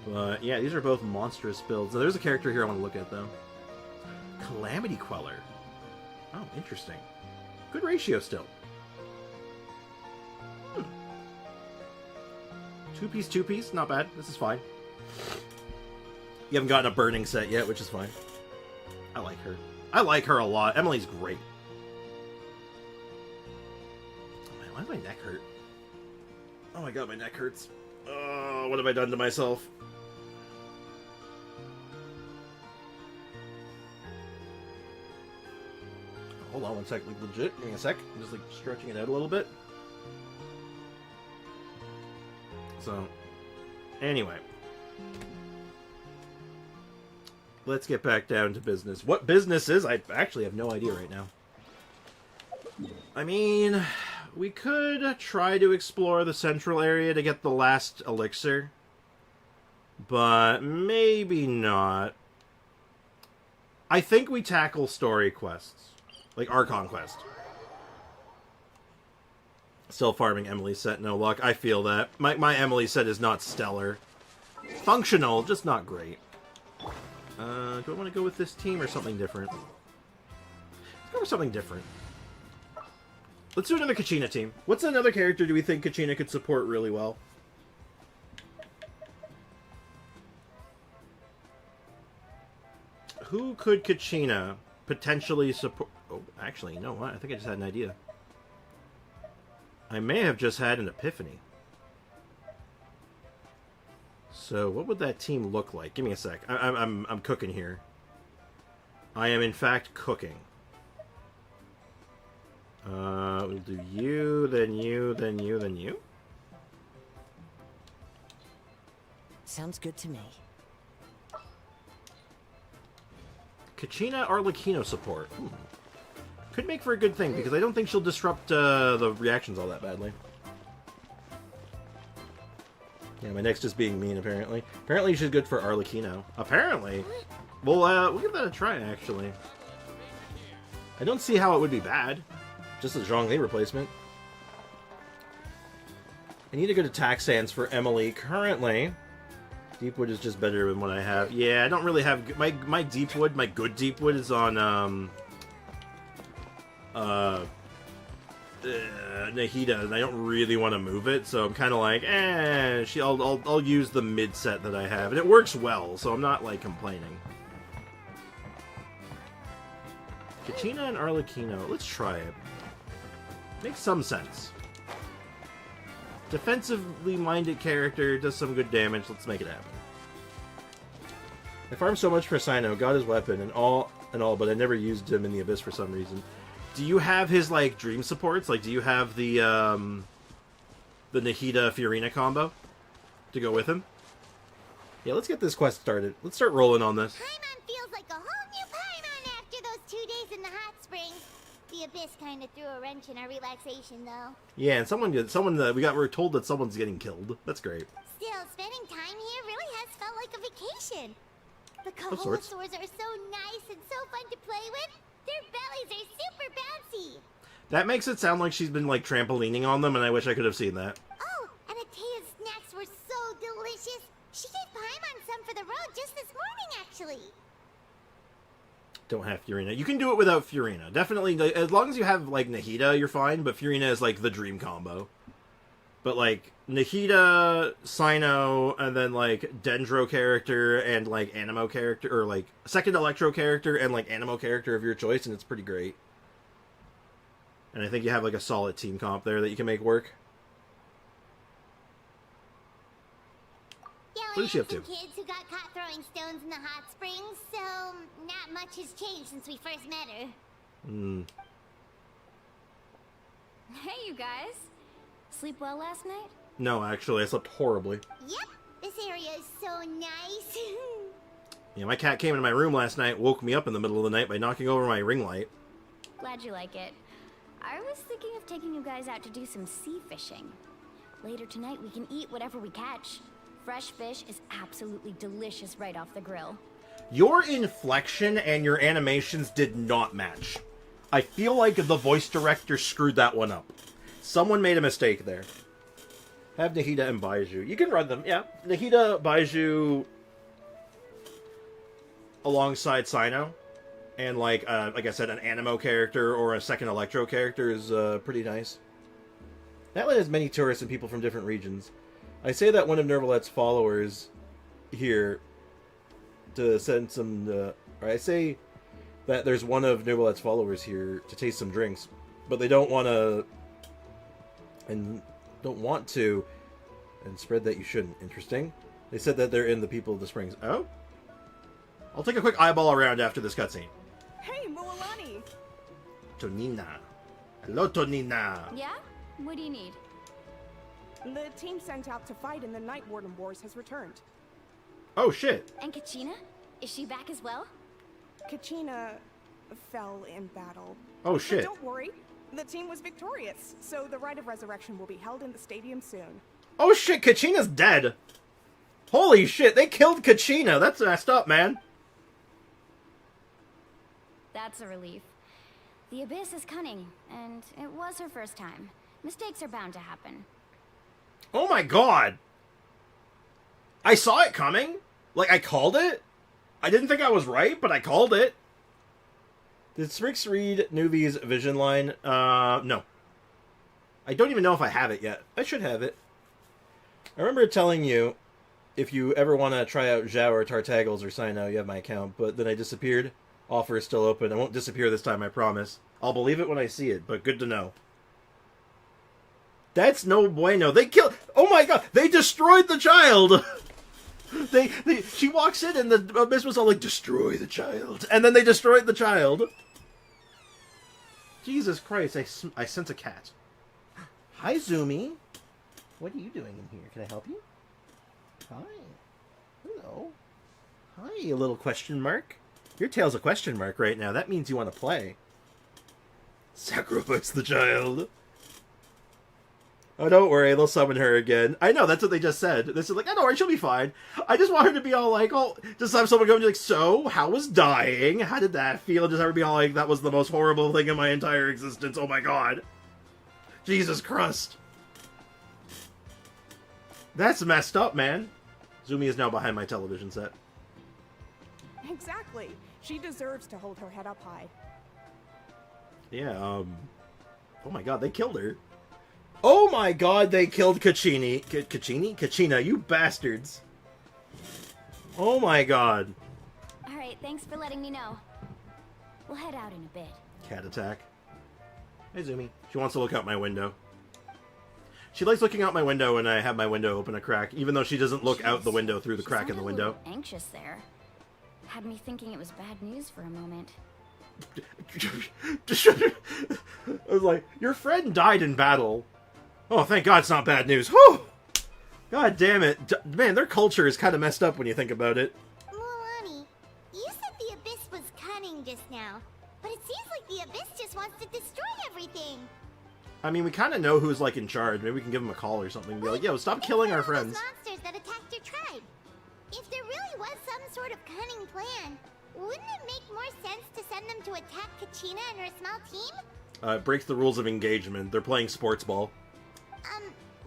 But, yeah, these are both monstrous builds. Now, there's a character here I want to look at, though. Calamity Queller. Oh, interesting. Good ratio still. Two-piece, not bad. This is fine. You haven't gotten a burning set yet, which is fine. I like her. I like her a lot. Emily's great. Oh man, why does my neck hurt? Oh my god, my neck hurts. Oh, what have I done to myself? Hold on one sec, like legit. Give me a sec. I'm just like stretching it out a little bit. So, anyway. Let's get back down to business. What business is? I actually have no idea right now. I mean, we could try to explore the central area to get the last elixir. But maybe not. I think we tackle story quests. Like Archon quest. Still farming Emily's set, no luck. I feel that. My Emily set is not stellar. Functional, just not great. Do I want to go with this team or something different? Let's go with something different. Let's do another Kachina team. What's another character do we think Kachina could support really well? Who could Kachina potentially support? Oh, actually, you know what? I think I just had an idea. I may have just had an epiphany. So, what would that team look like? Give me a sec. I'm cooking here. I am in fact cooking. We'll do you, then you, then you, then you. Sounds good to me. Kachina Arlecchino support. Could make for a good thing, because I don't think she'll disrupt the reactions all that badly. Yeah, my neck's just being mean, apparently. Apparently she's good for Arlecchino. Apparently! We'll give that a try, actually. I don't see how it would be bad. Just a Zhongli replacement. I need to go to Taxans for Emily. Currently, Deepwood is just better than what I have. Yeah, I don't really have... My Deepwood, my good Deepwood is on, Nahida, and I don't really want to move it, so I'm kind of like, I'll use the mid set that I have, and it works well, so I'm not like complaining. Kachina and Arlecchino, let's try it. Makes some sense. Defensively minded character, does some good damage. Let's make it happen. I farmed so much for Sino, got his weapon and all, but I never used him in the Abyss for some reason. Do you have his, like, dream supports? Like, do you have the Nahida Fiorina combo to go with him? Yeah, let's get this quest started. Let's start rolling on this. Paimon feels like a whole new Paimon after those 2 days in the hot springs. The Abyss kind of threw a wrench in our relaxation, though. Yeah, and we're told that someone's getting killed. That's great. Still, spending time here really has felt like a vacation. The Of sorts. Kaholosaurs are so nice and so fun to play with. Their bellies are super bouncy. That makes it sound like she's been, like, trampolining on them, and I wish I could have seen that. Oh, and Atea's snacks were so delicious. She gave Paimon some for the road just this morning, actually. Don't have Fiorina. You can do it without Fiorina. Definitely, as long as you have, like, Nahida, you're fine, but Fiorina is, like, the dream combo. But, like, Nahida, Sino, and then, like, Dendro character and, like, Animo character, or, like, second Electro character and, like, Animo character of your choice, and it's pretty great. And I think you have, like, a solid team comp there that you can make work. Yeah, What is she up to? some kids who got caught throwing stones in the hot springs, so not much has changed since we first met her. Hey, you guys. Sleep well last night? No, actually, I slept horribly. Yep, this area is so nice. Yeah, my cat came into my room last night, woke me up in the middle of the night by knocking over my ring light. Glad you like it. I was thinking of taking you guys out to do some sea fishing. Later tonight, we can eat whatever we catch. Fresh fish is absolutely delicious right off the grill. Your inflection and your animations did not match. I feel like the voice director screwed that one up. Someone made a mistake there. Have Nahida and Baiju. You can run them, yeah. Nahida, Baiju, alongside Sino. And, like I said, an Animo character or a second Electro character is pretty nice. That one has many tourists and people from different regions. I say that one of Nervalet's followers here to send some... or I say that there's one of Nervalet's followers here to taste some drinks, but they don't want to... and spread that you shouldn't. Interesting. They said that they're in the people of the springs. Oh? I'll take a quick eyeball around after this cutscene. Hey, Mualani! Tonina. Hello, Tonina. Yeah? What do you need? The team sent out to fight in the Night Warden Wars has returned. Oh, shit. And Kachina? Is she back as well? Kachina fell in battle. Oh, But shit. don't worry, The team was victorious, so the rite of resurrection will be held in the stadium soon. Oh shit, Kachina's dead. Holy shit, they killed Kachina. That's messed up, man. That's a relief. The Abyss is cunning, and it was her first time. Mistakes are bound to happen. Oh my god. I saw it coming. Like, I called it. I didn't think I was right, but I called it. Did Sprix read Nuvi's vision line? No. I don't even know if I have it yet. I should have it. I remember telling you, if you ever want to try out Zhao or Tartaggles or Sino, you have my account, but then I disappeared. Offer is still open. I won't disappear this time, I promise. I'll believe it when I see it, but good to know. That's no bueno. They killed... Oh my god! They destroyed the child! She walks in and the Abyss was all like, destroy the child. And then they destroyed the child. Jesus Christ, I sense a cat. Hi, Zumi. What are you doing in here? Can I help you? Hi. Hello. Hi, you little question mark. Your tail's a question mark right now. That means you want to play. Sacrifice the child. Oh, don't worry. They'll summon her again. I know, that's what they just said. This is like, oh, don't worry, she'll be fine. I just want her to be all like, oh, just have someone go and be like, so, how was dying? How did that feel? Just have her be all like, that was the most horrible thing in my entire existence. Oh my god. Jesus Christ. That's messed up, man. Zumi is now behind my television set. Exactly. She deserves to hold her head up high. Yeah, oh my god, they killed her. Oh my god, they killed Kachini. Kachina, you bastards. Oh my god. Alright, thanks for letting me know. We'll head out in a bit. Cat attack. Hey, Zumi. She wants to look out my window. She likes looking out my window when I have my window open a crack, even though she doesn't look out the window through the crack in the window. A little anxious there. Had me thinking it was bad news for a moment. I was like, your friend died in battle. Oh, thank God it's not bad news. Whew! God damn it. Man, their culture is kind of messed up when you think about it. Mulani, you said the Abyss was cunning just now, but it seems like the Abyss just wants to destroy everything. I mean, we kind of know who's, like, in charge. Maybe we can give them a call or something and be like, yo, stop killing our friends. Those monsters that attacked your tribe. If there really was some sort of cunning plan, wouldn't it make more sense to send them to attack Kachina and her small team? It breaks the rules of engagement. They're playing sports ball.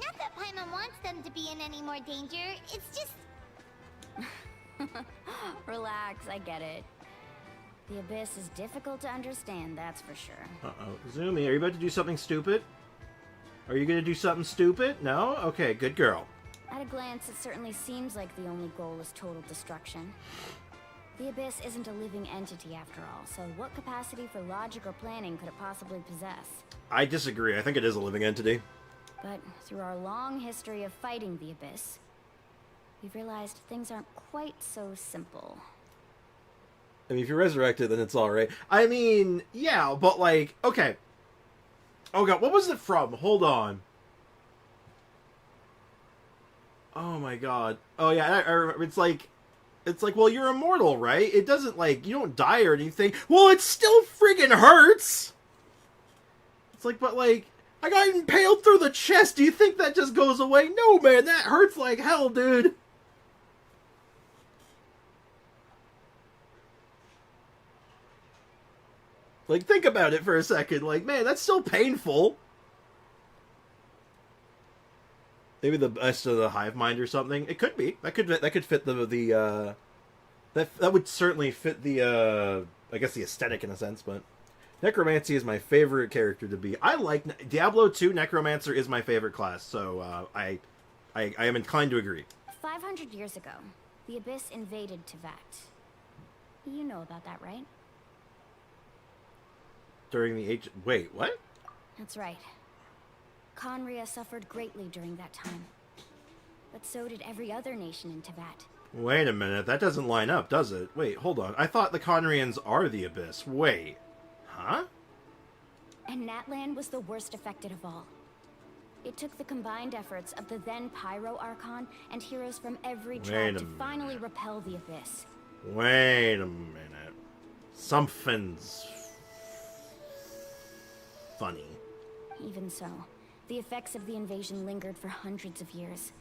Not that Paimon wants them to be in any more danger. It's just... Relax, I get it. The Abyss is difficult to understand, that's for sure. Uh-oh. Zumi, are you about to do something stupid? Are you going to do something stupid? No? Okay, good girl. At a glance, it certainly seems like the only goal is total destruction. The Abyss isn't a living entity after all, so what capacity for logic or planning could it possibly possess? I disagree. I think it is a living entity. But through our long history of fighting the Abyss, we've realized things aren't quite so simple. I mean, if you're resurrected, then it's alright. I mean, yeah, but like, okay. Oh god, what was it from? Hold on. Oh my god. Oh yeah, I remember. It's like, well, you're immortal, right? It doesn't, like, you don't die or anything. Well, it still friggin' hurts! It's like, but like, I got impaled through the chest. Do you think that just goes away? No, man, that hurts like hell, dude. Like, think about it for a second. Like, man, that's still painful. Maybe the best of the hive mind or something. It could be. That could fit that would certainly fit the I guess the aesthetic in a sense, but Necromancy is my favorite character to be. I like Diablo 2. Necromancer is my favorite class, so I am inclined to agree. 500 years ago, the Abyss invaded Teyvat. You know about that, right? During the age... Wait, what? That's right. Conria suffered greatly during that time. But so did every other nation in Teyvat. Wait a minute, that doesn't line up, does it? Wait, hold on. I thought the Conrians are the Abyss. Wait. Huh? And Natlan was the worst affected of all. It took the combined efforts of the then Pyro Archon and heroes from every tribe to finally repel the Abyss. Wait a minute. Something's... funny. Even so, the effects of the invasion lingered for hundreds of years,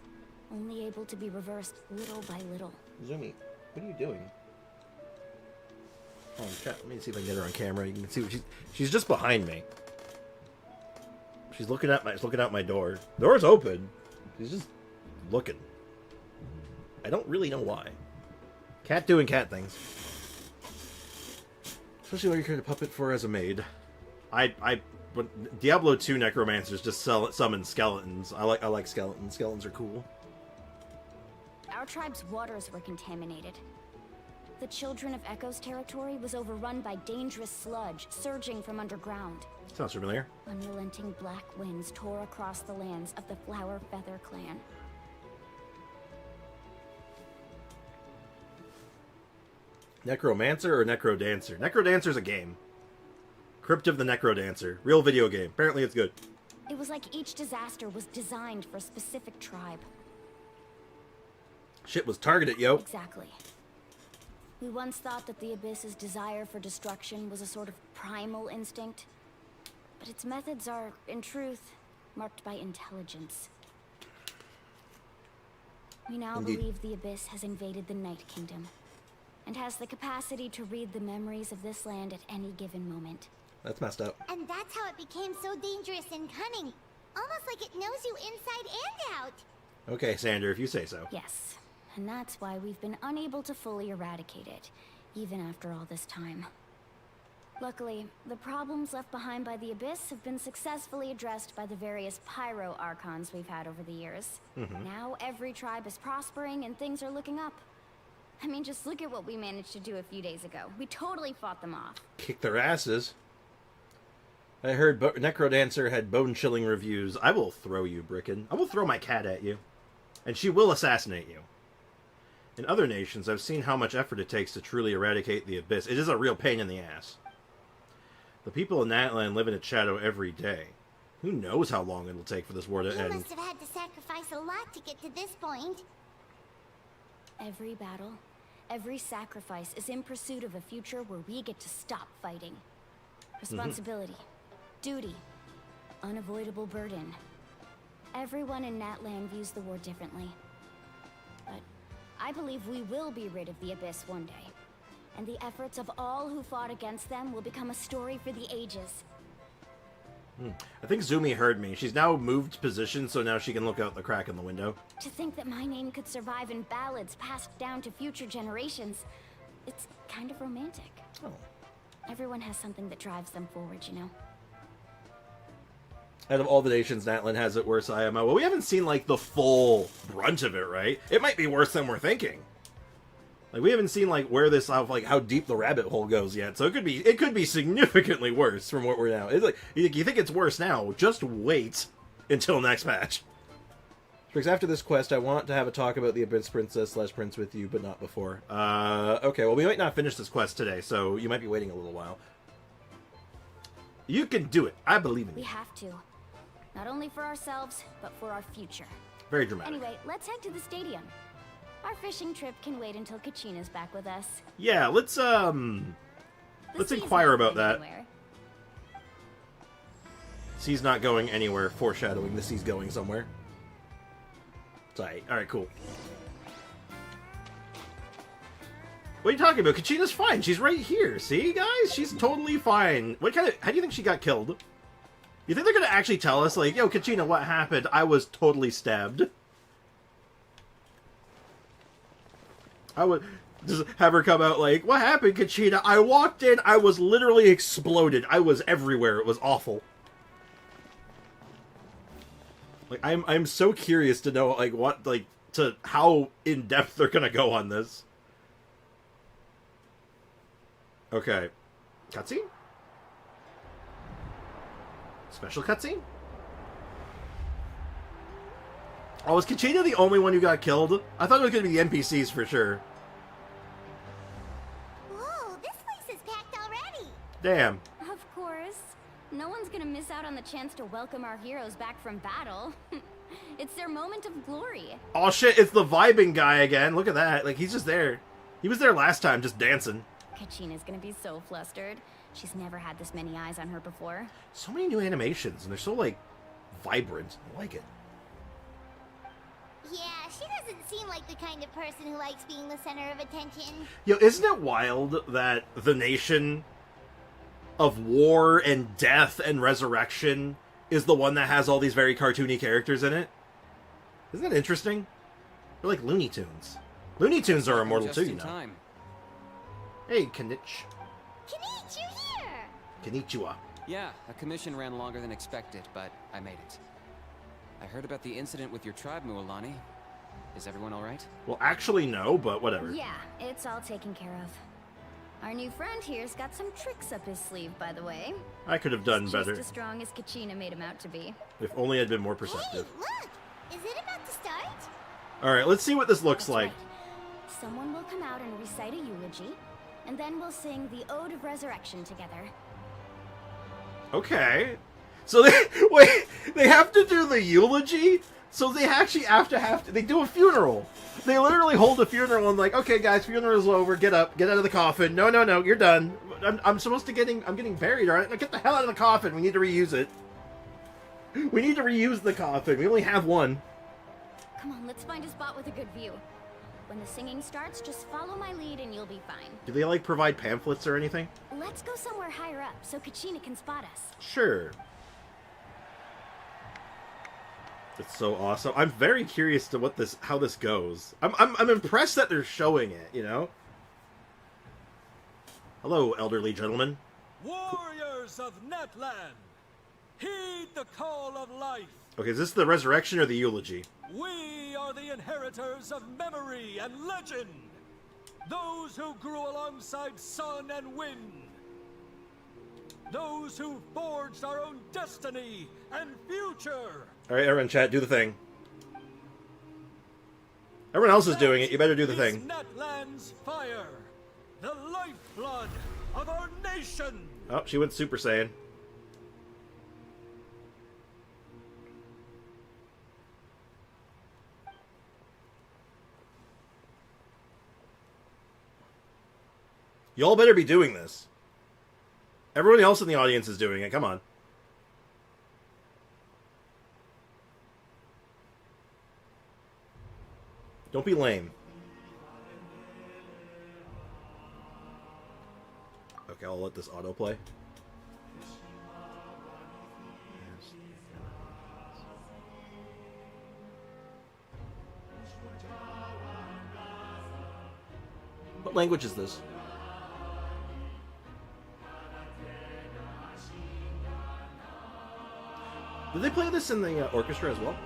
only able to be reversed little by little. Zumi, what are you doing? Oh, let me see if I can get her on camera. You can see what she's just behind me. She's looking out my door. The door's open. She's just looking. I don't really know why. Cat doing cat things. Especially when you create a puppet for as a maid. Diablo 2 necromancers just summon skeletons. I like skeletons. Skeletons are cool. Our tribe's waters were contaminated. The Children of Echo's territory was overrun by dangerous sludge surging from underground. Sounds familiar. Unrelenting black winds tore across the lands of the Flower Feather clan. Necromancer or Necrodancer? Necrodancer's a game. Crypt of the Necrodancer. Real video game. Apparently it's good. It was like each disaster was designed for a specific tribe. Shit was targeted, yo. Exactly. We once thought that the Abyss's desire for destruction was a sort of primal instinct. But its methods are, in truth, marked by intelligence. We now Indeed. believe the Abyss has invaded the Night Kingdom, and has the capacity to read the memories of this land at any given moment. That's messed up. And that's how it became so dangerous and cunning. Almost like it knows you inside and out. Okay, Sander, if you say so. Yes, and that's why we've been unable to fully eradicate it, even after all this time. Luckily, the problems left behind by the Abyss have been successfully addressed by the various pyro archons we've had over the years. Now every tribe is prospering and things are looking up. I mean, just look at what we managed to do a few days ago. We totally fought them off. Kick their asses. I heard Necrodancer had bone-chilling reviews. I will throw you, Bricken. I will throw my cat at you. And she will assassinate you. In other nations, I've seen how much effort it takes to truly eradicate the Abyss. It is a real pain in the ass. The people in that land live in its shadow every day. Who knows how long it'll take for this war to You end. must have had to sacrifice a lot to get to this point. Every battle, every sacrifice is in pursuit of a future where we get to stop fighting. Responsibility, duty, unavoidable burden. Everyone in Natlan views the war differently. But I believe we will be rid of the Abyss one day. And the efforts of all who fought against them will become a story for the ages. I think Zumi heard me. She's now moved position, so now she can look out the crack in the window. To think that my name could survive in ballads passed down to future generations, it's kind of romantic. Oh. Everyone has something that drives them forward, you know? Out of all the nations, Natlan has it worse, IMO. Well, we haven't seen, like, the full brunt of it, right? It might be worse than we're thinking. Like, we haven't seen, like, where this, like, how deep the rabbit hole goes yet. So it could be significantly worse from what we're now. It's like, you think it's worse now, just wait until next patch. Because after this quest, I want to have a talk about the Abyss Princess / Prince with you, but not before. Okay, well, we might not finish this quest today, so you might be waiting a little while. You can do it. I believe in you. We have to. Not only for ourselves, but for our future. Very dramatic. Anyway, let's head to the stadium. Our fishing trip can wait until Kachina's back with us. Yeah, let's inquire about that. Anywhere. Sea's not going anywhere, foreshadowing the sea's going somewhere. Sorry. Alright, cool. What are you talking about? Kachina's fine. She's right here. See, guys? She's totally fine. How do you think she got killed? You think they're gonna actually tell us, like, yo, Kachina, what happened? I was totally stabbed. I would just have her come out like, what happened, Kachina? I walked in, I was literally exploded. I was everywhere. It was awful. Like, I'm so curious to know, like, how in-depth they're gonna go on this. Okay. Cutscene? Special cutscene? Oh, was Kachina the only one who got killed? I thought it was going to be the NPCs for sure. Whoa, this place is packed already. Damn. Of course. No one's gonna miss out on the chance to welcome our heroes back from battle. It's their moment of glory. Oh shit, it's the vibing guy again. Look at that. Like, he's just there. He was there last time, just dancing. Kachina's gonna be so flustered. She's never had this many eyes on her before. So many new animations, and they're so, like, vibrant. I like it. Yeah, she doesn't seem like the kind of person who likes being the center of attention. Yo, isn't it wild that the nation of war and death and resurrection is the one that has all these very cartoony characters in it? Isn't that interesting? They're like Looney Tunes. Looney Tunes are immortal too, you know. Time. Hey, Kanich. Kanich, you here? Konnichiwa. Yeah, a commission ran longer than expected, but I made it. I heard about the incident with your tribe, Mualani. Is everyone alright? Well, actually, no, but whatever. Yeah, it's all taken care of. Our new friend here's got some tricks up his sleeve, by the way. I could have done He's better. just as strong as Kachina made him out to be. If only I'd been more Hey, perceptive. look! Is it about to start? Alright, let's see what this looks That's like. right. Someone will come out and recite a eulogy, and then we'll sing the Ode of Resurrection together. Okay. So they wait, they have to do the eulogy? So they actually they do a funeral. They literally hold a funeral and like, okay guys, funeral's over, get up, get out of the coffin. No, you're done. I'm supposed to I'm getting buried, alright? Now get the hell out of the coffin, we need to reuse it. We need to reuse the coffin, we only have one. Come on, let's find a spot with a good view. When the singing starts, just follow my lead and you'll be fine. Do they like provide pamphlets or anything? Let's go somewhere higher up so Kachina can spot us. Sure. It's so awesome. I'm very curious to how this goes. I'm impressed that they're showing it, you know? Hello, elderly gentlemen. Warriors of Netland, heed the call of life. Okay, is this the resurrection or the eulogy? We are the inheritors of memory and legend. Those who grew alongside sun and wind. Those who forged our own destiny and future. Alright, everyone, chat, do the thing. Everyone else is doing it, you better do the Is thing. Netland's fire, the lifeblood of our nation. Oh, she went Super Saiyan. Y'all better be doing this. Everyone else in the audience is doing it, come on. Don't be lame. Okay, I'll let this autoplay. What language is this? Did they play this in the orchestra as well?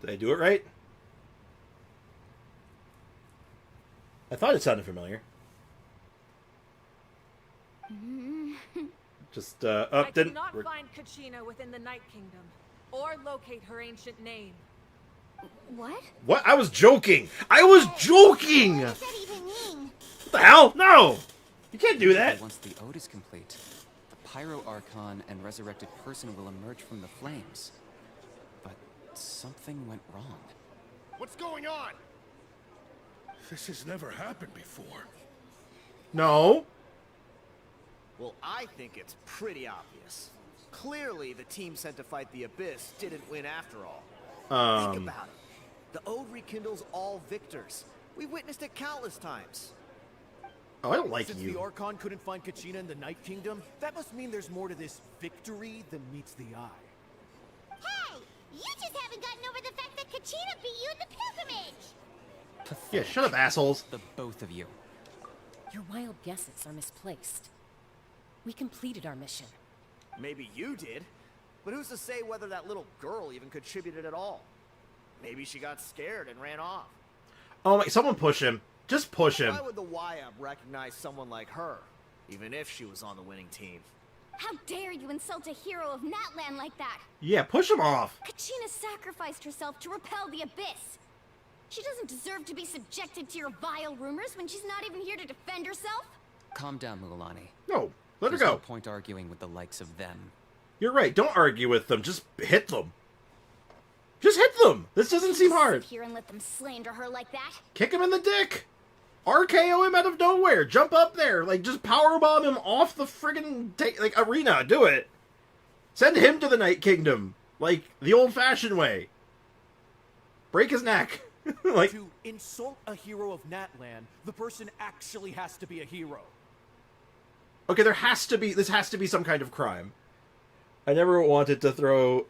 Did I do it right? I thought it sounded familiar. Just, I didn't... cannot find Kachina within the Night Kingdom, or locate her ancient name. What? What? I was joking! I was joking! What does that even mean? What the hell? No! You can't do that! Once the ode is complete, the Pyro Archon and resurrected person will emerge from the flames. But something went wrong. What's going on? This has never happened before. No. Well, I think it's pretty obvious. Clearly, the team sent to fight the Abyss didn't win after all. Think about it. The Ode rekindles all victors. We witnessed it countless times. Oh, I don't like Since you. the Archon couldn't find Kachina in the Night Kingdom, that must mean there's more to this victory than meets the eye. Hey! You just haven't gotten over the fact that Kachina beat you in the pilgrimage! Yeah, shut up, assholes. The both of you. Your wild guesses are misplaced. We completed our mission. Maybe you did, but who's to say whether that little girl even contributed at all? Maybe she got scared and ran off. Oh my, someone push him. Just push him. Why would the YM recognize someone like her? even if she was on the winning team. How dare you insult a hero of Natlan like that? Yeah, push him off. Kachina sacrificed herself to repel the abyss. She doesn't deserve to be subjected to your vile rumors when she's not even here to defend herself. Calm down, Mugalani. No, let her There's go. no point arguing with the likes of them. You're right. Don't argue with them. Just hit them. Just hit them. This doesn't seem hard. Sit here and let them slander her like that. Kick him in the dick. RKO him out of nowhere. Jump up there. Like, just powerbomb him off the friggin' arena. Do it. Send him to the Night Kingdom. Like, the old-fashioned way. Break his neck. Like, To insult a hero of Natlan, the person actually has to be a hero. okay, this has to be some kind of crime. I never wanted to throw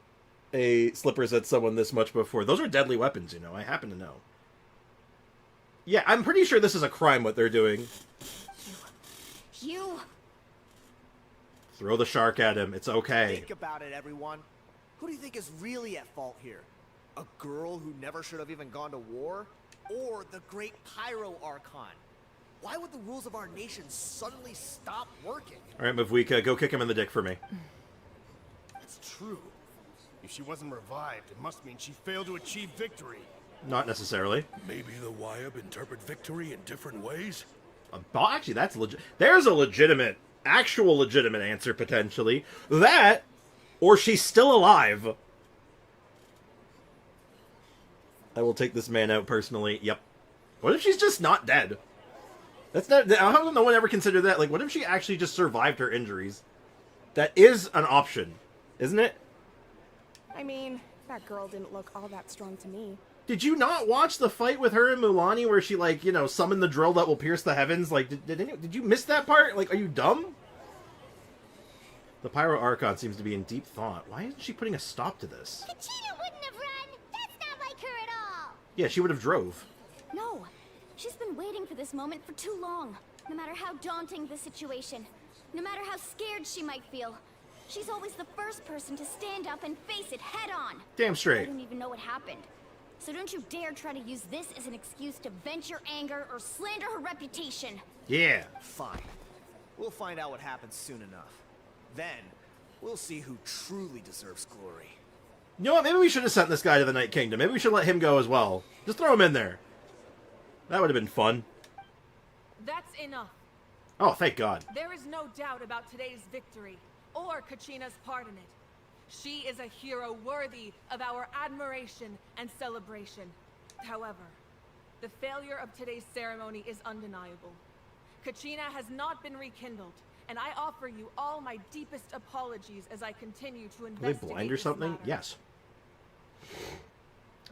a slippers at someone this much before. Those are deadly weapons, you know. I happen to know. Yeah, I'm pretty sure this is a crime, what they're doing. You... Throw the shark at him. It's okay. Think about it, everyone. Who do you think is really at fault here? A girl who never should have even gone to war? Or the great Pyro Archon? Why would the rules of our nation suddenly stop working? Alright, Mavwika, go kick him in the dick for me. It's true. If she wasn't revived, it must mean she failed to achieve victory. Not necessarily. Maybe the Wyab interpret victory in different ways? Actually, that's legit. There's a legitimate, actual legitimate answer, potentially. That, or she's still alive. I will take this man out personally. Yep. What if she's just not dead? That's not... How come no one ever considered that? Like, what if she actually just survived her injuries? That is an option, isn't it? I mean, that girl didn't look all that strong to me. Did you not watch the fight with her and Mulaney where she, like, you know, summoned the drill that will pierce the heavens? Like, did you miss that part? Like, are you dumb? The Pyro Archon seems to be in deep thought. Why isn't she putting a stop to this? Kachina wouldn't have run. That's not like her at all. Yeah, she would have drove. No. She's been waiting for this moment for too long. No matter how daunting the situation, no matter how scared she might feel, she's always the first person to stand up and face it head on. Damn I straight. don't even know what happened. So don't you dare try to use this as an excuse to vent your anger or slander her reputation. Yeah. Fine. We'll find out what happens soon enough. Then, we'll see who truly deserves glory. You know what? Maybe we should have sent this guy to the Night Kingdom. Maybe we should let him go as well. Just throw him in there. That would have been fun. That's enough. Oh, thank God. There is no doubt about today's victory, or Kachina's part in it. She is a hero worthy of our admiration and celebration. However, the failure of today's ceremony is undeniable. Kachina has not been rekindled, and I offer you all my deepest apologies as I continue to Are investigate they blind or this something? matter. Yes.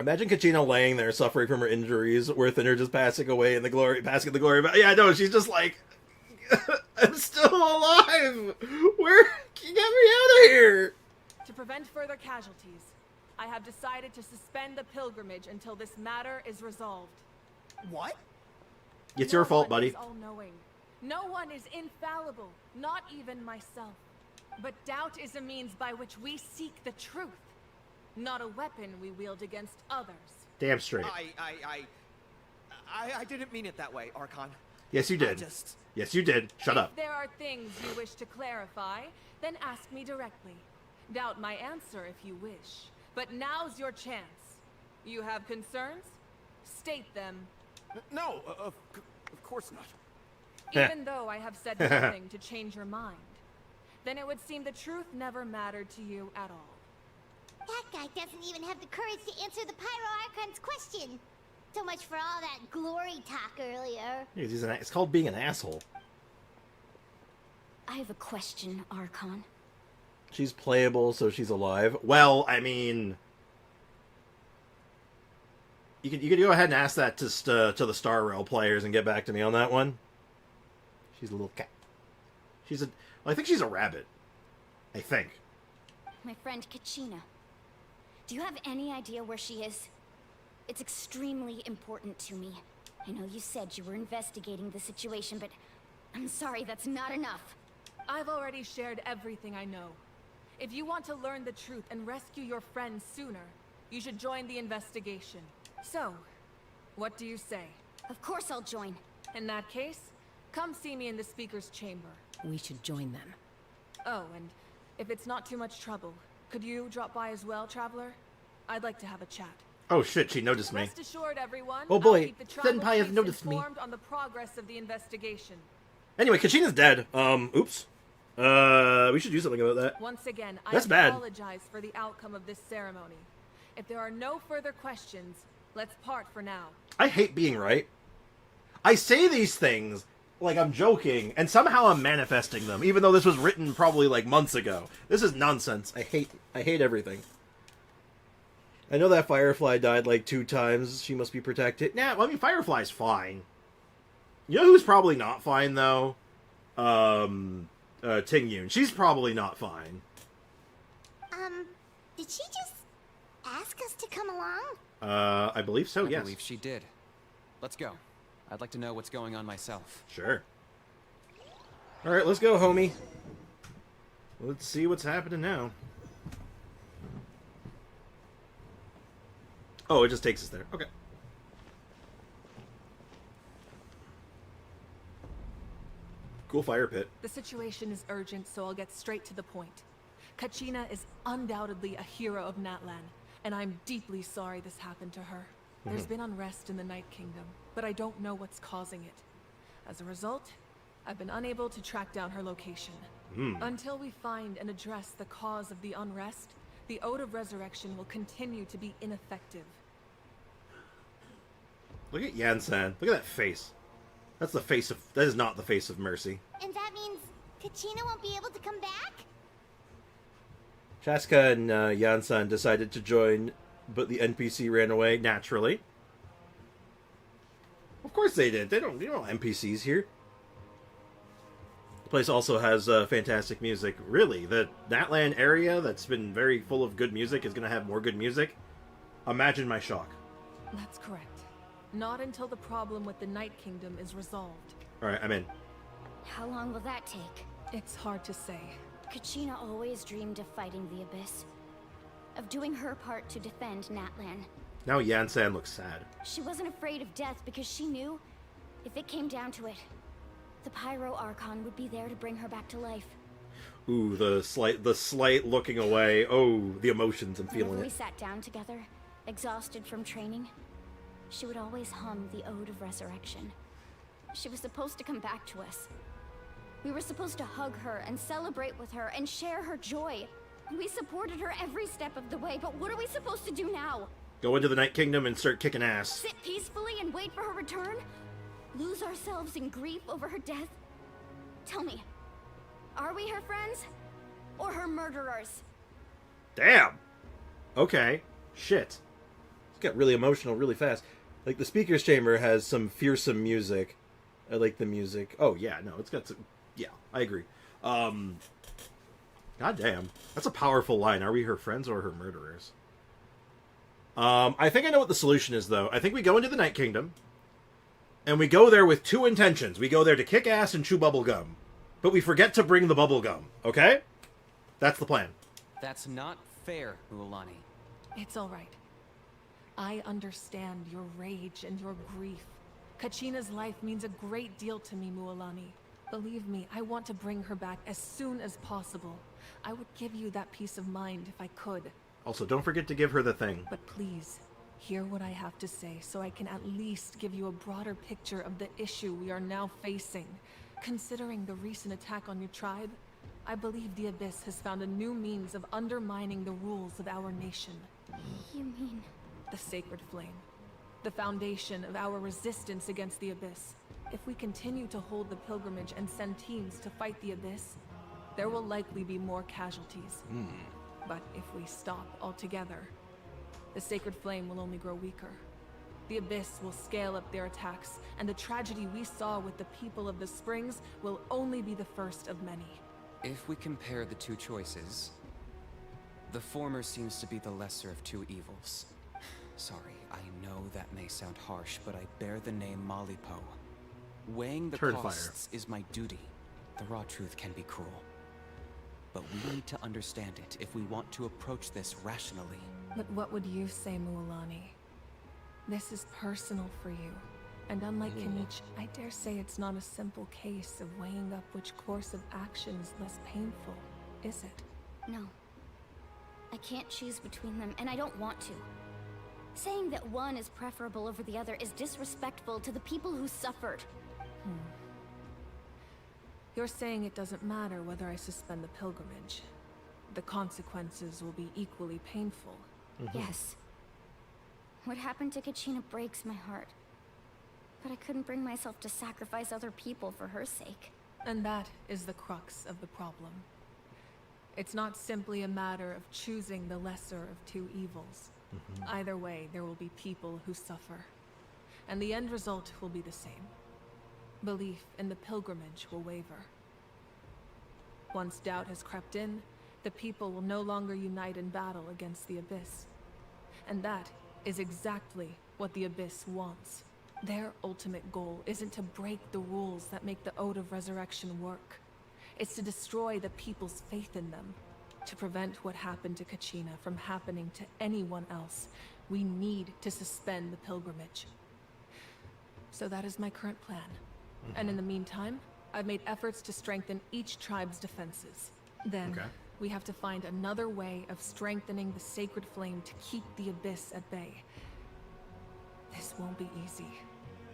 Imagine Kachina laying there suffering from her injuries, Worthinner just passing away in the glory, passing the glory. But yeah, no, she's just like, I'm still alive. Where? Get me out of here. To prevent further casualties, I have decided to suspend the pilgrimage until this matter is resolved. What? It's your fault, No one buddy. is all-knowing. No one is infallible, not even myself. But doubt is a means by which we seek the truth, not a weapon we wield against others. Damn straight. I didn't mean it that way, Archon. Yes, you did. Yes, you did. Shut up. If there are things you wish to clarify, then ask me directly. Doubt my answer if you wish. But now's your chance. You have concerns? State them. No, of course not. Even though I have said nothing to change your mind, then it would seem the truth never mattered to you at all. That guy doesn't even have the courage to answer the Pyro Archon's question. So much for all that glory talk earlier. It's called being an asshole. I have a question, Archon. She's playable, so she's alive. Well, I mean, you could go ahead and ask that to the Star Rail players and get back to me on that one. She's a little cat. Well, I think she's a rabbit. I think. My friend Kachina. Do you have any idea where she is? It's extremely important to me. I know you said you were investigating the situation, but I'm sorry, that's not enough. I've already shared everything I know. If you want to learn the truth and rescue your friends sooner, you should join the investigation. So, what do you say? Of course I'll join. In that case, come see me in the speaker's chamber. We should join them. Oh, and if it's not too much trouble, could you drop by as well, Traveler? I'd like to have a chat. Oh shit, she noticed me. Rest assured, everyone. Oh boy, I'll keep the travel Senpai has chiefs noticed me. informed on the progress of the investigation. Anyway, Kachina's dead. Oops. We should do something about that. Once again, That's I bad. apologize for the outcome of this ceremony. If there are no further questions, let's part for now. I hate being right. I say these things like I'm joking, and somehow I'm manifesting them, even though this was written probably like months ago. This is nonsense. I hate everything. I know that Firefly died like 2 times. She must be protected. Nah, well, I mean, Firefly's fine. You know who's probably not fine, though? Ting Yun. She's probably not fine. Did she just ask us to come along? I believe so, yes. I believe she did. Let's go. I'd like to know what's going on myself. Sure. Alright, let's go, homie. Let's see what's happening now. Oh, it just takes us there. Okay. Cool fire pit. The situation is urgent, so I'll get straight to the point. Kachina is undoubtedly a hero of Natlan, and I'm deeply sorry this happened to her. There's been unrest in the Night Kingdom, but I don't know what's causing it. As a result, I've been unable to track down her location. Until we find and address the cause of the unrest, the Ode of Resurrection will continue to be ineffective. Look at Yan-san. Look at that face. That's the face of... That is not the face of mercy. And that means Kachina won't be able to come back? Chaska and Yan-san decided to join, but the NPC ran away, naturally. Of course they did. They don't NPCs here. The place also has fantastic music. Really, the Natlan area that's been very full of good music is going to have more good music. Imagine my shock. That's correct. Not until the problem with the Night Kingdom is resolved. Alright, I'm in. How long will that take? It's hard to say. Kachina always dreamed of fighting the Abyss. Of doing her part to defend Natlan. Now Yan-san looks sad. She wasn't afraid of death because she knew, if it came down to it, the Pyro Archon would be there to bring her back to life. Ooh, the slight looking away. Oh, the emotions, I'm feeling Whenever we it. sat down together, exhausted from training, she would always hum the Ode of Resurrection. She was supposed to come back to us. We were supposed to hug her and celebrate with her and share her joy. We supported her every step of the way, but what are we supposed to do now? Go into the Night Kingdom and start kicking ass. Sit peacefully and wait for her return? Lose ourselves in grief over her death? Tell me, are we her friends? Or her murderers? Damn! Okay. Shit. It's got really emotional really fast. Like, the speaker's chamber has some fearsome music. I like the music. Oh, yeah, no, it's got some... Yeah, I agree. God damn. That's a powerful line. Are we her friends or her murderers? I think I know what the solution is, though. I think we go into the Night Kingdom, and we go there with 2 intentions. We go there to kick ass and chew bubblegum. But we forget to bring the bubblegum, okay? That's the plan. That's not fair, Mualani. It's all right. I understand your rage and your grief. Kachina's life means a great deal to me, Mualani. Believe me, I want to bring her back as soon as possible. I would give you that peace of mind if I could. Also, don't forget to give her the thing. But please, hear what I have to say so I can at least give you a broader picture of the issue we are now facing. Considering the recent attack on your tribe, I believe the Abyss has found a new means of undermining the rules of our nation. You mean... The Sacred Flame. The foundation of our resistance against the Abyss. If we continue to hold the pilgrimage and send teams to fight the Abyss, there will likely be more casualties. But if we stop altogether, the Sacred Flame will only grow weaker. The Abyss will scale up their attacks, and the tragedy we saw with the people of the Springs will only be the first of many. If we compare the 2 choices, the former seems to be the lesser of 2 evils. Sorry, I know that may sound harsh, but I bear the name Malipo. Weighing the costs is my duty. The raw truth can be cruel. But we need to understand it if we want to approach this rationally. But what would you say, Mualani? This is personal for you. And unlike Kinich, I dare say it's not a simple case of weighing up which course of action is less painful, is it? No. I can't choose between them, and I don't want to. Saying that one is preferable over the other is disrespectful to the people who suffered. You're saying it doesn't matter whether I suspend the pilgrimage. The consequences will be equally painful. Yes. What happened to Kachina breaks my heart. But I couldn't bring myself to sacrifice other people for her sake. And that is the crux of the problem. It's not simply a matter of choosing the lesser of two evils. Either way, there will be people who suffer. And the end result will be the same. Belief in the pilgrimage will waver. Once doubt has crept in, the people will no longer unite in battle against the Abyss. And that is exactly what the Abyss wants. Their ultimate goal isn't to break the rules that make the Ode of Resurrection work. It's to destroy the people's faith in them. To prevent what happened to Kachina from happening to anyone else, we need to suspend the pilgrimage. So that is my current plan. And in the meantime, I've made efforts to strengthen each tribe's defenses. Then, we have to find another way of strengthening the sacred flame to keep the Abyss at bay. This won't be easy.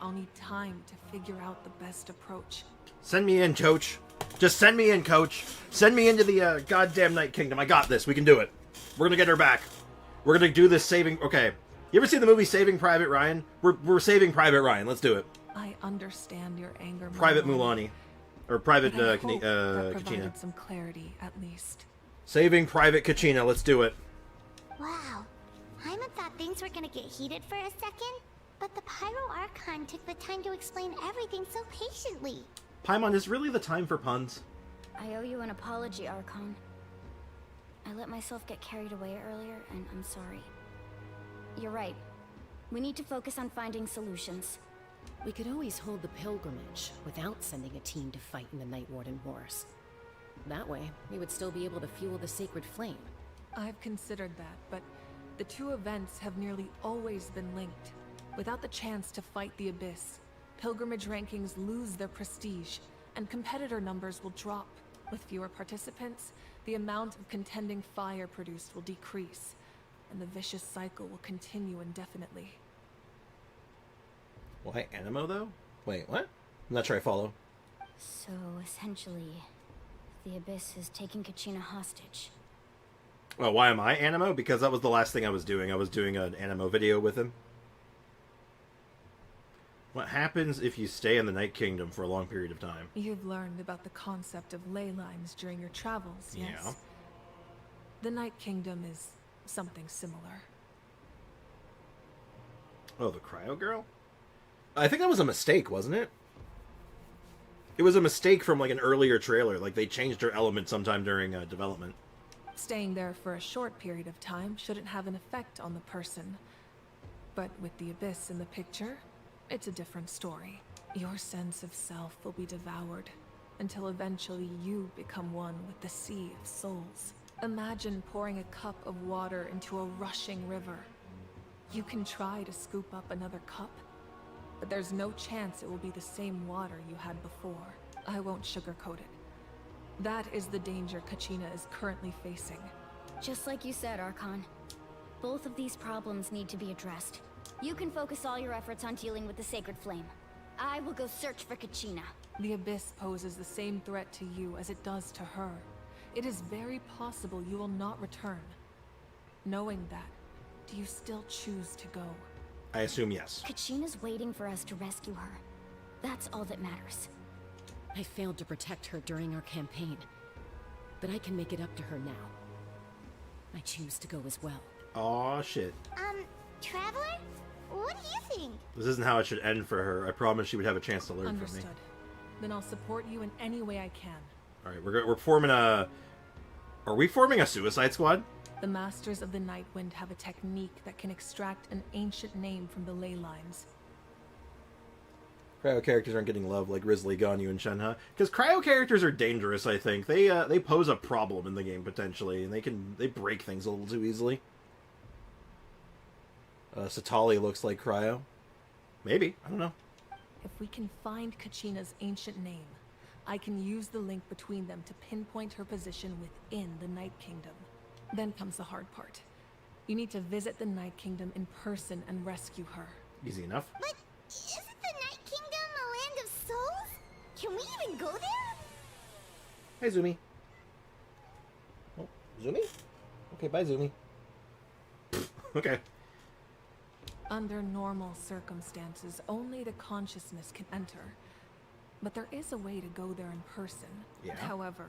I'll need time to figure out the best approach. Send me in, coach. Just send me in, coach. Send me into the goddamn Night Kingdom. I got this. We can do it. We're gonna get her back. We're gonna do this saving... Okay. You ever seen the movie Saving Private Ryan? We're saving Private Ryan. Let's do it. I understand your anger, Private Mulani. Or Private but I hope that Kachina. provided some clarity, at least. Saving Private Kachina. Let's do it. Wow. Paimon thought things were gonna get heated for a second, but the Pyro Archon took the time to explain everything so patiently. Paimon, is really the time for puns? I owe you an apology, Archon. I let myself get carried away earlier, and I'm sorry. You're right. We need to focus on finding solutions. We could always hold the pilgrimage without sending a team to fight in the Night Warden Wars. That way, we would still be able to fuel the sacred flame. I've considered that, but the two events have nearly always been linked. Without the chance to fight the Abyss, pilgrimage rankings lose their prestige, and competitor numbers will drop. With fewer participants, the amount of contending fire produced will decrease, and the vicious cycle will continue indefinitely. Why Animo, though? Wait, what? I'm not sure I follow. So, essentially, the Abyss is taking Kachina hostage. Well, why am I Animo? Because that was the last thing I was doing. I was doing an Animo video with him. What happens if you stay in the Night Kingdom for a long period of time? You've learned about the concept of ley lines during your travels, yes? Yeah. The Night Kingdom is something similar. Oh, the Cryo Girl? I think that was a mistake, wasn't it? It was a mistake from, like, an earlier trailer. Like, they changed her element sometime during development. Staying there for a short period of time shouldn't have an effect on the person. But with the Abyss in the picture, it's a different story. Your sense of self will be devoured, until eventually you become one with the sea of souls. Imagine pouring a cup of water into a rushing river. You can try to scoop up another cup, but there's no chance it will be the same water you had before. I won't sugarcoat it. That is the danger Kachina is currently facing. Just like you said, Archon. Both of these problems need to be addressed. You can focus all your efforts on dealing with the Sacred Flame. I will go search for Kachina. The Abyss poses the same threat to you as it does to her. It is very possible you will not return. Knowing that, do you still choose to go? I assume yes. Kachina's waiting for us to rescue her. That's all that matters. I failed to protect her during our campaign, but I can make it up to her now. I choose to go as well. Aw, shit. Traveler? What do you think? This isn't how it should end for her. I promise she would have a chance to learn Understood. from me. Then I'll support you in any way I can. Alright, we're forming a... Are we forming a Suicide Squad? The Masters of the Nightwind have a technique that can extract an ancient name from the ley lines. Cryo characters aren't getting love like Risley, Ganyu, and Shenhe. Because cryo characters are dangerous, I think. They pose a problem in the game, potentially, and they break things a little too easily. Satali looks like cryo. Maybe. I don't know. if we can find Kachina's ancient name, I can use the link between them to pinpoint her position within the Night Kingdom. Then comes the hard part. You need to visit the Night Kingdom in person and rescue her. Easy enough. But isn't the Night Kingdom a land of souls? Can we even go there? Hi, Zumi. Oh, Zumi? Okay, bye, Zumi. Okay. Under normal circumstances, only the consciousness can enter. But there is a way to go there in person. Yeah. However,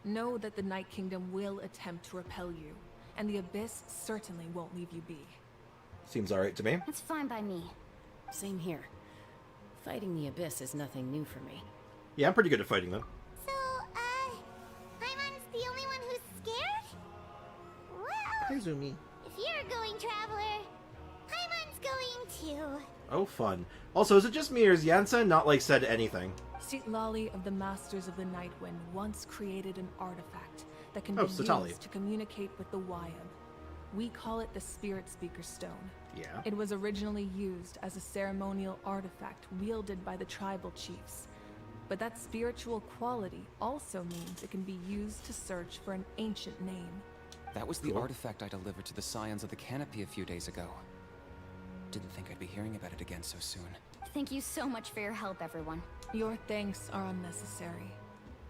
know that the Night Kingdom will attempt to repel you, and the Abyss certainly won't leave you be. Seems alright to me. It's fine by me. Same here. Fighting the Abyss is nothing new for me. Yeah, I'm pretty good at fighting them. So, Paimon's the only one who's scared? Well, Hi, Zumi. if you're a going traveler, Paimon's going too. Oh, fun. Also, is it just me or has Yansa not, like, said anything? Sitlali of the Masters of the Nightwind once created an artifact that can Oh, be Sitali. used to communicate with the Wyab. We call it the Spirit Speaker Stone. Yeah. It was originally used as a ceremonial artifact wielded by the tribal chiefs. But that spiritual quality also means it can be used to search for an ancient name. That was the Cool. artifact I delivered to the Scions of the Canopy a few days ago. Didn't think I'd be hearing about it again so soon. Thank you so much for your help, everyone. Your thanks are unnecessary.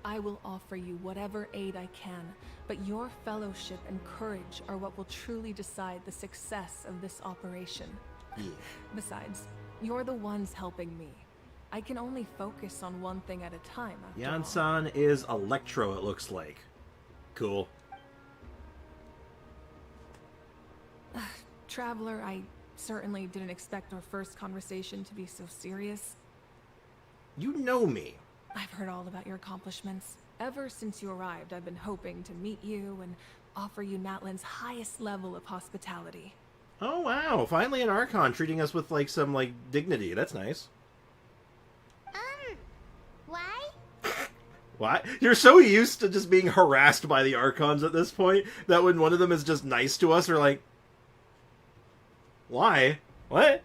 I will offer you whatever aid I can, but your fellowship and courage are what will truly decide the success of this operation. Yeah. Besides, you're the ones helping me. I can only focus on one thing at a time, after all. Yansan is Electro, it looks like. Cool. Traveler, I certainly didn't expect our first conversation to be so serious. You know me. I've heard all about your accomplishments. Ever since you arrived, I've been hoping to meet you and offer you Natlan's highest level of hospitality. Oh, wow. Finally an Archon treating us with, like, some, like, dignity. That's nice. Why? What? You're so used to just being harassed by the Archons at this point that when one of them is just nice to us, we're like, why? What?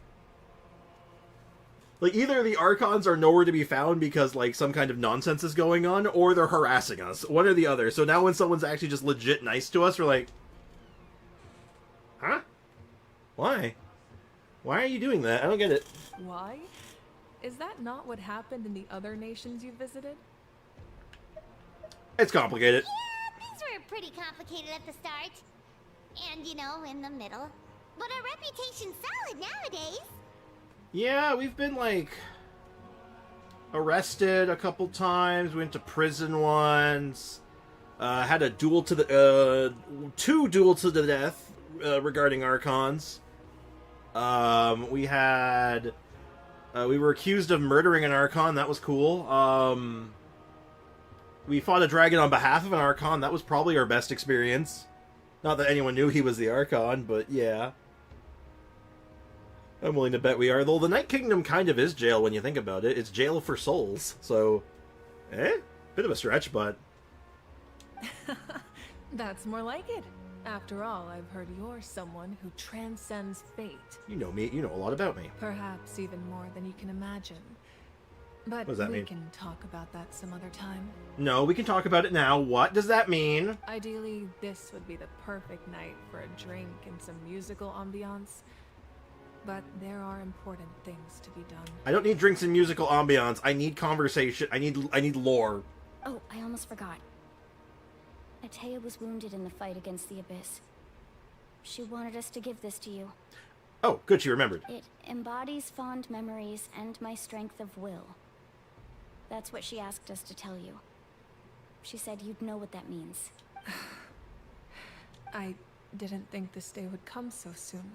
Like, either the Archons are nowhere to be found because, like, some kind of nonsense is going on, or they're harassing us. One or the other. So now when someone's actually just legit nice to us, we're like, huh? Why? Why are you doing that? I don't get it. Why? Is that not what happened in the other nations you visited? It's complicated. Yeah, things were pretty complicated at the start. And, you know, in the middle. But our reputation's solid nowadays. Yeah, we've been, like, arrested a couple times, went to prison once, had a duel to the, two duels to the death, regarding Archons. We had, we were accused of murdering an Archon, that was cool. We fought a dragon on behalf of an Archon, that was probably our best experience. Not that anyone knew he was the Archon, but yeah. I'm willing to bet we are. Though the Night Kingdom kind of is jail when you think about it. It's jail for souls. So, bit of a stretch, but... That's more like it. After all, I've heard you're someone who transcends fate. You know me. You know a lot about me. Perhaps even more than you can imagine. But What does that we mean? can talk about that some other time. No, we can talk about it now. What does that mean? Ideally, this would be the perfect night for a drink and some musical ambiance. But there are important things to be done. I don't need drinks and musical ambiance. I need conversation. I need lore. Oh, I almost forgot. Atea was wounded in the fight against the Abyss. She wanted us to give this to you. Oh, good, she remembered. It embodies fond memories and my strength of will. That's what she asked us to tell you. She said you'd know what that means. I didn't think this day would come so soon.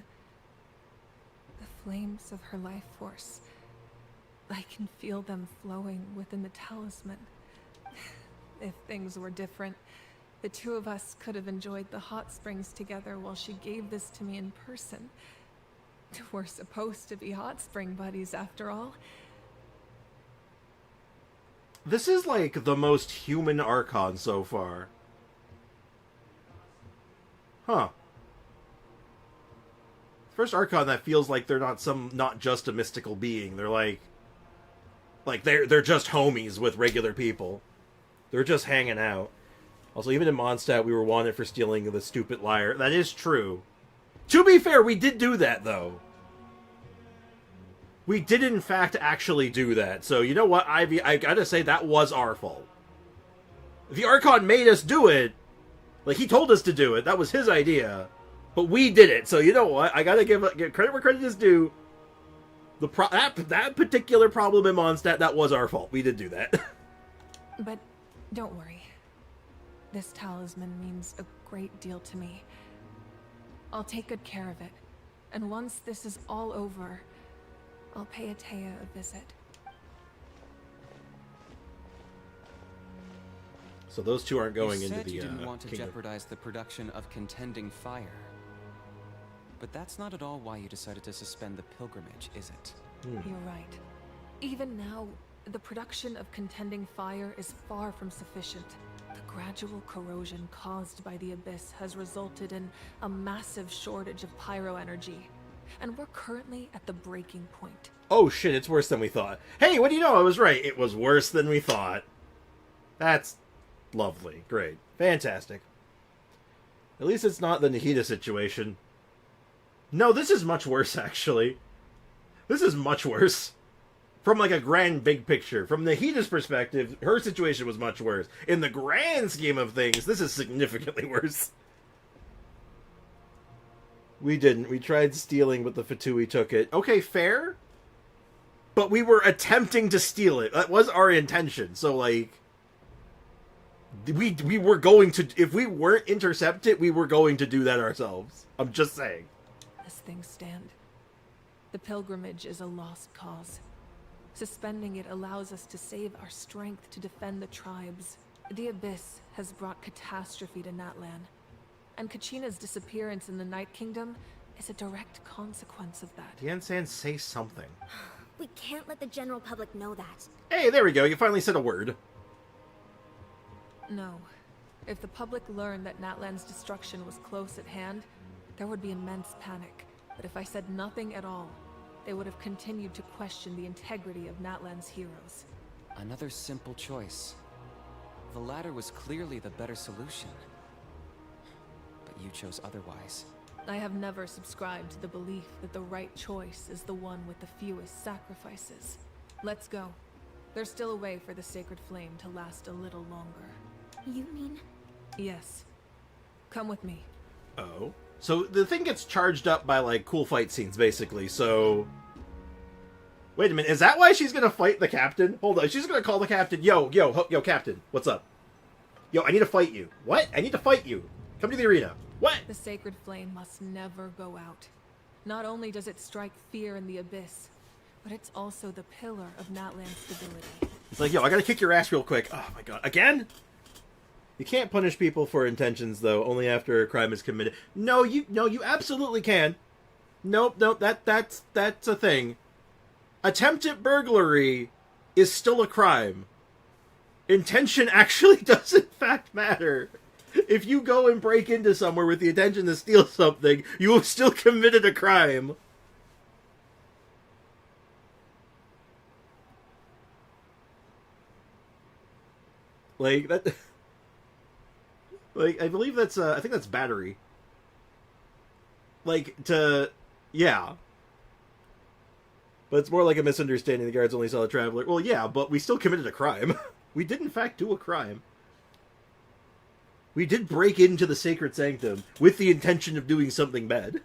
The flames of her life force. I can feel them flowing within the talisman. If things were different, the two of us could have enjoyed the hot springs together while she gave this to me in person. We're supposed to be hot spring buddies after all. This is like the most human Archon so far. Huh. First Archon that feels like they're not just a mystical being. They're like Like, they're just homies with regular people. They're just hanging out. Also, even in Mondstadt, we were wanted for stealing the stupid lyre. That is true. To be fair, we did do that, though. We did, in fact, actually do that. So, you know what, Ivy? I gotta say, that was our fault. The Archon made us do it. Like, he told us to do it. That was his idea. But we did it. So, you know what? I gotta give credit where credit is due. That particular problem in Mondstadt, that was our fault. We did do that. But don't worry. This talisman means a great deal to me. I'll take good care of it. And once this is all over, I'll pay Ayaya a visit. So those two aren't going into the You didn't want to kingdom. jeopardize the production of contending fire. But that's not at all why you decided to suspend the pilgrimage, is it? You're right. Even now, the production of contending fire is far from sufficient. The gradual corrosion caused by the Abyss has resulted in a massive shortage of pyro energy. And we're currently at the breaking point. Oh shit, it's worse than we thought. Hey, what do you know? I was right. It was worse than we thought. That's lovely. Great. Fantastic. At least it's not the Nahida situation. No, this is much worse, actually. This is much worse. From, like, a grand big picture. From Nahida's perspective, her situation was much worse. In the grand scheme of things, this is significantly worse. We didn't. We tried stealing, but the Fatui took it. Okay, fair. But we were attempting to steal it. That was our intention. So, like... We were going to... If we weren't intercepted, we were going to do that ourselves. I'm just saying. As things stand, the pilgrimage is a lost cause. Suspending it allows us to save our strength to defend the tribes. The Abyss has brought catastrophe to Natlan, and Kachina's disappearance in the Night Kingdom is a direct consequence of that. Dian-san, say something. We can't let the general public know that. Hey, there we go. You finally said a word. No. If the public learned that Natlan's destruction was close at hand, there would be immense panic. But if I said nothing at all, they would have continued to question the integrity of Natlan's heroes. Another simple choice. The latter was clearly the better solution. But you chose otherwise. I have never subscribed to the belief that the right choice is the one with the fewest sacrifices. Let's go. There's still a way for the sacred flame to last a little longer. You mean? Yes. Come with me. Oh. So the thing gets charged up by, like, cool fight scenes, basically, so... Wait a minute, is that why she's gonna fight the captain? Hold on, she's gonna call the captain, yo, captain, what's up? Yo, I need to fight you. What? I need to fight you. Come to the arena. What? The sacred flame must never go out. Not only does it strike fear in the Abyss, but it's also the pillar of Natlan's stability. It's like, yo, I gotta kick your ass real quick. Oh my god, again? You can't punish people for intentions, though, only after a crime is committed. No, you absolutely can. Nope, that's a thing. Attempted burglary is still a crime. Intention actually does in fact matter. If you go and break into somewhere with the intention to steal something, you have still committed a crime. Like, that... Like, I believe that's, I think that's battery. Like, yeah. But it's more like a misunderstanding. The guards only saw the traveler. Well, yeah, but we still committed a crime. We did, in fact, do a crime. We did break into the sacred sanctum with the intention of doing something bad.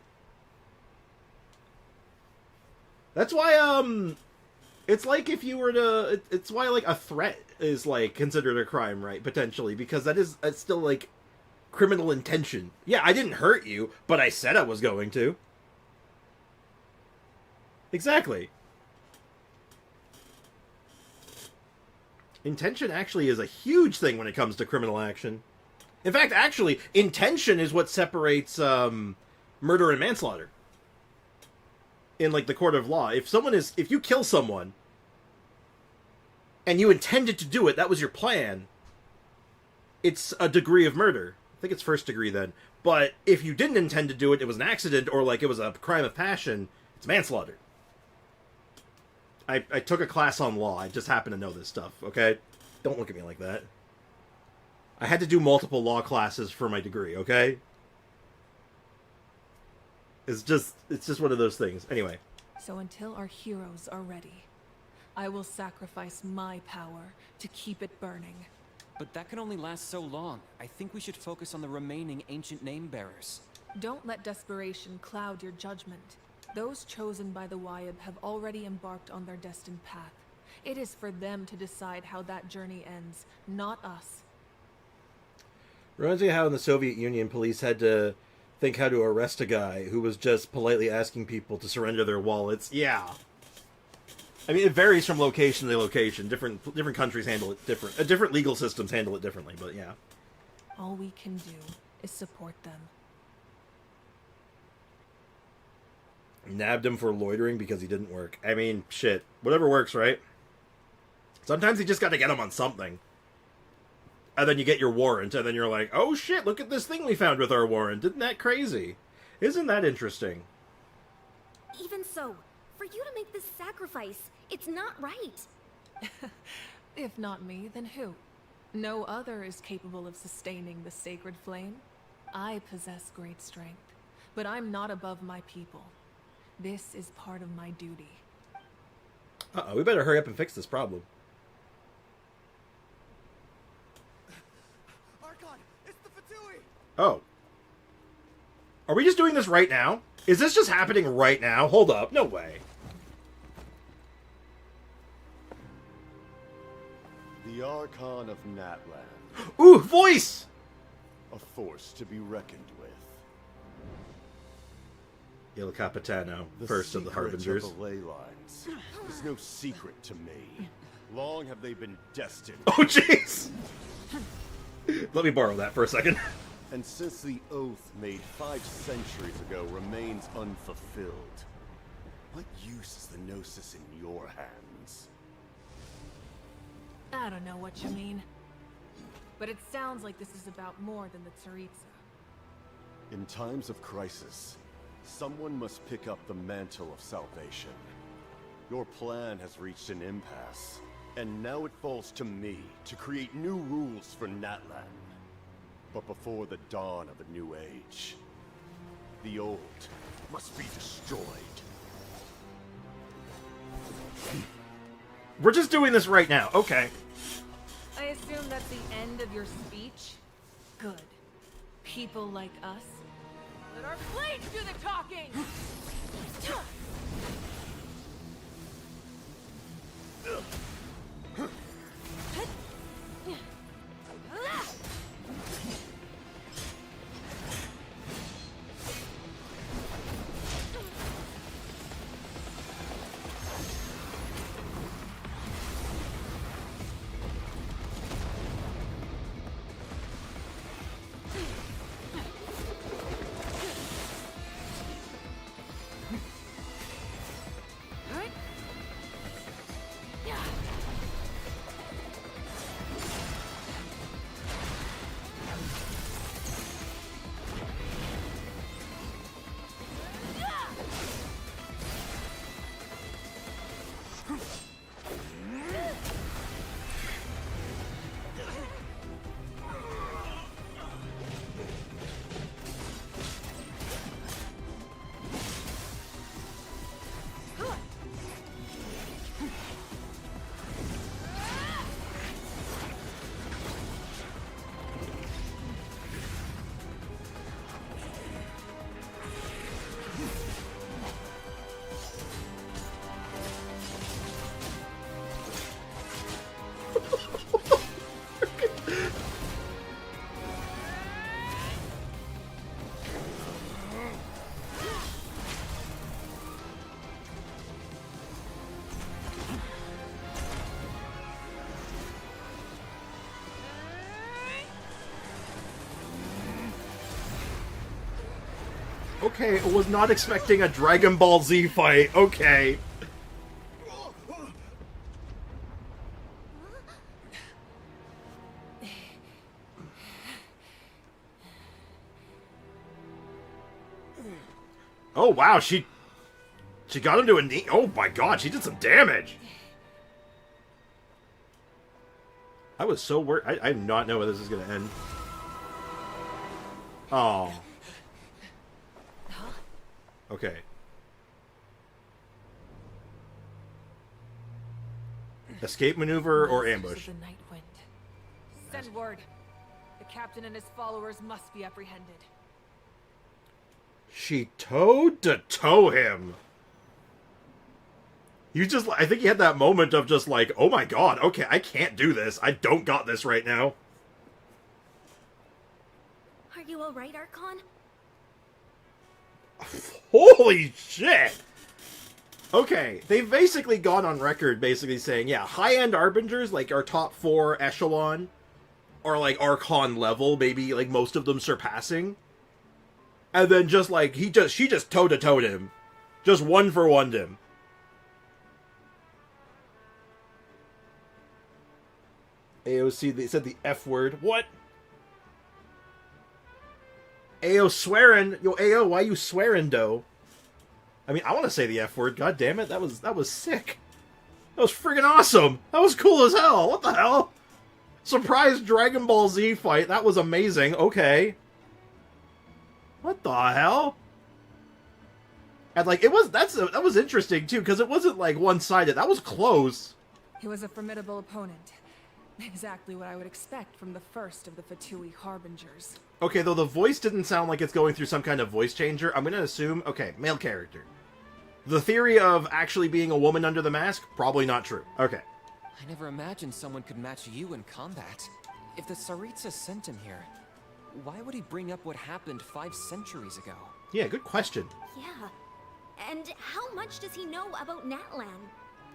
That's why, it's like if you were to... It's why, like, a threat is, like, considered a crime, right? Potentially. Because it's still, like, criminal intention. Yeah, I didn't hurt you, but I said I was going to. Exactly. Intention actually is a huge thing when it comes to criminal action. In fact, actually, intention is what separates murder and manslaughter. In, like, the court of law. If you kill someone, and you intended to do it, that was your plan, it's a degree of murder. I think it's first degree then. But if you didn't intend to do it, it was an accident, or, like, it was a crime of passion, it's manslaughter. I took a class on law. I just happen to know this stuff, okay? Don't look at me like that. I had to do multiple law classes for my degree, okay? It's just one of those things. Anyway. So until our heroes are ready, I will sacrifice my power to keep it burning. But that can only last so long. I think we should focus on the remaining ancient name bearers. Don't let desperation cloud your judgment. Those chosen by the Wyeb have already embarked on their destined path. It is for them to decide how that journey ends, not us. Reminds me how in the Soviet Union, police had to think how to arrest a guy who was just politely asking people to surrender their wallets. Yeah. I mean, it varies from location to location. Different countries handle it different. Different legal systems handle it differently, but yeah. All we can do is support them. Nabbed him for loitering because he didn't work. I mean, shit. Whatever works, right? Sometimes you just gotta get him on something. And then you get your warrant, and then you're like, oh shit, look at this thing we found with our warrant. Isn't that crazy? Isn't that interesting? Even so, for you to make this sacrifice, it's not right. If not me, then who? No other is capable of sustaining the sacred flame. I possess great strength, but I'm not above my people. This is part of my duty. Uh-oh, we better hurry up and fix this problem. Oh. Are we just doing this right now? Is this just happening right now? Hold up. No way. The Archon of Natlan. Ooh, voice! A force to be reckoned with. Il Capitano, first of the Harbingers. The ley lines is no secret to me. Long have they been destined. Oh, jeez! Let me borrow that for a second. And since the oath made 5 centuries ago remains unfulfilled, what use is the Gnosis in your hands? I don't know what you mean. But it sounds like this is about more than the Tsaritsa. In times of crisis, someone must pick up the mantle of salvation. Your plan has reached an impasse, and now it falls to me to create new rules for Natlan. But before the dawn of a new age, the old must be destroyed. We're just doing this right now. Okay. I assume that's the end of your speech? Good. People like us. Let our blades do the talking! Okay, I was not expecting a Dragon Ball Z fight. Okay. Oh wow, she She got him to a knee. Oh my god, she did some damage. I was so worried. I do not know where this is going to end. Oh. Okay. Escape maneuver or ambush? The Night Wind. Send word. The captain and his followers must be apprehended. She toed to toe him. You just, I think he had that moment of just like, oh my god, okay, I can't do this. I don't got this right now. Are you alright, Archon? Holy shit! Okay, they've basically gone on record basically saying, yeah, high-end Arbingers, like our top 4 echelon, are like Archon level, maybe like most of them surpassing. And then just like, she just toe-to-toed him. Just one-for-one him. AOC, they said the F word. What? AO swearing. Yo, AO, why you swearing, though? I mean, I want to say the F word. God damn it, that was sick. That was friggin' awesome. That was cool as hell. What the hell? Surprise Dragon Ball Z fight. That was amazing. Okay. What the hell? And like, that was interesting too, because it wasn't like one-sided. That was close. He was a formidable opponent. Exactly what I would expect from the first of the Fatui Harbingers. Okay, though the voice didn't sound like it's going through some kind of voice changer, I'm going to assume, okay, male character. The theory of actually being a woman under the mask, probably not true. Okay. I never imagined someone could match you in combat. If the Tsaritsa sent him here, why would he bring up what happened 5 centuries ago? Yeah, good question. Yeah. And how much does he know about Natlan?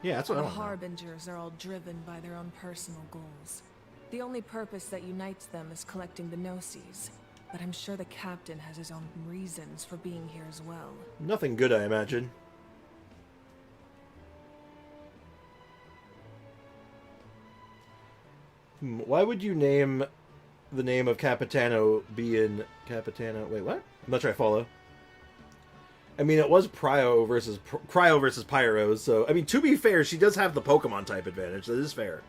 Yeah, that's what I The want to know. Harbingers are all driven by their own personal goals. The only purpose that unites them is collecting the Gnosis. But I'm sure the captain has his own reasons for being here as well. Nothing good, I imagine. Why would you name the name of Capitano being Capitano? Wait, what? I'm not sure I follow. I mean, it was Cryo versus Pyro, so I mean, to be fair, she does have the Pokemon type advantage. That is fair.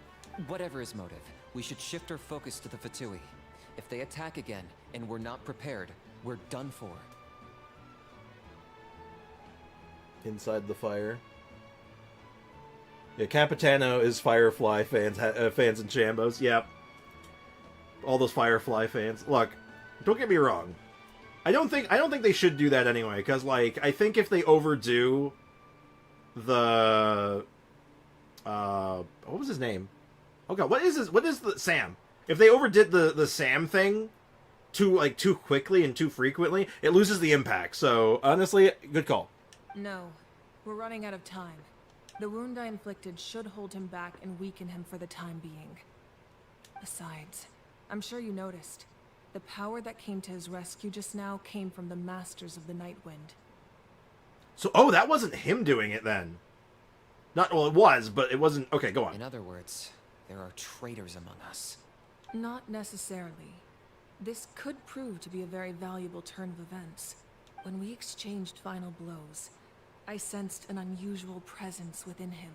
Whatever his motive, we should shift our focus to the Fatui. If they attack again and we're not prepared, we're done for. Inside the fire. Yeah, Capitano is Firefly fans and Shambos. Yep. All those Firefly fans. Look, don't get me wrong. I don't think they should do that anyway, because like I think if they overdo the what was his name? Oh god, what is the Sam? If they overdid the Sam thing too quickly and too frequently, it loses the impact. So honestly, good call. No, we're running out of time. The wound I inflicted should hold him back and weaken him for the time being. Besides, I'm sure you noticed. The power that came to his rescue just now came from the Masters of the Night Wind. So, oh, that wasn't him doing it then. Well, it was, but it wasn't. Okay, go on. In other words, there are traitors among us. Not necessarily. This could prove to be a very valuable turn of events. When we exchanged final blows, I sensed an unusual presence within him.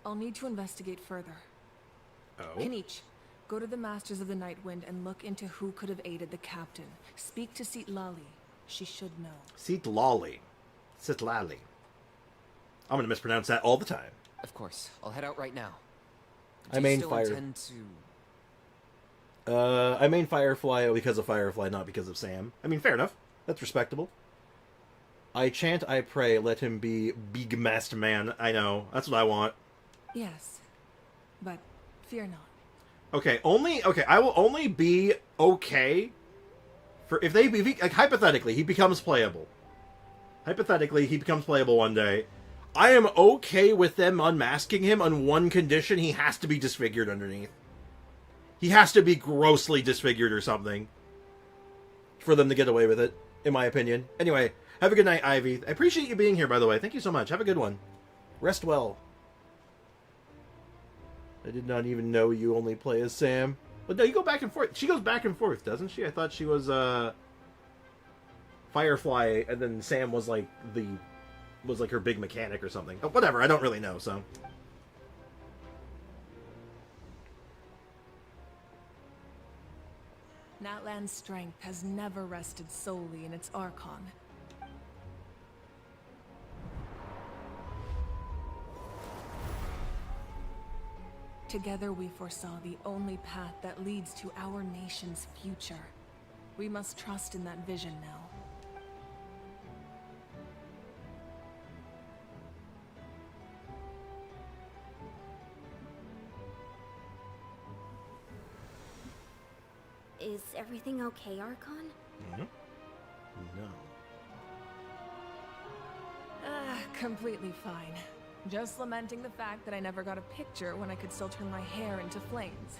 I'll need to investigate further. Oh? Kinich, go to the Masters of the Night Wind and look into who could have aided the captain. Speak to Sitlali. She should know. Sitlali. I'm gonna mispronounce that all the time. Of course, I'll head out right now. I main still fire. Intend to... I main Firefly because of Firefly, not because of Sam. I mean, fair enough. That's respectable. I chant, I pray, let him be big masked man. I know. That's what I want. Yes, but fear not. Okay, I will only be okay for if he, like, hypothetically, he becomes playable. Hypothetically, he becomes playable one day. I am okay with them unmasking him on one condition: he has to be disfigured underneath. He has to be grossly disfigured or something for them to get away with it, in my opinion. Anyway, have a good night, Ivy. I appreciate you being here, by the way. Thank you so much. Have a good one. Rest well. I did not even know you only play as Sam. But no, you go back and forth. She goes back and forth, doesn't she? I thought she was, Firefly, and then Sam was, like, the was like her big mechanic or something. Oh, whatever, I don't really know, so. Natlan's strength has never rested solely in its Archon. Together we foresaw the only path that leads to our nation's future. We must trust in that vision now. Is everything okay, Archon? Mm-hmm. No. Completely fine. Just lamenting the fact that I never got a picture when I could still turn my hair into flames.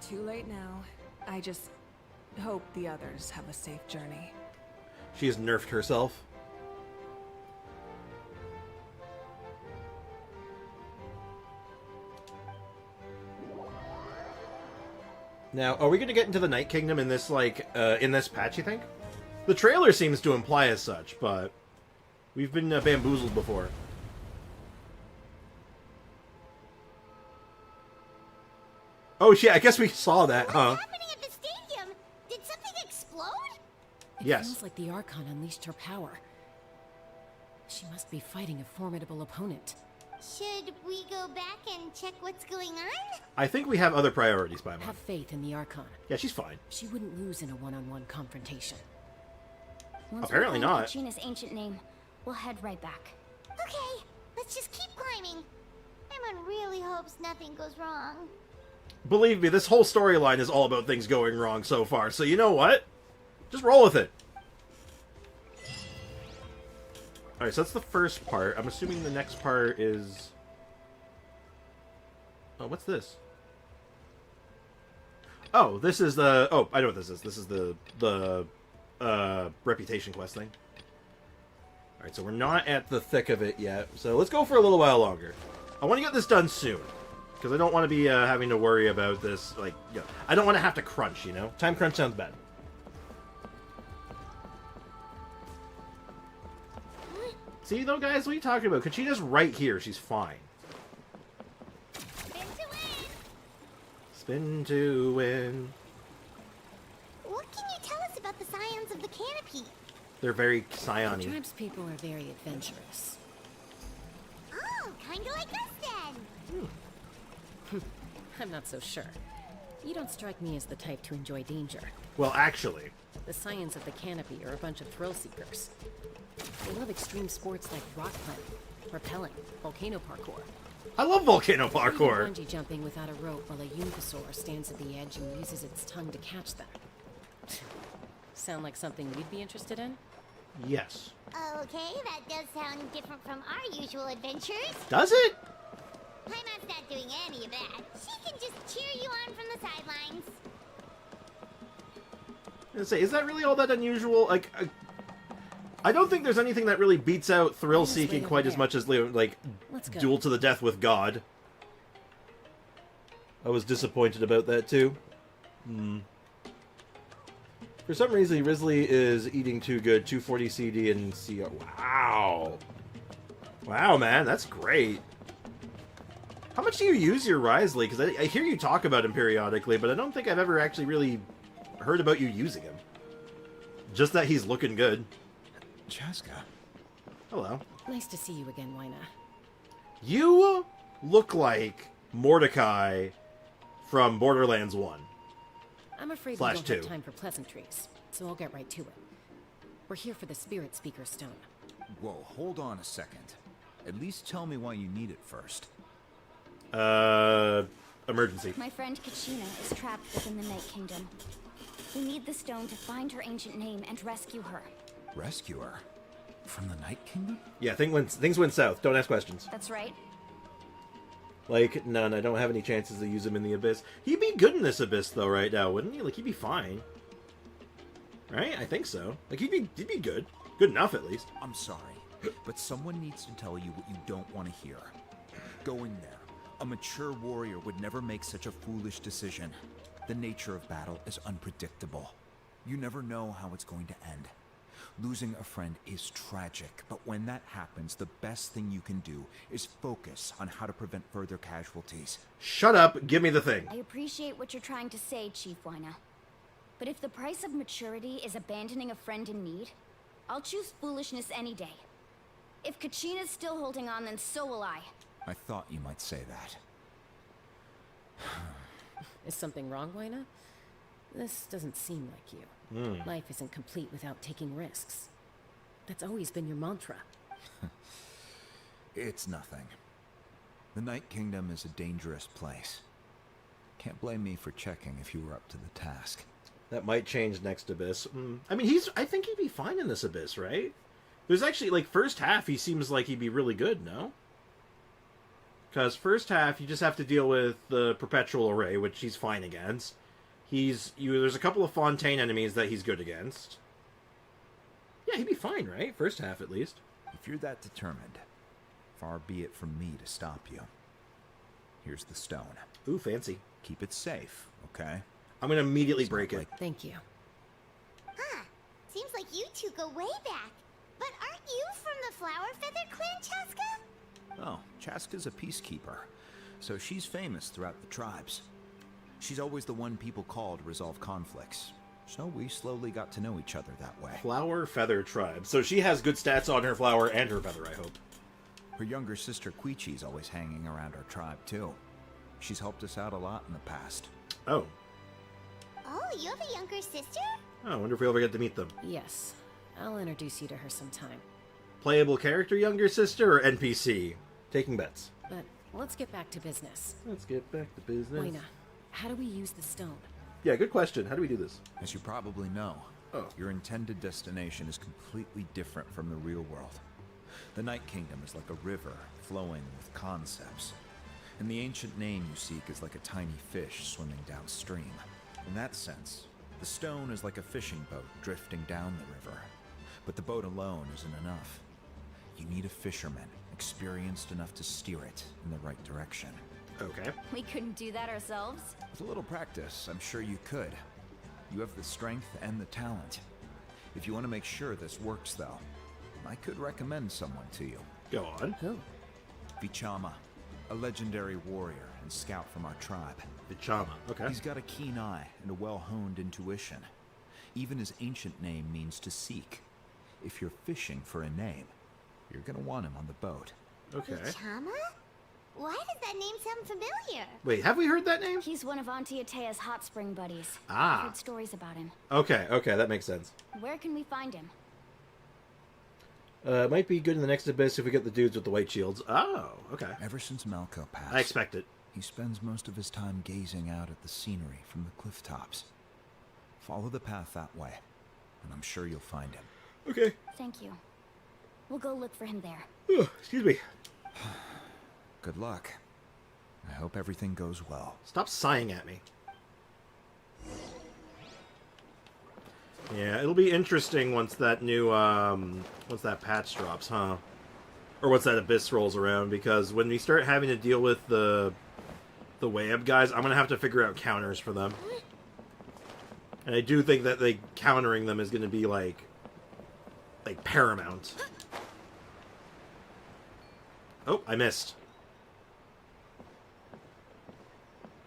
Too late now. I just hope the others have a safe journey. She has nerfed herself. Now, are we going to get into the Night Kingdom in this, like, in this patch, you think? The trailer seems to imply as such, but we've been bamboozled before. Oh, shit, I guess we saw that, huh? What's happening at the stadium? Did something explode? It Yes. feels like the Archon unleashed her power. She must be fighting a formidable opponent. Should we go back and check what's going on? I think we have other priorities, Paimon. Have faith in the Archon. Yeah, she's fine. She wouldn't lose in a one-on-one confrontation. Once Apparently we find not. Kachina's ancient name, we'll head right back. Okay, let's just keep climbing. Paimon really hopes nothing goes wrong. Believe me, this whole storyline is all about things going wrong so far, so you know what? Just roll with it. Alright, so that's the first part. I'm assuming the next part is... Oh, what's this? Oh, this is the... Oh, I know what this is. This is the reputation quest thing. Alright, so we're not at the thick of it yet, so let's go for a little while longer. I want to get this done soon, because I don't want to be having to worry about this, like, you know, I don't want to have to crunch, you know? Time crunch sounds bad. See, though, guys, what are you talking about? Kachina's right here. She's fine. Spin to win! Spin to win. What can you tell us about the scions of the canopy? They're very The scion-y. tribe's people are very adventurous. Oh, kinda like us then. I'm not so sure. You don't strike me as the type to enjoy danger. Well, actually. The scions of the canopy are a bunch of thrill seekers. They love extreme sports like rock climbing, rappelling, volcano parkour. I love volcano Or even parkour. bungee jumping without a rope while a Yunkasaur stands at the edge and uses its tongue to catch them. Sound like something you'd be interested in? Yes. Okay, that does sound different from our usual adventures. Does it? Paimon's not doing any of that. She can just cheer you on from the sidelines. I was gonna say, is that really all that unusual? Like, I don't think there's anything that really beats out thrill-seeking Way quite over as there. much as, like, Let's go. Duel to the Death with God. I was disappointed about that, too. For some reason, Risley is eating too good. 240 CD and CR. Wow. Wow, man, that's great. How much do you use your Risley? Because I hear you talk about him periodically, but I don't think I've ever actually really heard about you using him. Just that he's looking good. Chaska. Hello. Nice to see you again, Wyna. You look like Mordecai from Borderlands 1. I'm afraid we Slash don't have 2. time for pleasantries, so I'll get right to it. We're here for the Spirit Speaker Stone. Whoa, hold on a second. At least tell me why you need it first. Emergency. My friend Kachina is trapped within the Night Kingdom. We need the stone to find her ancient name and rescue her. Rescue her? From the Night Kingdom? Yeah, things went south. Don't ask questions. That's right. Like, none. I don't have any chances to use him in the Abyss. He'd be good in this Abyss, though, right now, wouldn't he? Like, he'd be fine. Right? I think so. Like, he'd be good. Good enough, at least. I'm sorry, but someone needs to tell you what you don't want to hear. Go in there. A mature warrior would never make such a foolish decision. The nature of battle is unpredictable. You never know how it's going to end. Losing a friend is tragic, but when that happens, the best thing you can do is focus on how to prevent further casualties. Shut up, give me the thing. I appreciate what you're trying to say, Chief Wyna. But if the price of maturity is abandoning a friend in need, I'll choose foolishness any day. If Kachina's still holding on, then so will I. I thought you might say that. Is something wrong, Wyna? This doesn't seem like you. Life isn't complete without taking risks. That's always been your mantra. It's nothing. The Night Kingdom is a dangerous place. Can't blame me for checking if you were up to the task. That might change next Abyss. I mean, I think he'd be fine in this Abyss, right? There's actually, like, first half, he seems like he'd be really good, no? Because first half, you just have to deal with the Perpetual Array, which he's fine against. There's a couple of Fontaine enemies that he's good against. Yeah, he'd be fine, right? First half, at least. If you're that determined, far be it from me to stop you. Here's the stone. Ooh, fancy. Keep it safe, okay? I'm gonna immediately break it. Thank you. Huh. Seems like you two go way back. But aren't you from the Flower Feather Clan, Chaska? Oh, Chaska's a peacekeeper, so she's famous throughout the tribes. She's always the one people call to resolve conflicts, so we slowly got to know each other that way. Flower Feather Tribe. So she has good stats on her flower and her feather, I hope. Her younger sister Quichi's always hanging around our tribe, too. She's helped us out a lot in the past. Oh. Oh, you have a younger sister? Oh, I wonder if we ever get to meet them. Yes. I'll introduce you to her sometime. Playable character younger sister or NPC? Taking bets. But let's get back to business. Let's get back to business. Wyna, how do we use the stone? Yeah, good question. How do we do this? As you probably know, your intended destination is completely different from the real world. The Night Kingdom is like a river flowing with concepts. And the ancient name you seek is like a tiny fish swimming downstream. In that sense, the stone is like a fishing boat drifting down the river. But the boat alone isn't enough. You need a fisherman, experienced enough to steer it in the right direction. Okay. We couldn't do that ourselves? With a little practice, I'm sure you could. You have the strength and the talent. If you want to make sure this works, though, I could recommend someone to you. Go on. Who? Vichama, a legendary warrior and scout from our tribe. Vichama, okay. He's got a keen eye and a well-honed intuition. Even his ancient name means to seek. If you're fishing for a name, you're gonna want him on the boat. Okay. Chama? Why does that name sound familiar? Wait, have we heard that name? He's one of Auntie Atea's hot spring buddies. Ah. I've heard stories about him. Okay, that makes sense. Where can we find him? It might be good in the next Abyss if we get the dudes with the white shields. Oh, okay. Ever since Malco passed, I expect it. He spends most of his time gazing out at the scenery from the cliff tops. Follow the path that way, and I'm sure you'll find him. Okay. Thank you. We'll go look for him there. Excuse me. Good luck. I hope everything goes well. Stop sighing at me. Yeah, it'll be interesting once that new, once that patch drops, huh? Or once that Abyss rolls around, because when we start having to deal with the Wayab guys, I'm gonna have to figure out counters for them. And I do think that countering them is gonna be, like paramount. Oh, I missed.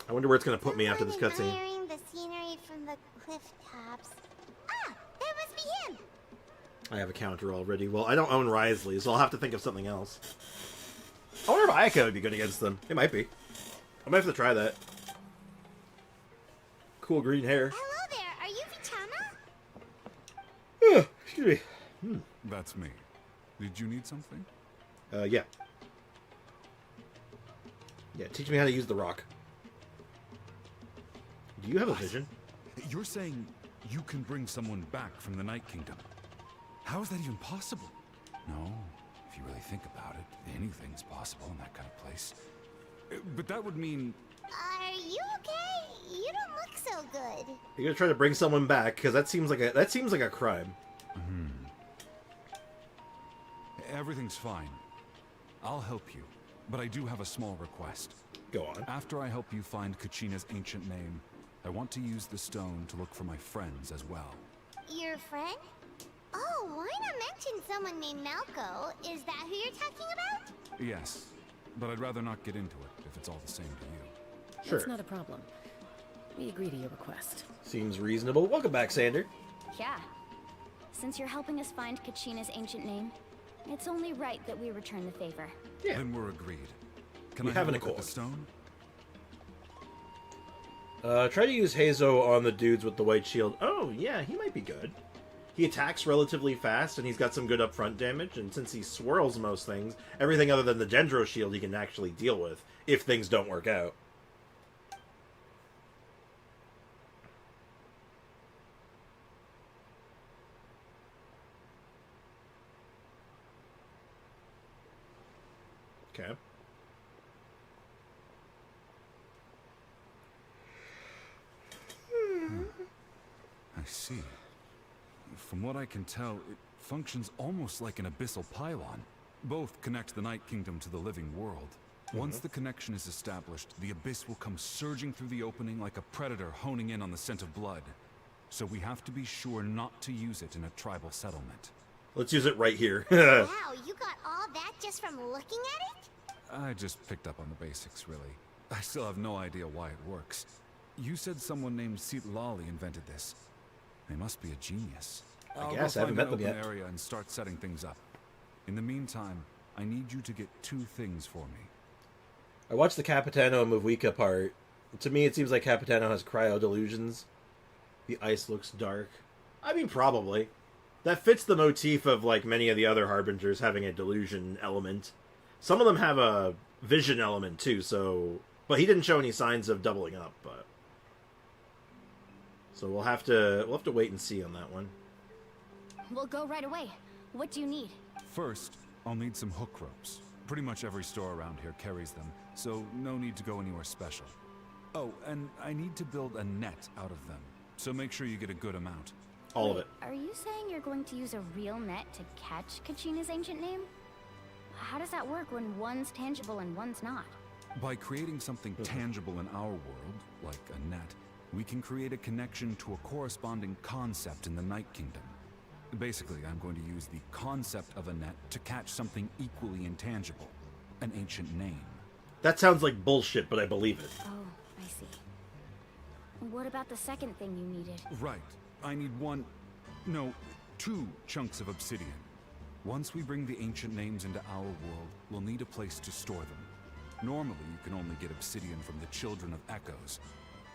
I wonder where it's gonna put me after this cutscene. Admiring the scenery from the cliff tops. Ah, that must be him. I have a counter already. Well, I don't own Risley, so I'll have to think of something else. I wonder if Ayaka would be good against them. It might be. I might have to try that. Cool green hair. Hello there, are you Vichama? Excuse me. That's me. Did you need something? Yeah. Yeah, teach me how to use the rock. Do you have a vision? You're saying you can bring someone back from the Night Kingdom? How is that even possible? No, if you really think about it, anything's possible in that kind of place. But that would mean... Are you okay? You don't look so good. You're gonna try to bring someone back, because that seems like a crime. Everything's fine. I'll help you, but I do have a small request. Go on. After I help you find Kachina's ancient name, I want to use the stone to look for my friends as well. Your friend? Oh, why not mention someone named Malco? Is that who you're talking about? Yes, but I'd rather not get into it if it's all the same to you. That's not a problem. We agree to your request. Seems reasonable. Welcome back, Sander. Yeah. Since you're helping us find Kachina's ancient name, it's only right that we return the favor. Yeah. Then we're agreed. Can You I have have an a look at accord. the stone? Try to use Hazo on the dudes with the white shield. Oh, yeah, he might be good. He attacks relatively fast, and he's got some good upfront damage, and since he swirls most things, everything other than the Dendro shield he can actually deal with, if things don't work out. Okay. I see. From what I can tell, it functions almost like an abyssal pylon. Both connect the Night Kingdom to the living world. Once the connection is established, the abyss will come surging through the opening like a predator honing in on the scent of blood. So we have to be sure not to use it in a tribal settlement. Let's use it right here. Wow, you got all that just from looking at it? I just picked up on the basics, really. I still have no idea why it works. You said someone named Seat Lolly invented this. They must be a genius. I guess I haven't met them yet. Area and start setting things up. In the meantime, I need you to get 2 things for me. I watched the Capitano Mavwika part. To me, it seems like Capitano has cryo delusions. The ice looks dark. I mean, probably. That fits the motif of, like, many of the other Harbingers having a delusion element. Some of them have a vision element, too, so... But he didn't show any signs of doubling up, but... So we'll have to wait and see on that one. We'll go right away. What do you need? First, I'll need some hook ropes. Pretty much every store around here carries them, so no need to go anywhere special. Oh, and I need to build a net out of them, so make sure you get a good amount. All of it. Are you saying you're going to use a real net to catch Kachina's ancient name? How does that work when one's tangible and one's not? By creating something tangible in our world, like a net, we can create a connection to a corresponding concept in the Night Kingdom. Basically, I'm going to use the concept of a net to catch something equally intangible, an ancient name. That sounds like bullshit, but I believe it. Oh, I see. What about the second thing you needed? Right. I need 2 chunks of obsidian. Once we bring the ancient names into our world, we'll need a place to store them. Normally, you can only get obsidian from the Children of Echoes,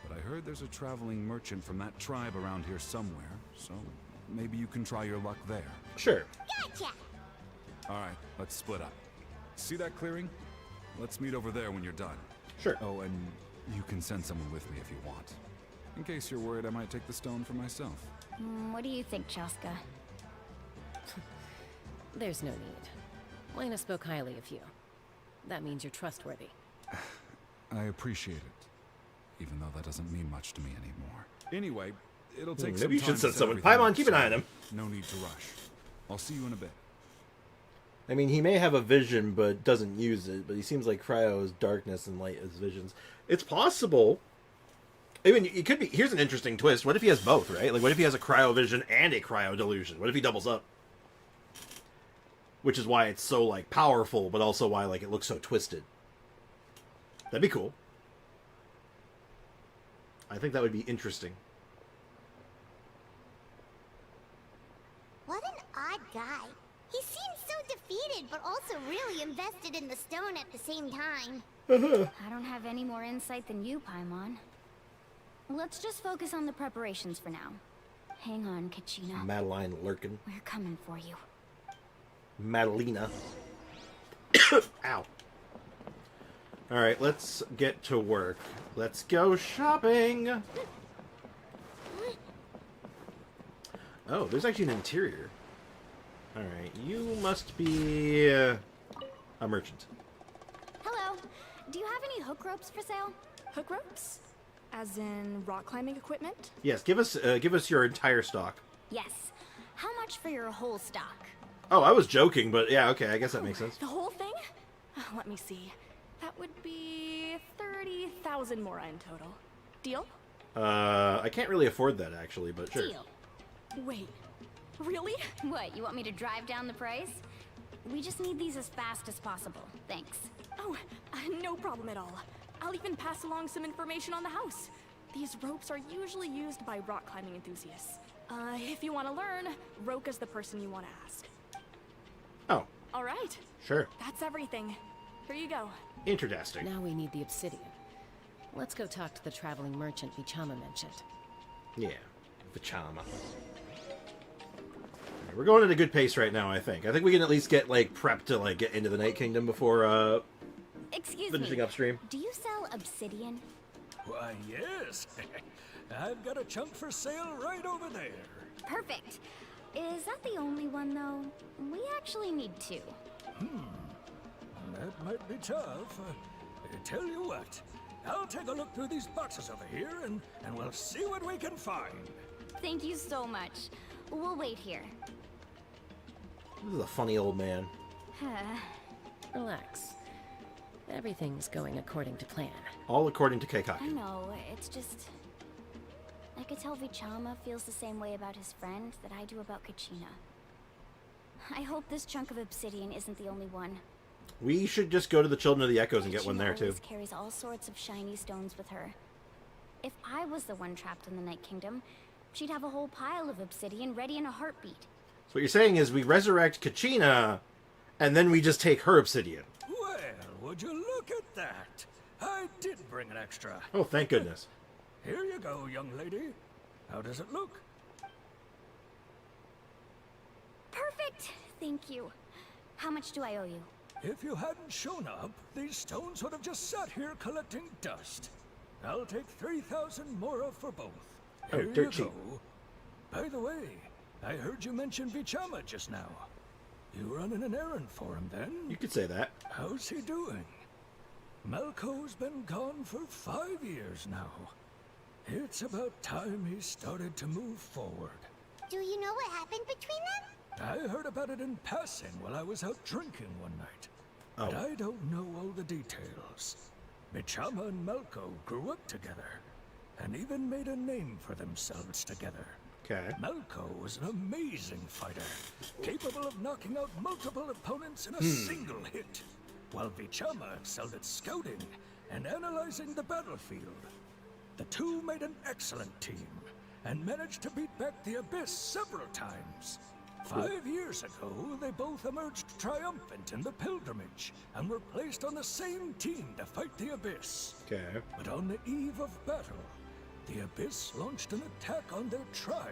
but I heard there's a traveling merchant from that tribe around here somewhere, so maybe you can try your luck there. Sure. Gotcha! Alright, let's split up. See that clearing? Let's meet over there when you're done. Sure. Oh, and you can send someone with me if you want. In case you're worried I might take the stone for myself. What do you think, Chaska? There's no need. Lena spoke highly of you. That means you're trustworthy. I appreciate it, even though that doesn't mean much to me anymore. Anyway, it'll take some maybe you time should to send set someone. everything Paimon, up, keep an so eye on him. No need to rush. I'll see you in a bit. I mean, he may have a vision, but doesn't use it. But he seems like cryo is darkness and light is visions. It's possible. I mean, it could be. Here's an interesting twist. What if he has both, right? Like, what if he has a cryo vision and a cryo delusion? What if he doubles up? Which is why it's so, like, powerful, but also why, like, it looks so twisted. That'd be cool. I think that would be interesting. What an odd guy. He seems so defeated, but also really invested in the stone at the same time. I don't have any more insight than you, Paimon. Let's just focus on the preparations for now. Hang on, Kachina. Madeline lurking. We're coming for you. Madalena. Ow. Alright, let's get to work. Let's go shopping! Oh, there's actually an interior. Alright, you must be a merchant. Hello. Do you have any hook ropes for sale? Hook ropes? As in rock climbing equipment? Yes, give us your entire stock. Yes. How much for your whole stock? Oh, I was joking, but yeah, okay, I guess that makes sense. The whole thing? Let me see. That would be 30,000 Mora in total. Deal? I can't really afford that, actually, but sure. Deal. Wait. Really? What, you want me to drive down the price? We just need these as fast as possible. Thanks. Oh, no problem at all. I'll even pass along some information on the house. These ropes are usually used by rock climbing enthusiasts. If you want to learn, Roka's the person you want to ask. Oh. All right. Sure. That's everything. Here you go. Interesting. Now we need the obsidian. Let's go talk to the traveling merchant Vichama mentioned. Yeah, Vichama. We're going at a good pace right now, I think. I think we can at least get, like, prepped to, like, get into the Night Kingdom before, Excuse finishing me. upstream. Do you sell obsidian? Why, yes. I've got a chunk for sale right over there. Perfect. Is that the only one, though? We actually need two. That might be tough. Tell you what, I'll take a look through these boxes over here, and we'll see what we can find. Thank you so much. We'll wait here. This is a funny old man. Relax. Everything's going according to plan. All according to I Keikaku. know, it's just... I could tell Vichama feels the same way about his friend that I do about Kachina. I hope this chunk of obsidian isn't the only one. We should just go to the Children of the Echoes and get one there, Kachina too. always carries all sorts of shiny stones with her. If I was the one trapped in the Night Kingdom, she'd have a whole pile of obsidian ready in a heartbeat. So what you're saying is we resurrect Kachina, and then we just take her obsidian. Well, would you look at that? I did bring an extra. Oh, thank goodness. Here you go, young lady. How does it look? Perfect! Thank you. How much do I owe you? If you hadn't shown up, these stones would have just sat here collecting dust. I'll take 3,000 Mora for both. Oh, Here you dirt cheap. go. By the way, I heard you mention Vichama just now. You running an errand for him, then? You could say that. How's he doing? Malco's been gone for 5 years now. It's about time he started to move forward. Do you know what happened between them? I heard about it in passing while I was out drinking one night. But I don't know all the details. Vichama and Malco grew up together, and even made a name for themselves together. Okay. Malco was an amazing fighter, capable of knocking out multiple opponents in a single hit, while Vichama excelled at scouting and analyzing the battlefield. The two made an excellent team, and managed to beat back the Abyss several times. 5 years ago, they both emerged triumphant in the pilgrimage, and were placed on the same team to fight the Abyss. Okay. But on the eve of battle, the Abyss launched an attack on their tribe,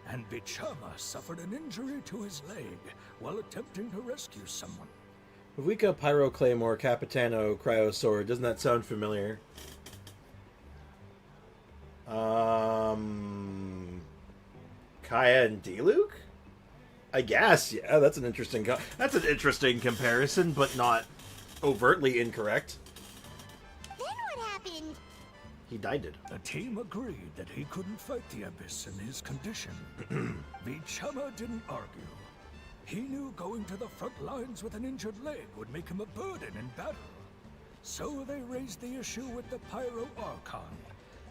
and Vichama suffered an injury to his leg while attempting to rescue someone. Vika, Pyro, Claymore, Capitano, Cryo Sword. Doesn't that sound familiar? Kaya and Diluc? I guess, yeah, that's an interesting comparison, but not overtly incorrect. Then what happened? He died it. The team agreed that he couldn't fight the Abyss in his condition. Vichama didn't argue. He knew going to the front lines with an injured leg would make him a burden in battle. So they raised the issue with the Pyro Archon,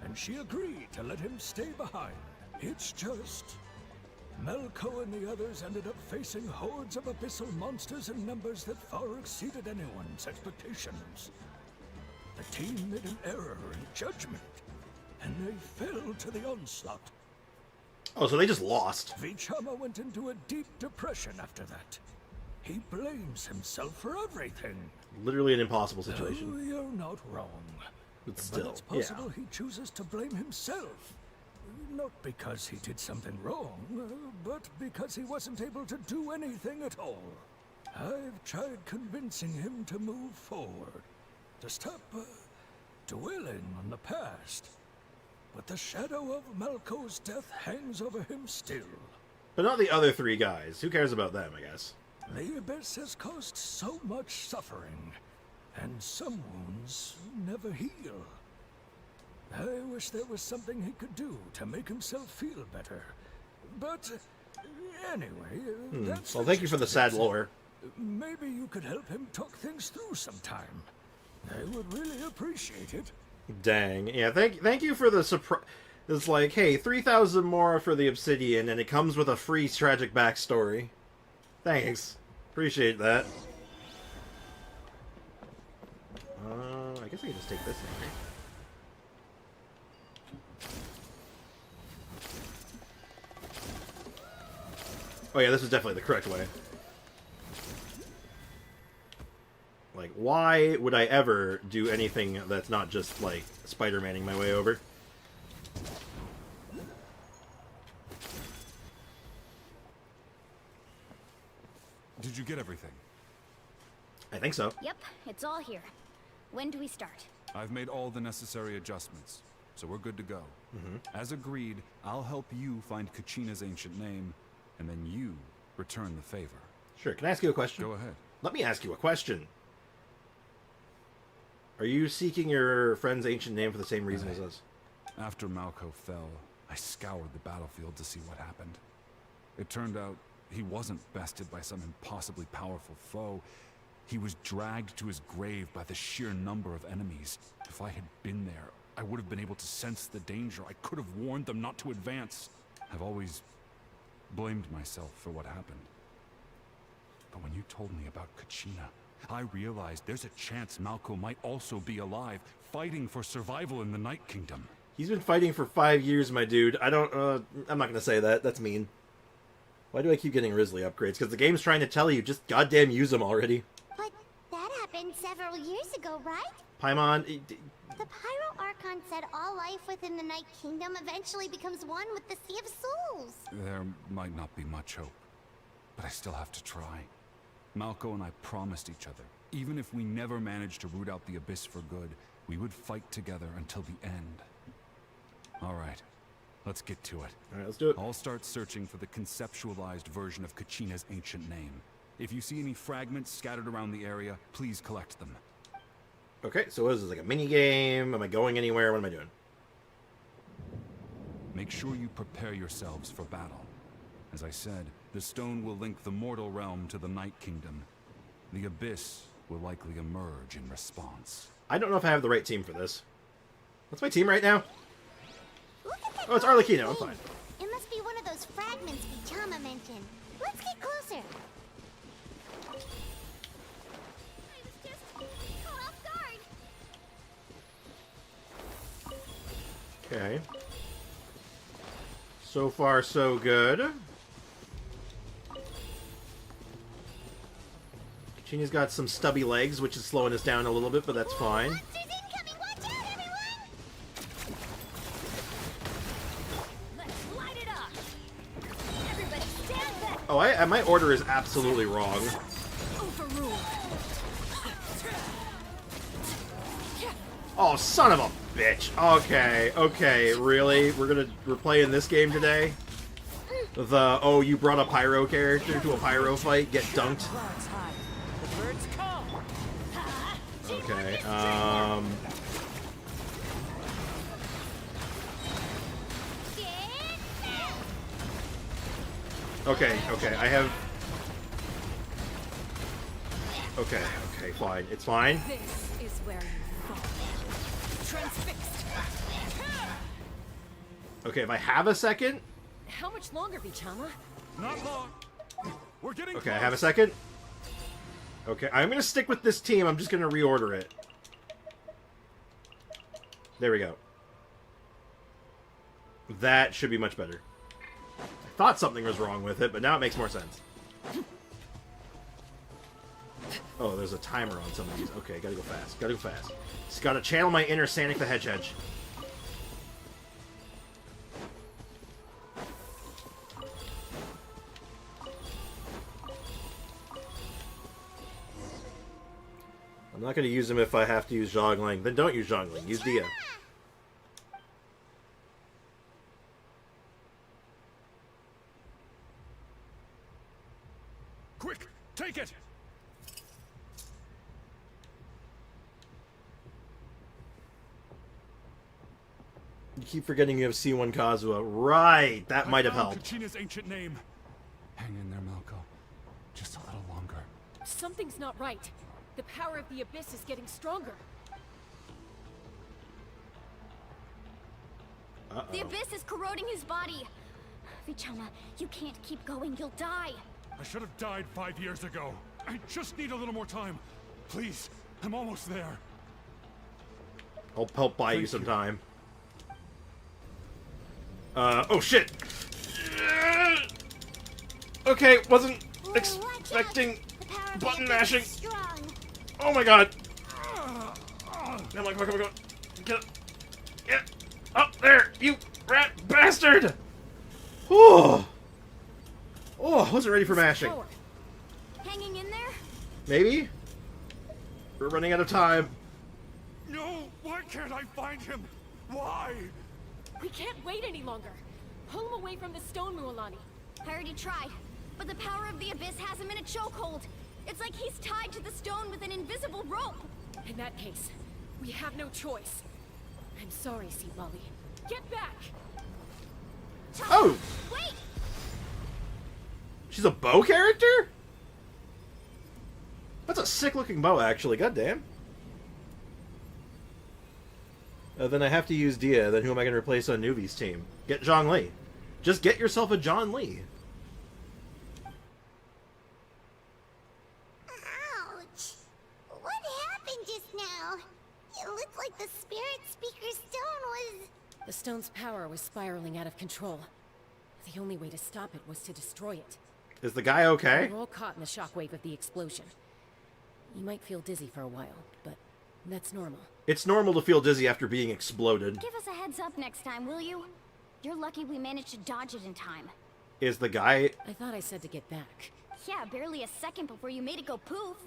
and she agreed to let him stay behind. It's just... Malco and the others ended up facing hordes of abyssal monsters in numbers that far exceeded anyone's expectations. The team made an error in judgment, and they fell to the onslaught. Oh, so they just lost. Vichama went into a deep depression after that. He blames himself for everything. Literally an impossible situation. Oh, you're not wrong. But still, it's possible he chooses to blame himself. Not because he did something wrong, but because he wasn't able to do anything at all. I've tried convincing him to move forward, to stop dwelling on the past. But the shadow of Malco's death hangs over him still. But not the other three guys. Who cares about them, I guess? The Abyss has caused so much suffering, and some wounds never heal. I wish there was something he could do to make himself feel better. But anyway, that's... Well, thank you for the sad lore. Maybe you could help him talk things through sometime. I would really appreciate it. Dang. Yeah, thank you for the surprise. It's like, hey, 3,000 Mora for the obsidian, and it comes with a free tragic backstory. Thanks. Appreciate that. I guess I can just take this thing. Oh yeah, this is definitely the correct way. Like, why would I ever do anything that's not just, like, Spider-Manning my way over? Did you get everything? I think so. Yep, it's all here. When do we start? I've made all the necessary adjustments, so we're good to go. As agreed, I'll help you find Kachina's ancient name, and then you return the favor. Sure, can I ask you a question? Go ahead. Let me ask you a question. Are you seeking your friend's ancient name for the same reason as us? After Malco fell, I scoured the battlefield to see what happened. It turned out he wasn't bested by some impossibly powerful foe. He was dragged to his grave by the sheer number of enemies. If I had been there, I would have been able to sense the danger. I could have warned them not to advance. I've always blamed myself for what happened. But when you told me about Kachina, I realized there's a chance Malco might also be alive, fighting for survival in the Night Kingdom. He's been fighting for 5 years, my dude. I'm not gonna say that. That's mean. Why do I keep getting Risley upgrades? Because the game's trying to tell you, just goddamn use them already. But that happened several years ago, right? Paimon... The Pyro Archon said all life within the Night Kingdom eventually becomes one with the Sea of Souls. There might not be much hope, but I still have to try. Malco and I promised each other, even if we never managed to root out the Abyss for good, we would fight together until the end. Alright, let's get to it. Alright, let's do it. I'll start searching for the conceptualized version of Kachina's ancient name. If you see any fragments scattered around the area, please collect them. Okay, so what is this, like a mini game? Am I going anywhere? What am I doing? Make sure you prepare yourselves for battle. As I said, the stone will link the mortal realm to the Night Kingdom. The Abyss will likely emerge in response. I don't know if I have the right team for this. What's my team right now? Look at that. Oh, it's Arlecchino. I'm fine. It must be one of those fragments Vichama mentioned. Let's get closer. I was just caught off guard. Okay. So far, so good. Kachina's got some stubby legs, which is slowing us down a little bit, but that's fine. Monsters incoming! Watch out, everyone! Let's light it up! Everybody stand back! Oh, my order is absolutely wrong. Overruled. Oh, son of a bitch. Okay, really? We're playing this game today? The, oh, you brought a pyro character to a pyro fight, get dunked? Okay, Okay, I have... Okay, fine. It's fine. This is where you fall. Transfixed. Okay, if I have a second... How much longer, Vichama? Not long. We're getting Okay, I have a second. Okay, I'm gonna stick with this team. I'm just gonna reorder it. There we go. That should be much better. I thought something was wrong with it, but now it makes more sense. Oh, there's a timer on some of these. Okay, gotta go fast. Just gotta channel my inner Sonic the Hedgehog. I'm not going to use him if I have to use Zhongling. Then don't use Zhongling. Use Dia. Quick, take it! You keep forgetting you have C1 Kazuha. Right! That might have helped. Kachina's ancient name. Hang in there, Malco. Just a little longer. Something's not right. The power of the Abyss is getting stronger. Uh-oh. The abyss is corroding his body. Vichama, you can't keep going. You'll die. I should have died 5 years ago. I just need a little more time. Please, I'm almost there. I'll help buy you some time. Oh shit! Okay, wasn't expecting button mashing. Oh my god! Come on, come on, come on. Get up. Get up there, you rat bastard! Oh! Oh, I wasn't ready for mashing. Hanging in there? Maybe? We're running out of time. No, why can't I find him? Why? We can't wait any longer. Pull him away from the stone, Mualani. I already tried, but the power of the abyss has him in a chokehold. It's like he's tied to the stone with an invisible rope. In that case, we have no choice. I'm sorry, Seed Molly. Get back! Oh! Wait! She's a bow character? That's a sick-looking bow, actually. Goddamn. Then I have to use Dia. Then who am I going to replace on Nuvi's team? Get Zhongli. Just get yourself a John Lee. Ouch! What happened just now? It looked like the spirit speaker's stone was... The stone's power was spiraling out of control. The only way to stop it was to destroy it. Is the guy okay? We're all caught in the shockwave of the explosion. You might feel dizzy for a while, but that's normal. It's normal to feel dizzy after being exploded. Give us a heads up next time, will you? You're lucky we managed to dodge it in time. Is the guy... I thought I said to get back. Yeah, barely a second before you made it go poof.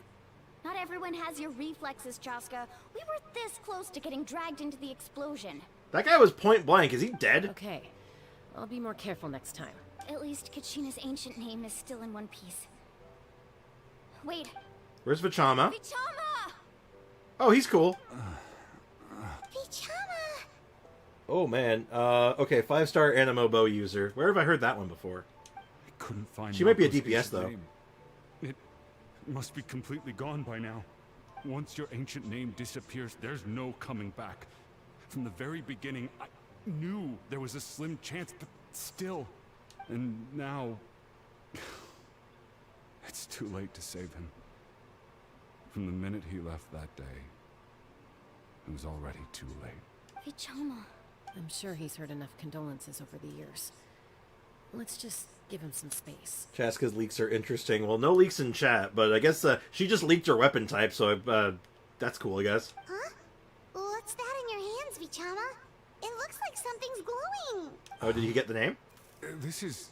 Not everyone has your reflexes, Chaska. We were this close to getting dragged into the explosion. That guy was point blank. Is he dead? Okay. I'll be more careful next time. At least Kachina's ancient name is still in one piece. Wait. Where's Vichama? Vichama! Oh, he's cool. Vichama! Oh, man. Okay, 5-star Animo bow user. Where have I heard that one before? I couldn't find She might be a Marco's DPS, ancient though. name. It must be completely gone by now. Once your ancient name disappears, there's no coming back. From the very beginning, I knew there was a slim chance, but still. And now... it's too late to save him. From the minute he left that day, it was already too late. Vichama. I'm sure he's heard enough condolences over the years. Let's just give him some space. Chaska's leaks are interesting. Well, no leaks in chat, but I guess she just leaked her weapon type, so that's cool, I guess. Huh? What's that in your hands, Vichama? It looks like something's glowing. Oh, did he get the name? This is...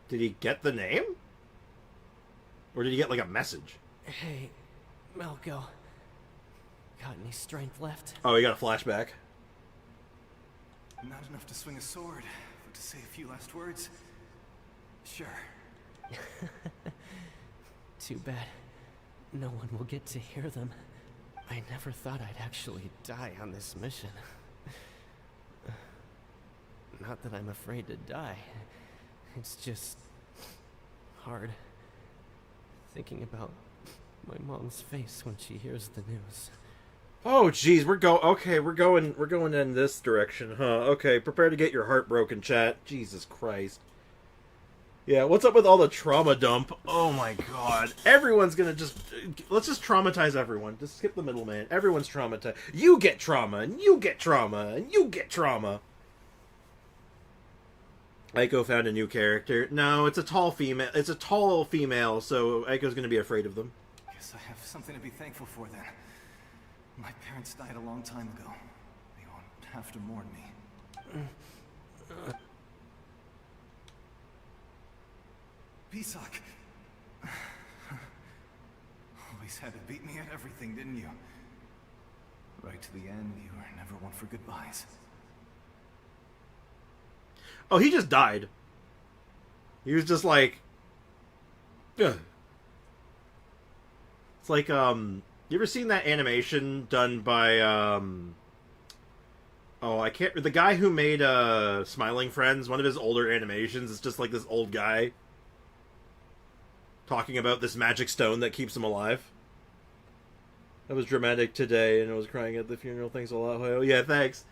Did he get the name? Or did he get, like, a message? Hey, Malco. Got any strength left? Oh, he got a flashback. Not enough to swing a sword, but to say a few last words? Sure. Too bad. No one will get to hear them. I never thought I'd actually die on this mission. Not that I'm afraid to die. It's just... hard. Thinking about my mom's face when she hears the news. Oh, jeez, we're going in this direction, huh? Okay, prepare to get your heart broken, chat. Jesus Christ. Yeah, what's up with all the trauma dump? Oh my god. Everyone's gonna let's just traumatize everyone. Just skip the middleman. Everyone's traumatized. You get trauma, and you get trauma, and you get trauma. Aiko found a new character. No, it's a tall female. It's a tall female, so Aiko's gonna be afraid of them. Guess I have something to be thankful for then. My parents died a long time ago. They won't have to mourn me. Pisak. Always had to beat me at everything, didn't you? Right to the end, you were never one for goodbyes. Oh, he just died. He was just like... Ugh. It's like, you ever seen that animation done by, oh, I can't... The guy who made, Smiling Friends, one of his older animations, it's just like this old guy talking about this magic stone that keeps him alive. I was dramatic today, and I was crying at the funeral. Thanks a lot, Hoyo. Yeah, thanks.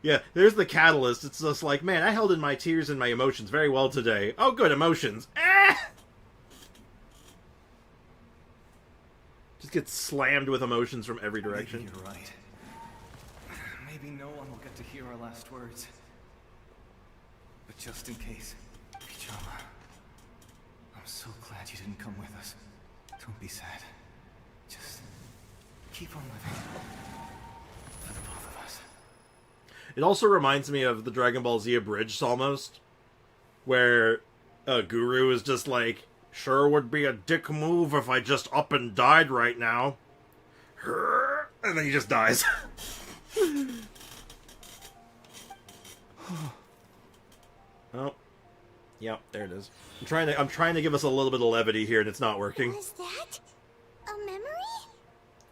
Yeah, there's the catalyst. It's just like, man, I held in my tears and my emotions very well today. Oh, good, emotions. Just get slammed with emotions from every direction. Maybe you're right. Maybe no one will get to hear our last words. But just in case, Pichama, I'm so glad you didn't come with us. Don't be sad. Just keep on living. For the both of us. It also reminds me of the Dragon Ball Z abridged almost, where Guru is just like, sure would be a dick move if I just up and died right now. And then he just dies. Oh. Yep, there it is. I'm trying to give us a little bit of levity here, and it's not working. Was that a memory?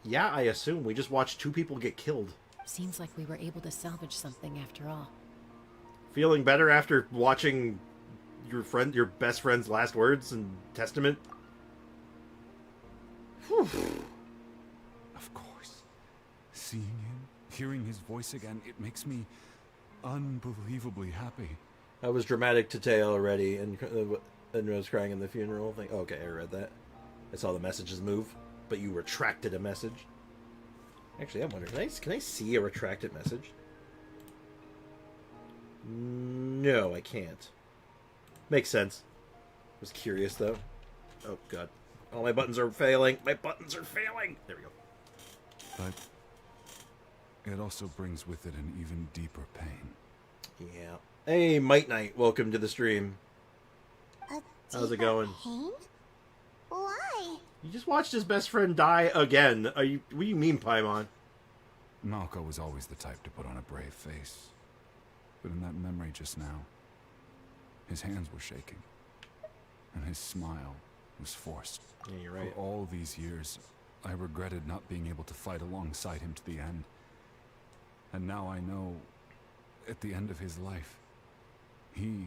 Yeah, I assume. We just watched 2 people get killed. Seems like we were able to salvage something after all. Feeling better after watching your best friend's last words and testament? Whew. Of course. Seeing him, hearing his voice again, it makes me unbelievably happy. I was dramatic to Teo already, and was crying in the funeral thing. Okay, I read that. I saw the messages move, but you retracted a message. Actually, I'm wondering, can I see a retracted message? No, I can't. Makes sense. I was curious, though. Oh, God. All my buttons are failing. My buttons are failing! There we go. But it also brings with it an even deeper pain. Yeah. Hey, Might Knight, welcome to the stream. How's it going? Pain? Why? You just watched his best friend die again. What do you mean, Paimon? Malco was always the type to put on a brave face. But in that memory just now, his hands were shaking. And his smile was forced. Yeah, you're right. For all these years, I regretted not being able to fight alongside him to the end. And now I know, at the end of his life, he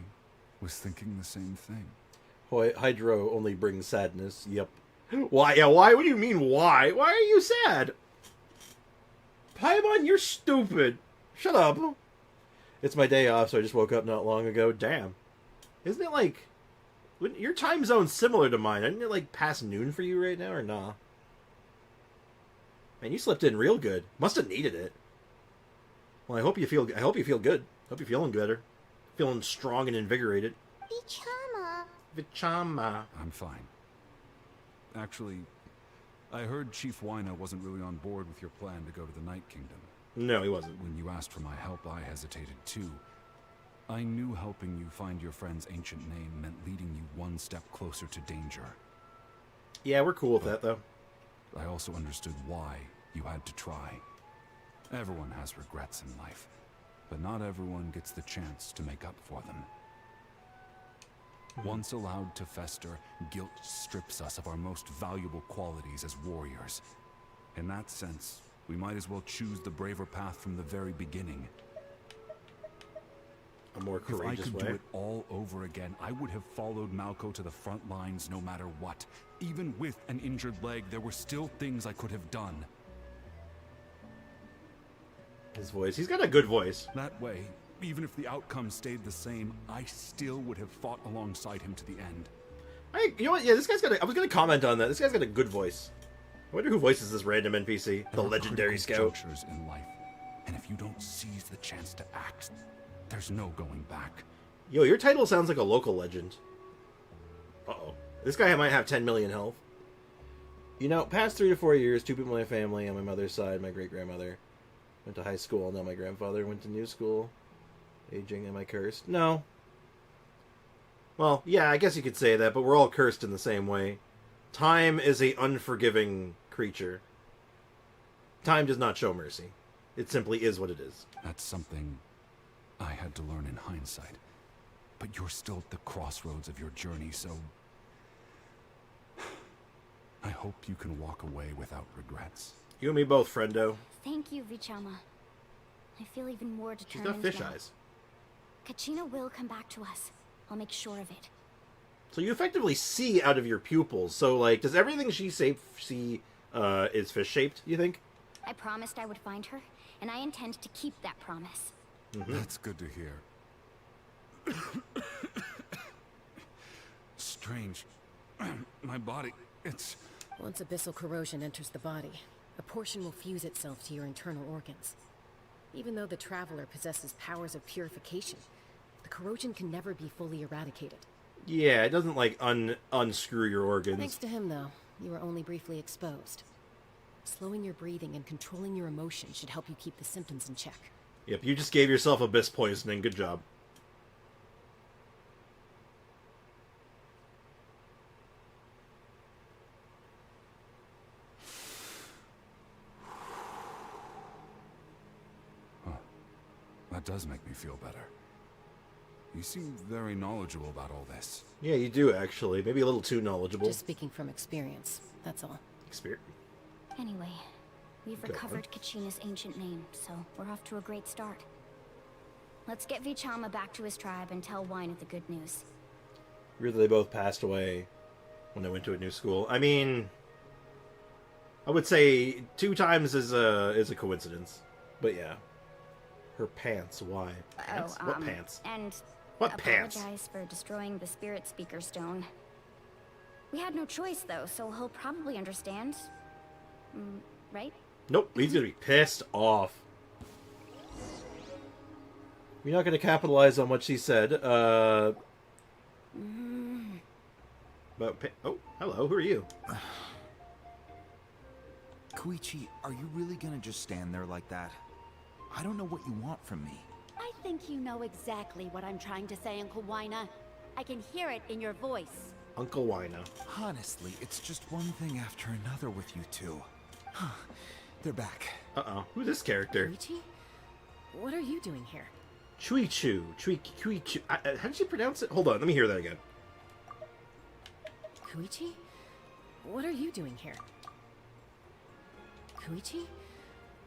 was thinking the same thing. Hydro only brings sadness. Yep. Why? Yeah, why? What do you mean, why? Why are you sad? Paimon, you're stupid. Shut up. It's my day off, so I just woke up not long ago. Damn. Isn't it like... Your time zone's similar to mine. Isn't it like past noon for you right now, or nah? Man, you slept in real good. Must have needed it. Well, I hope you feel good. Hope you're feeling better. Feeling strong and invigorated. Vichama. I'm fine. Actually, I heard Chief Wina wasn't really on board with your plan to go to the Night Kingdom. No, he wasn't. When you asked for my help, I hesitated too. I knew helping you find your friend's ancient name meant leading you one step closer to danger. Yeah, we're cool with that, though. I also understood why you had to try. Everyone has regrets in life, but not everyone gets the chance to make up for them. Once allowed to fester, guilt strips us of our most valuable qualities as warriors. In that sense, we might as well choose the braver path from the very beginning. A more courageous If I could way. do it all over again, I would have followed Malco to the front lines no matter what. Even with an injured leg, there were still things I could have done. His voice. He's got a good voice. That way, even if the outcome stayed the same, I still would have fought alongside him to the end. You know what? Yeah, this guy's got I was going to comment on that. This guy's got a good voice. I wonder who voices this random NPC. The legendary scout. Junctures in life, and if you don't seize the chance to act, there's no going back. Yo, your title sounds like a local legend. Uh-oh. This guy might have 10 million health. You know, past 3 to 4 years, 2 people in my family on my mother's side, my great-grandmother, went to high school. Now my grandfather went to new school. Aging, am I cursed? No. Well, yeah, I guess you could say that, but we're all cursed in the same way. Time is a unforgiving creature. Time does not show mercy. It simply is what it is. That's something I had to learn in hindsight. But you're still at the crossroads of your journey, so I hope you can walk away without regrets. You and me both, friendo. Thank you, Vichama. I feel even more She's determined got fish now. eyes. Kachina will come back to us. I'll make sure of it. So you effectively see out of your pupils. So, like, does everything she see is fish-shaped, you think? I promised I would find her, and I intend to keep that promise. That's good to hear. Strange. My body, it's... Once abyssal corrosion enters the body, a portion will fuse itself to your internal organs. Even though the Traveler possesses powers of purification, the corrosion can never be fully eradicated. Yeah, it doesn't, like, unscrew your organs. Thanks to him, though, you were only briefly exposed. Slowing your breathing and controlling your emotions should help you keep the symptoms in check. Yep, you just gave yourself abyss poisoning. Good job. That does make me feel better. You seem very knowledgeable about all this. Yeah, you do, actually. Maybe a little too knowledgeable. Just speaking from experience, that's all. Experience? Anyway, we've recovered Kachina's ancient name, so we're off to a great start. Let's get Vichama back to his tribe and tell Wyneth the good news. Weird that they both passed away when they went to a new school. I mean, I would say 2 times is a coincidence. But yeah. Her pants, why? Pants? What pants? And what pants? Apologize for destroying the Spirit Speaker Stone. We had no choice, though, so he'll probably understand. Right? Nope, he's gonna be pissed off. You're not gonna capitalize on what she said. But oh, hello, who are you? Koichi, are you really gonna just stand there like that? I don't know what you want from me. I think you know exactly what I'm trying to say, Uncle Wina. I can hear it in your voice. Uncle Wina. Honestly, it's just one thing after another with you two. They're back. Uh-oh. Who's this character? Koichi? What are you doing here? Chuichu. Chuichu. How did you pronounce it? Hold on, let me hear that again. Koichi? What are you doing here? Koichi?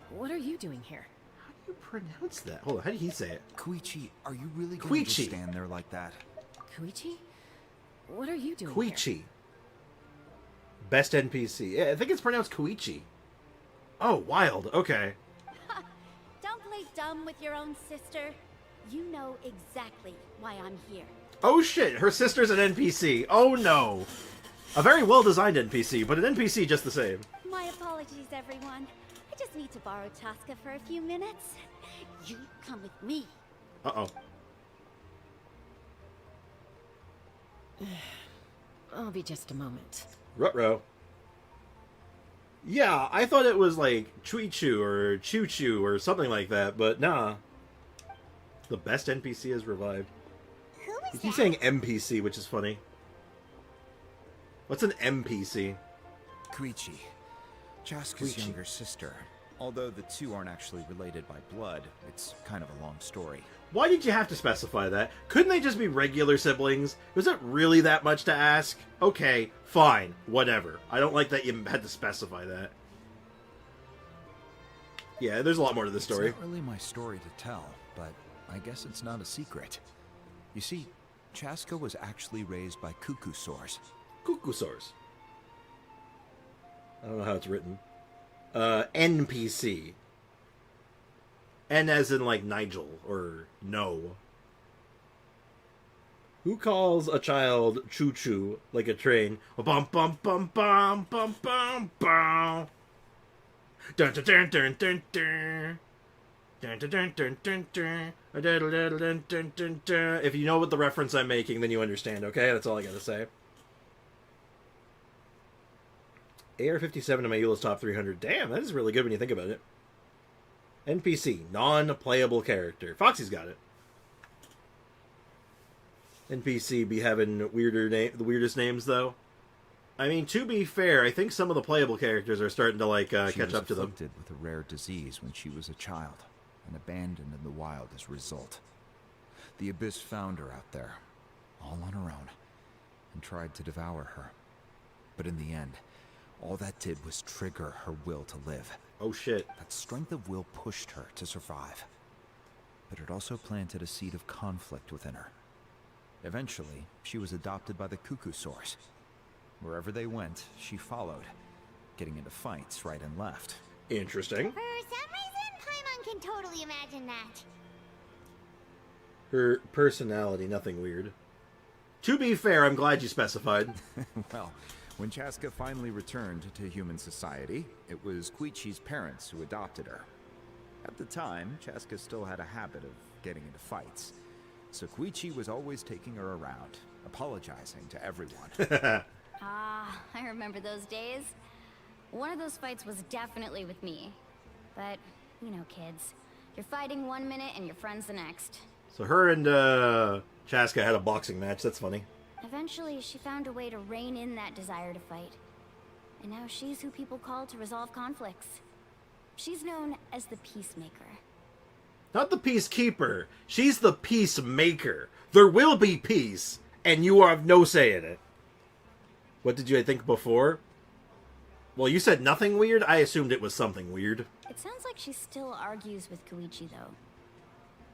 What are you doing here? How do you pronounce that? Hold on, how did he say it? Koichi, are you really going to just stand there like that? Koichi? What are you doing Koichi. here? Best NPC. Yeah, I think it's pronounced Koichi. Oh, wild. Okay. Don't play dumb with your own sister. You know exactly why I'm here. Oh shit, her sister's an NPC. Oh no. A very well-designed NPC, but an NPC just the same. My apologies, everyone. I just need to borrow Tosca for a few minutes. You come with me. Uh-oh. I'll be just a moment. Ruh-roh. Yeah, I thought it was like Chuichu or Choo-Choo or something like that, but nah. The best NPC is revived. You keep saying NPC, which is funny. What's an NPC? Koichi, Chaska's younger sister. Although the two aren't actually related by blood, it's kind of a long story. Why did you have to specify that? Couldn't they just be regular siblings? Was it really that much to ask? Okay, fine, whatever. I don't like that you had to specify that. Yeah, there's a lot more to this story. It's not really my story to tell, but I guess it's not a secret. You see, Chaska was actually raised by cuckoo-saurs. Cuckoo-saurs. I don't know how it's written. NPC. N as in, like, Nigel, or no. Who calls a child choo-choo like a train? Bum bum bum bum bum bum bum. Dun dun dun dun dun dun. Dun dun dun dun dun dun. Dun dun dun dun. If you know what the reference I'm making, then you understand, okay? That's all I gotta say. AR-57 in my Eula's top 300. Damn, that is really good when you think about it. NPC, non-playable character. Foxy's got it. NPC be having the weirdest names, though. I mean, to be fair, I think some of the playable characters are starting to, like, catch up to them. She was afflicted with a rare disease when she was a child, and abandoned in the wild as a result. The Abyss found her out there, all on her own, and tried to devour her. But in the end, all that did was trigger her will to live. Oh shit. That strength of will pushed her to survive. But it also planted a seed of conflict within her. Eventually, she was adopted by the cuckoo-saurs. Wherever they went, she followed, getting into fights right and left. Interesting. For some reason, Paimon can totally imagine that. Her personality, nothing weird. To be fair, I'm glad you specified. Well, when Chaska finally returned to human society, it was Koichi's parents who adopted her. At the time, Chaska still had a habit of getting into fights, so Koichi was always taking her around, apologizing to everyone. I remember those days. One of those fights was definitely with me. But, you know, kids. You're fighting one minute and your friend's the next. So her and Chaska had a boxing match. That's funny. Eventually, she found a way to rein in that desire to fight. And now she's who people call to resolve conflicts. She's known as the Peacemaker. Not the Peacekeeper. She's the Peacemaker. There will be peace, and you have no say in it. What did you think before? Well, you said nothing weird. I assumed it was something weird. It sounds like she still argues with Koichi, though.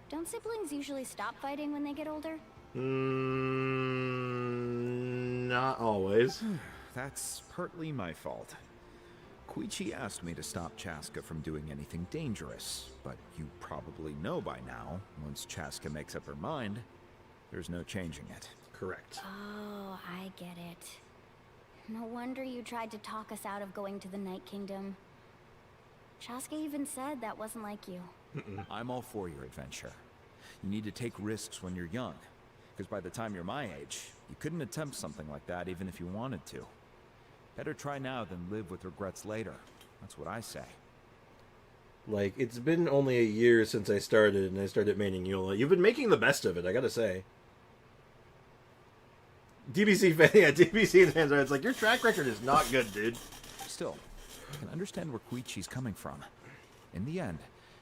Don't siblings usually stop fighting when they get older? Not always. That's partly my fault. Koichi asked me to stop Chaska from doing anything dangerous, but you probably know by now, once Chaska makes up her mind, there's no changing it. Correct. Oh, I get it. No wonder you tried to talk us out of going to the Night Kingdom. Chaska even said that wasn't like you. I'm all for your adventure. You need to take risks when you're young, because by the time you're my age, you couldn't attempt something like that even if you wanted to. Better try now than live with regrets later. That's what I say. Like, it's been only a year since I started, and I started maining Eula. You've been making the best of it, I gotta say. DBC fans are, it's like, your track record is not good, dude. Still, I can understand where Koichi's coming from. In the end,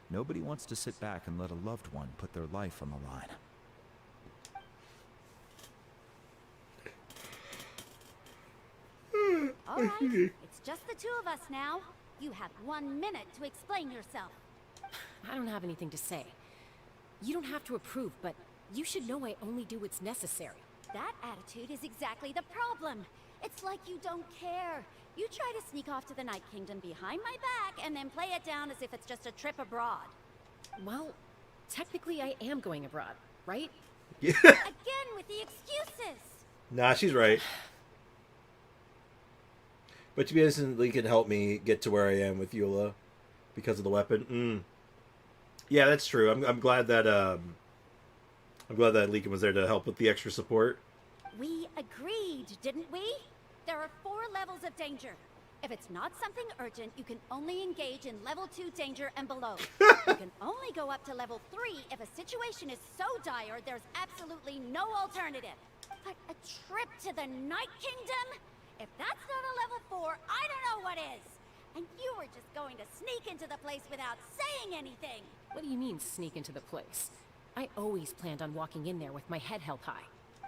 nobody wants to sit back and let a loved one put their life on the line. All right, it's just the two of us now. You have 1 minute to explain yourself. I don't have anything to say. You don't have to approve, but you should know I only do what's necessary. That attitude is exactly the problem. It's like you don't care. You try to sneak off to the Night Kingdom behind my back and then play it down as if it's just a trip abroad. Well, technically I am going abroad, right? Again with the excuses. Nah, she's right. But you instantly can help me get to where I am with Eula because of the weapon. Yeah, that's true. I'm glad that Leekin was there to help with the extra support. We agreed, didn't we? There are 4 levels of danger. If it's not something urgent, you can only engage in level 2 danger and below. You can only go up to level 3 if a situation is so dire there's absolutely no alternative. But a trip to the Night Kingdom? If that's not a level 4, I don't know what is. And you were just going to sneak into the place without saying anything. What do you mean, sneak into the place? I always planned on walking in there with my head held high.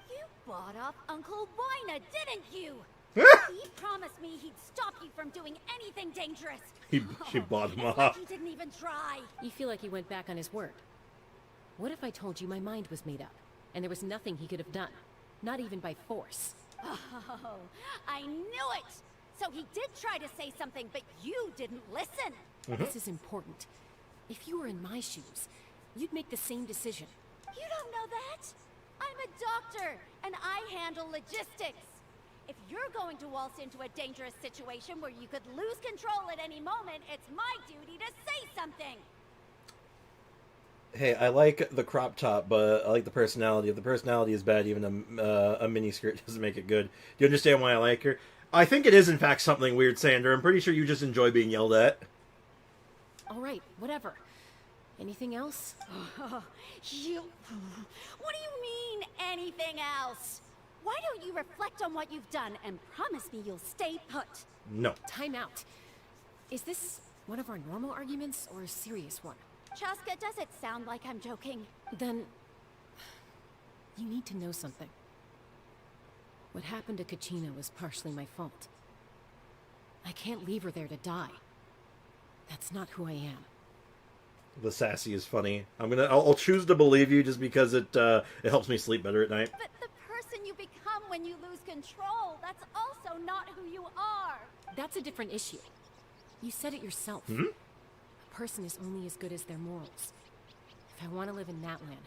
You bought off Uncle Wina, didn't you? He promised me he'd stop you from doing anything dangerous. She bought him it's off. like he didn't even try. You feel like he went back on his word. What if I told you my mind was made up, and there was nothing he could have done? Not even by force. Oh, I knew it! So he did try to say something, but you didn't listen. This is important. If you were in my shoes, you'd make the same decision. You don't know that? I'm a doctor, and I handle logistics. If you're going to waltz into a dangerous situation where you could lose control at any moment, it's my duty to say something. Hey, I like the crop top, but I like the personality. If the personality is bad, even a mini skirt doesn't make it good. Do you understand why I like her? I think it is, in fact, something weird, Sander. I'm pretty sure you just enjoy being yelled at. All right, whatever. Anything else? What do you mean, anything else? Why don't you reflect on what you've done and promise me you'll stay put? No. Time out. Is this one of our normal arguments or a serious one? Chaska, does it sound like I'm joking? Then you need to know something. What happened to Kachina was partially my fault. I can't leave her there to die. That's not who I am. The sassy is funny. I'll choose to believe you just because it helps me sleep better at night. But the person you become when you lose control, that's also not who you are. That's a different issue. You said it yourself. Hmm? A person is only as good as their morals. If I want to live in that land,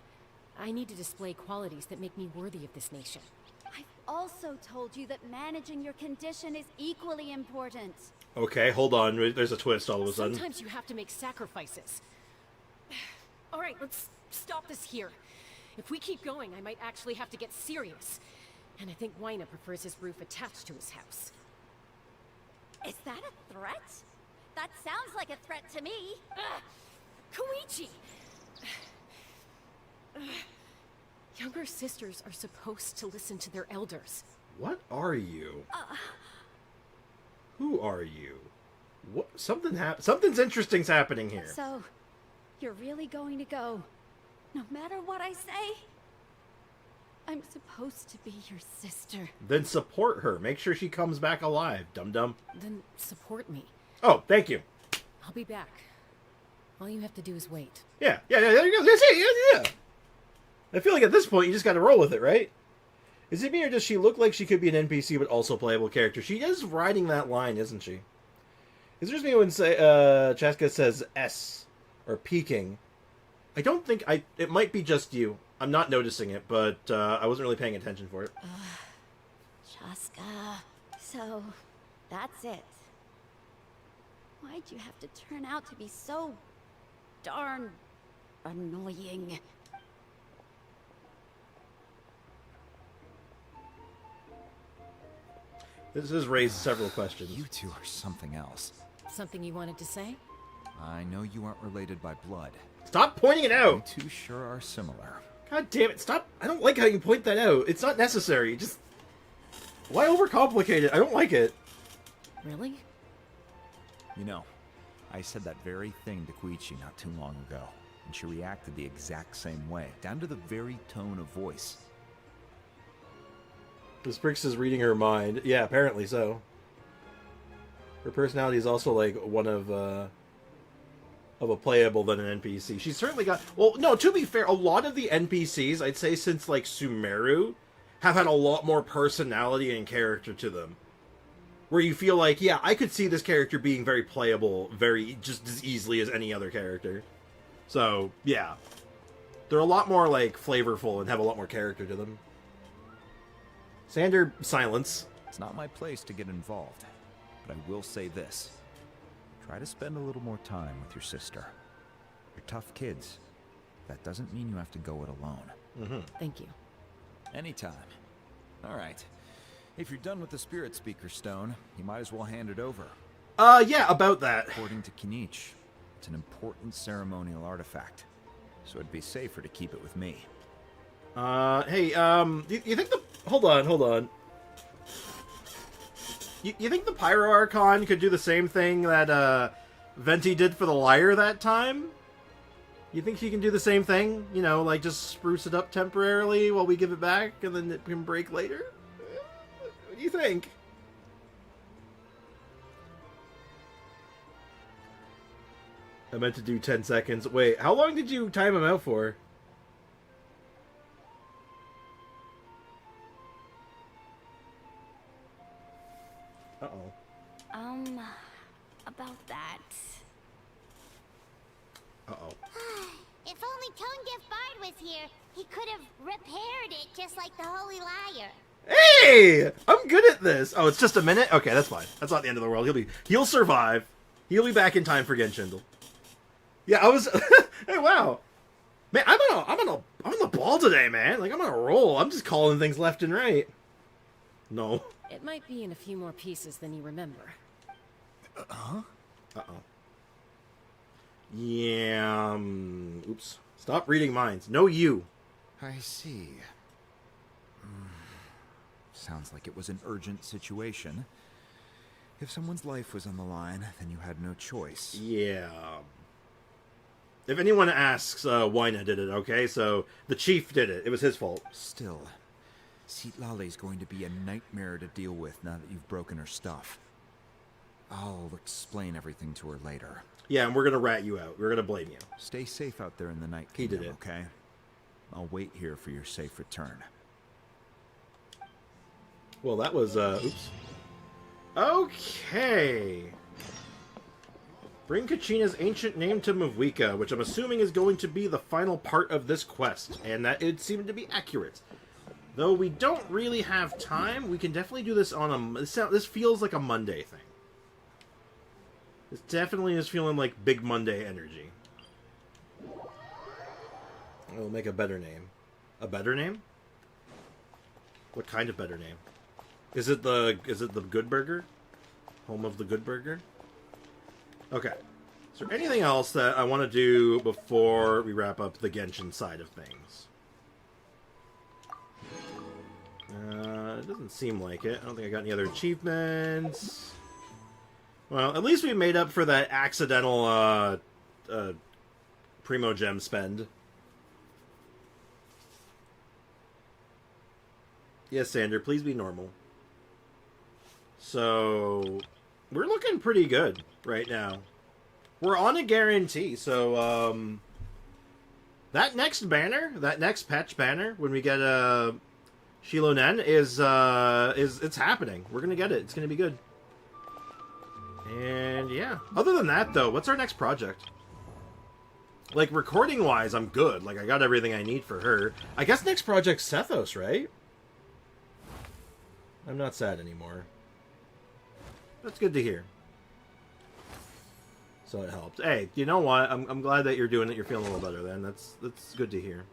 I need to display qualities that make me worthy of this nation. I've also told you that managing your condition is equally important. Okay, hold on. There's a twist all of a sudden. Sometimes you have to make sacrifices. All right, let's stop this here. If we keep going, I might actually have to get serious. And I think Waina prefers his roof attached to his house. Is that a threat? That sounds like a threat to me. Koichi! Younger sisters are supposed to listen to their elders. What are you? Who are you? What? Something's interesting's happening here. So, you're really going to go, no matter what I say? I'm supposed to be your sister. Then support her. Make sure she comes back alive, dum-dum. Then support me. Oh, thank you. I'll be back. All you have to do is wait. Yeah. There you go. That's it. Yeah. I feel like at this point you just got to roll with it, right? Is it me or does she look like she could be an NPC but also a playable character? She is riding that line, isn't she? Is it just me when Chaska says S or peeking? I don't think it might be just you. I'm not noticing it, but I wasn't really paying attention for it. Chaska. So, that's it. Why'd you have to turn out to be so darn annoying? This has raised several questions. You two are something else. Something you wanted to say? I know you aren't related by blood. Stop pointing it out! You two sure are similar. God damn it, stop. I don't like how you point that out. It's not necessary. Just... Why overcomplicate it? I don't like it. Really? You know, I said that very thing to Koichi not too long ago, and she reacted the exact same way, down to the very tone of voice. This Brix is reading her mind. Yeah, apparently so. Her personality is also like one of a playable than an NPC. She's certainly got... Well, no, to be fair, a lot of the NPCs, I'd say since like Sumeru, have had a lot more personality and character to them. Where you feel like, yeah, I could see this character being very playable, just as easily as any other character. So, yeah. They're a lot more, like, flavorful and have a lot more character to them. Sander, silence. It's not my place to get involved, but I will say this. Try to spend a little more time with your sister. You're tough kids. That doesn't mean you have to go it alone. Thank you. Anytime. All right. If you're done with the Spirit Speaker Stone, you might as well hand it over. Yeah, about that. According to Kinich, it's an important ceremonial artifact, so it'd be safer to keep it with me. Hey, you think the... Hold on. You think the Pyro Archon could do the same thing that, Venti did for the Lyre that time? You think he can do the same thing? You know, like, just spruce it up temporarily while we give it back, and then it can break later? What do you think? I meant to do 10 seconds. Wait, how long did you time him out for? Uh-oh. About that. Uh-oh. If only Tone Gift Bard was here, he could have repaired it just like the Holy Lyre. Hey! I'm good at this! Oh, it's just a minute? Okay, that's fine. That's not the end of the world. He'll survive. He'll be back in time for Genshindle. Yeah, I was... Hey, wow. Man, I'm on the ball today, man. Like, I'm on a roll. I'm just calling things left and right. No. It might be in a few more pieces than you remember. Uh-oh. Yeah, oops. Stop reading minds. No, you. I see. Sounds like it was an urgent situation. If someone's life was on the line, then you had no choice. Yeah. If anyone asks, Waina did it, okay? So, the chief did it. It was his fault. Still, Citlali's going to be a nightmare to deal with now that you've broken her stuff. I'll explain everything to her later. Yeah, and we're gonna rat you out. We're gonna blame you. Stay safe out there in the Night He Kingdom, did it. Okay? I'll wait here for your safe return. Well, that was, oops. Okay. Bring Kachina's ancient name to Mavwika, which I'm assuming is going to be the final part of this quest, and that it seemed to be accurate. Though we don't really have time, we can definitely do this on a... This feels like a Monday thing. This definitely is feeling like Big Monday energy. We'll make a better name. A better name? What kind of better name? Is it the Good Burger? Home of the Good Burger? Okay. Is there anything else that I want to do before we wrap up the Genshin side of things? It doesn't seem like it. I don't think I got any other achievements. Well, at least we made up for that accidental Primo Gem spend. Yes, Sander, please be normal. So, we're looking pretty good right now. We're on a guarantee, so, that next banner, that next patch banner, when we get, Shilonen, it's happening. We're gonna get it. It's gonna be good. And, yeah. Other than that, though, what's our next project? Like, recording-wise, I'm good. Like, I got everything I need for her. I guess next project's Sethos, right? I'm not sad anymore. That's good to hear. So it helped. Hey, you know what? I'm glad that you're doing it. You're feeling a little better then. That's good to hear.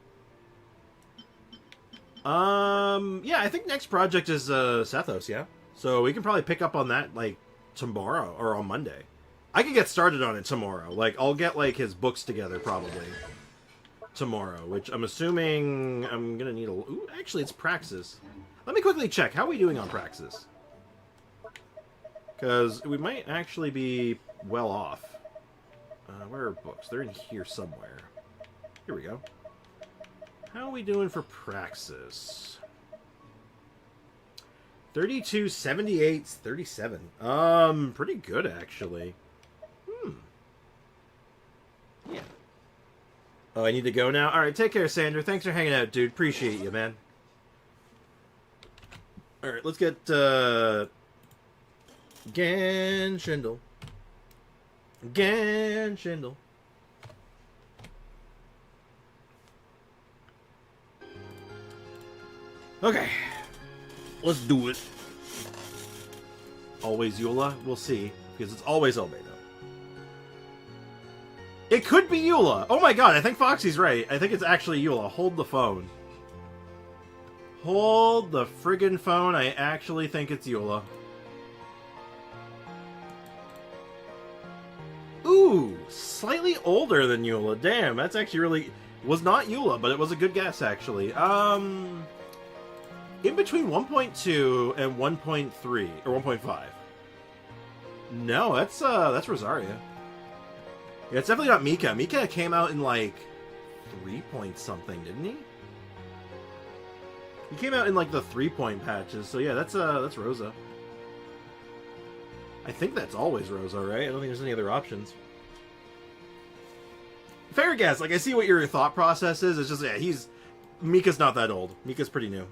Yeah, I think next project is Sethos, yeah? So we can probably pick up on that, like, tomorrow or on Monday. I could get started on it tomorrow. Like, I'll get, like, his books together probably tomorrow, which I'm assuming I'm gonna need a... Ooh, actually, it's Praxis. Let me quickly check. How are we doing on Praxis? Because we might actually be well off. Where are books? They're in here somewhere. Here we go. How are we doing for Praxis? 32, 78, 37. Pretty good, actually. Yeah. Oh, I need to go now? Alright, take care, Sandra. Thanks for hanging out, dude. Appreciate you, man. Alright, let's get, Ganshindle. Ganshindle. Okay. Let's do it. Always Eula? We'll see. Because it's always Albedo. It could be Eula! Oh my god, I think Foxy's right. I think it's actually Eula. Hold the phone. Hold the friggin' phone. I actually think it's Eula. Ooh, slightly older than Eula. Damn, that's actually really... Was not Eula, but it was a good guess, actually. In between 1.2 and 1.3, or 1.5. No, that's Rosaria. Yeah, it's definitely not Mika. Mika came out in, like, 3 point something, didn't he? He came out in, like, the 3-point patches, so yeah, that's Rosa. I think that's always Rosa, right? I don't think there's any other options. Fair guess. Like, I see what your thought process is. It's just, yeah, Mika's not that old. Mika's pretty new.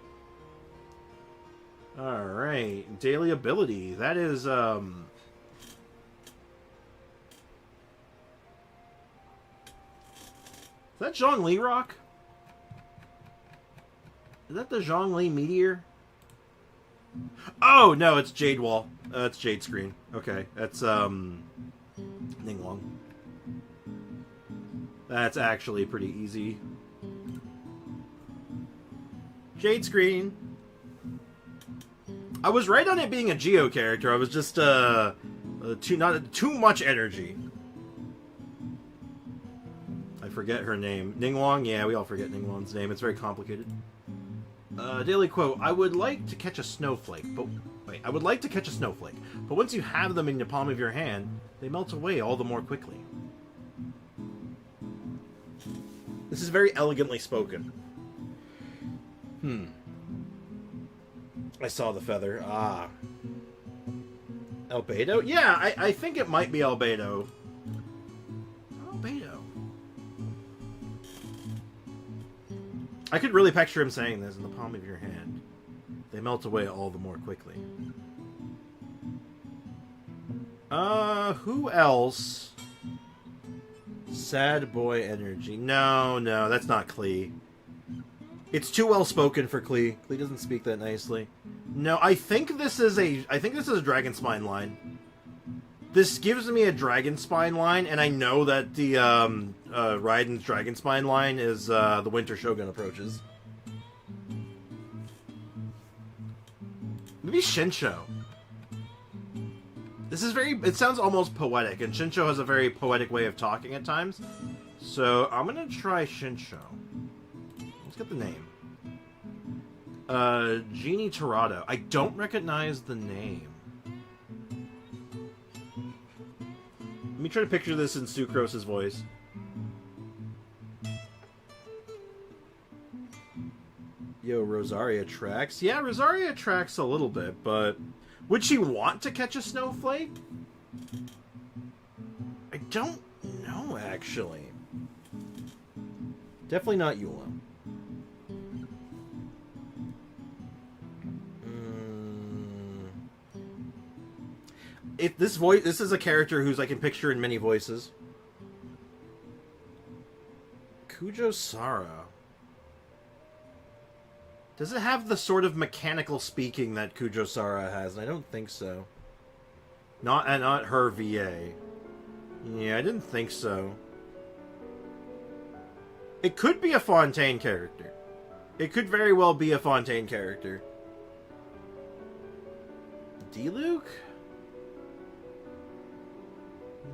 Alright. Daily ability. That is, Is that Zhongli Rock? Is that the Zhongli Meteor? Oh, no, it's Jade Wall. It's Jade Screen. Okay, that's, Ningguang. That's actually pretty easy. Jade Screen. I was right on it being a Geo character. I was just, not too much energy. I forget her name. Ningguang? Yeah, we all forget Ningguang's name. It's very complicated. Daily quote, I would like to catch a snowflake, but... Wait, I would like to catch a snowflake, but once you have them in the palm of your hand, they melt away all the more quickly. This is very elegantly spoken. I saw the feather. Ah. Albedo? Yeah, I think it might be Albedo. Albedo. I could really picture him saying this in the palm of your hand. They melt away all the more quickly. Who else Sad boy energy. No, no, that's not Klee. It's too well spoken for Klee. Klee doesn't speak that nicely. No, I think this is a Dragon Spine line. This gives me a Dragon Spine line, and I know that the Raiden's Dragon Spine line is the Winter Shogun approaches. Maybe Shinsho. This is it sounds almost poetic, and Shinsho has a very poetic way of talking at times. So I'm gonna try Shinsho. Let's get the name. Genie Torado. I don't recognize the name. Let me try to picture this in Sucrose's voice. Yo, Rosaria tracks. Yeah, Rosaria tracks a little bit, but would she want to catch a snowflake? I don't know, actually. Definitely not Eula. This is a character who's I can picture in many voices. Kujo Sara. Does it have the sort of mechanical speaking that Kujo Sara has? I don't think so. Not her VA. Yeah, I didn't think so. It could be a Fontaine character. It could very well be a Fontaine character. D-Luke?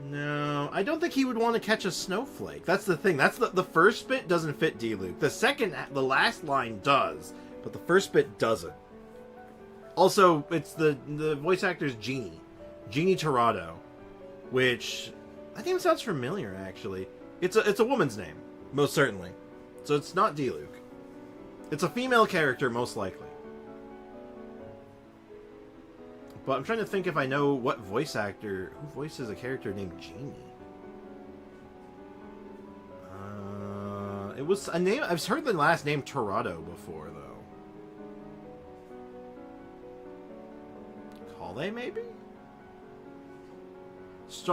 No, I don't think he would want to catch a snowflake. That's the thing. That's the first bit doesn't fit D-Luke. The last line does, but the first bit doesn't. Also, it's the voice actor's Genie Torado, which that name sounds familiar. Actually, it's a woman's name, most certainly. So it's not D-Luke. It's a female character, most likely. But I'm trying to think if I know what voice actor who voices a character named Genie. It was a name I've heard the last name Torado before, though. Kale, maybe?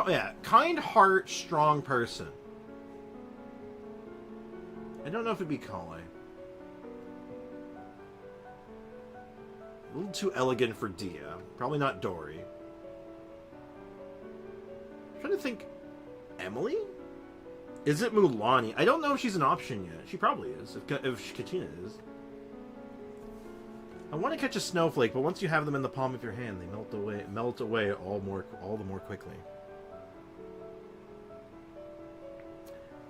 Yeah, kind heart, strong person. I don't know if it'd be Kale. A little too elegant for Dia. Probably not Dory. I'm trying to think. Emily? Is it Mulani? I don't know if she's an option yet. She probably is, if Kachina is. I want to catch a snowflake, but once you have them in the palm of your hand, they melt away all the more quickly.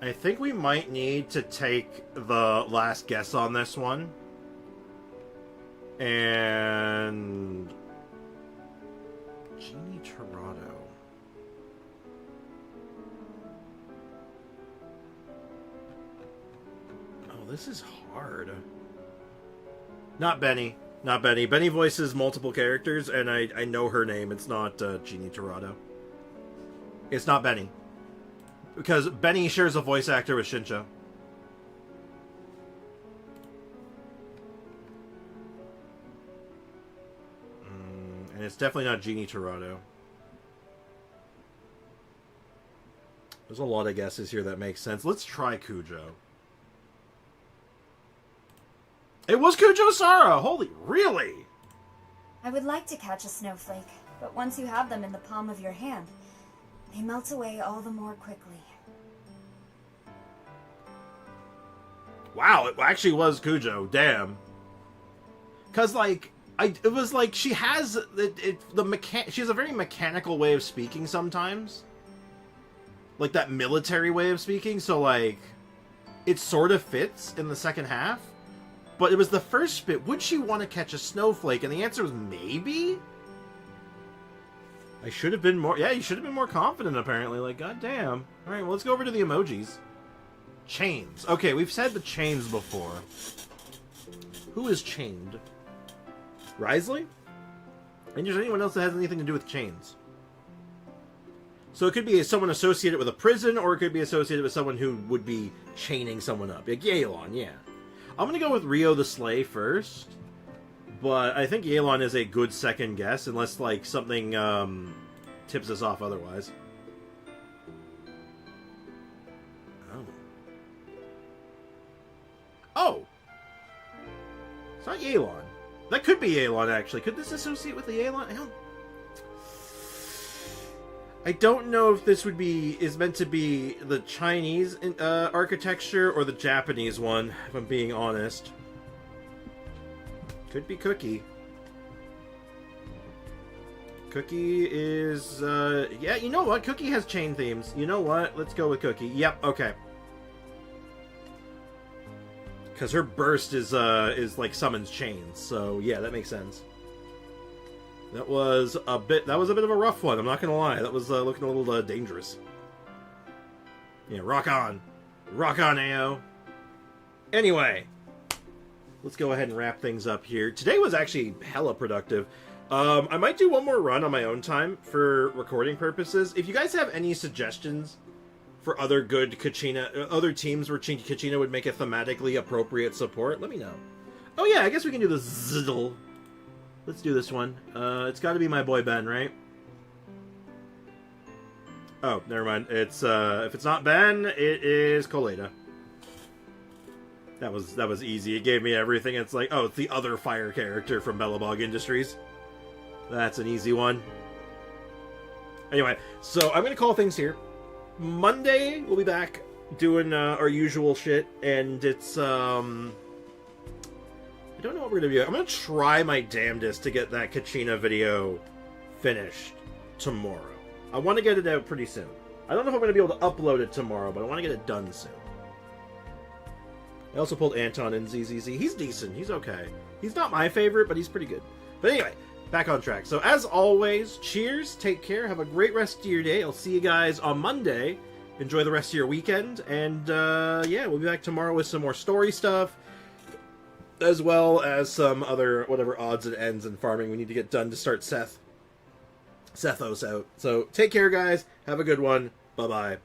I think we might need to take the last guess on this one. And Genie Torado. Oh, this is hard. Not Benny. Not Benny. Benny voices multiple characters, and I know her name. It's not Genie Torado. It's not Benny. Because Benny shares a voice actor with Shinsho. And it's definitely not Genie Torado. There's a lot of guesses here that make sense. Let's try Kujo. It was Kujo Sara! Holy, really? I would like to catch a snowflake, but once you have them in the palm of your hand, they melt away all the more quickly. Wow, it actually was Kujo. Damn. Because, like, it was like she has she has a very mechanical way of speaking sometimes, like that military way of speaking. So like, it sort of fits in the second half, but it was the first bit. Would she want to catch a snowflake? And the answer was maybe. I should have been more. Yeah, you should have been more confident. Apparently, like, goddamn. All right, well, let's go over to the emojis. Chains. Okay, we've said the chains before. Who is chained? Risley? And is there anyone else that has anything to do with chains? So it could be someone associated with a prison, or it could be associated with someone who would be chaining someone up. Like Yelan, yeah. I'm going to go with Rio the Slay first. But I think Yelan is a good second guess, unless like something tips us off otherwise. not Yelan. That could be Yelan, actually. Could this associate with the Yelan? I don't know if this is meant to be the Chinese architecture or the Japanese one, if I'm being honest. Could be Cookie. Cookie is, yeah, you know what? Cookie has chain themes. You know what? Let's go with Cookie. Yep, okay. Because her burst is like summons chains, so yeah, that makes sense. That was a bit of a rough one, I'm not gonna lie. That was looking a little dangerous. Yeah, rock on. Rock on, AO. Anyway, let's go ahead and wrap things up here. Today was actually hella productive. I might do one more run on my own time for recording purposes. If you guys have any suggestions for other good Kachina, other teams where Kachina would make a thematically appropriate support, let me know. Oh yeah, I guess we can do the Ziddle. Let's do this one. It's got to be my boy Ben, right? Oh, never mind. It's if it's not Ben, it is Koleda. That was easy. It gave me everything. It's like, oh, it's the other fire character from Bellabog Industries. That's an easy one. Anyway, so I'm gonna call things here. Monday we'll be back doing our usual shit, and it's I don't know what we're gonna do. I'm gonna try my damnedest to get that Kachina video finished tomorrow. I want to get it out pretty soon. I don't know if I'm gonna be able to upload it tomorrow, but I want to get it done soon. I also pulled Anton in ZZZ. He's decent. He's okay. He's not my favorite, but he's pretty good. But anyway, back on track. So as always, cheers, take care, have a great rest of your day. I'll see you guys on Monday. Enjoy the rest of your weekend, and yeah, we'll be back tomorrow with some more story stuff, as well as some other whatever odds and ends and farming we need to get done to start Sethos out. So take care, guys. Have a good one. Bye-bye.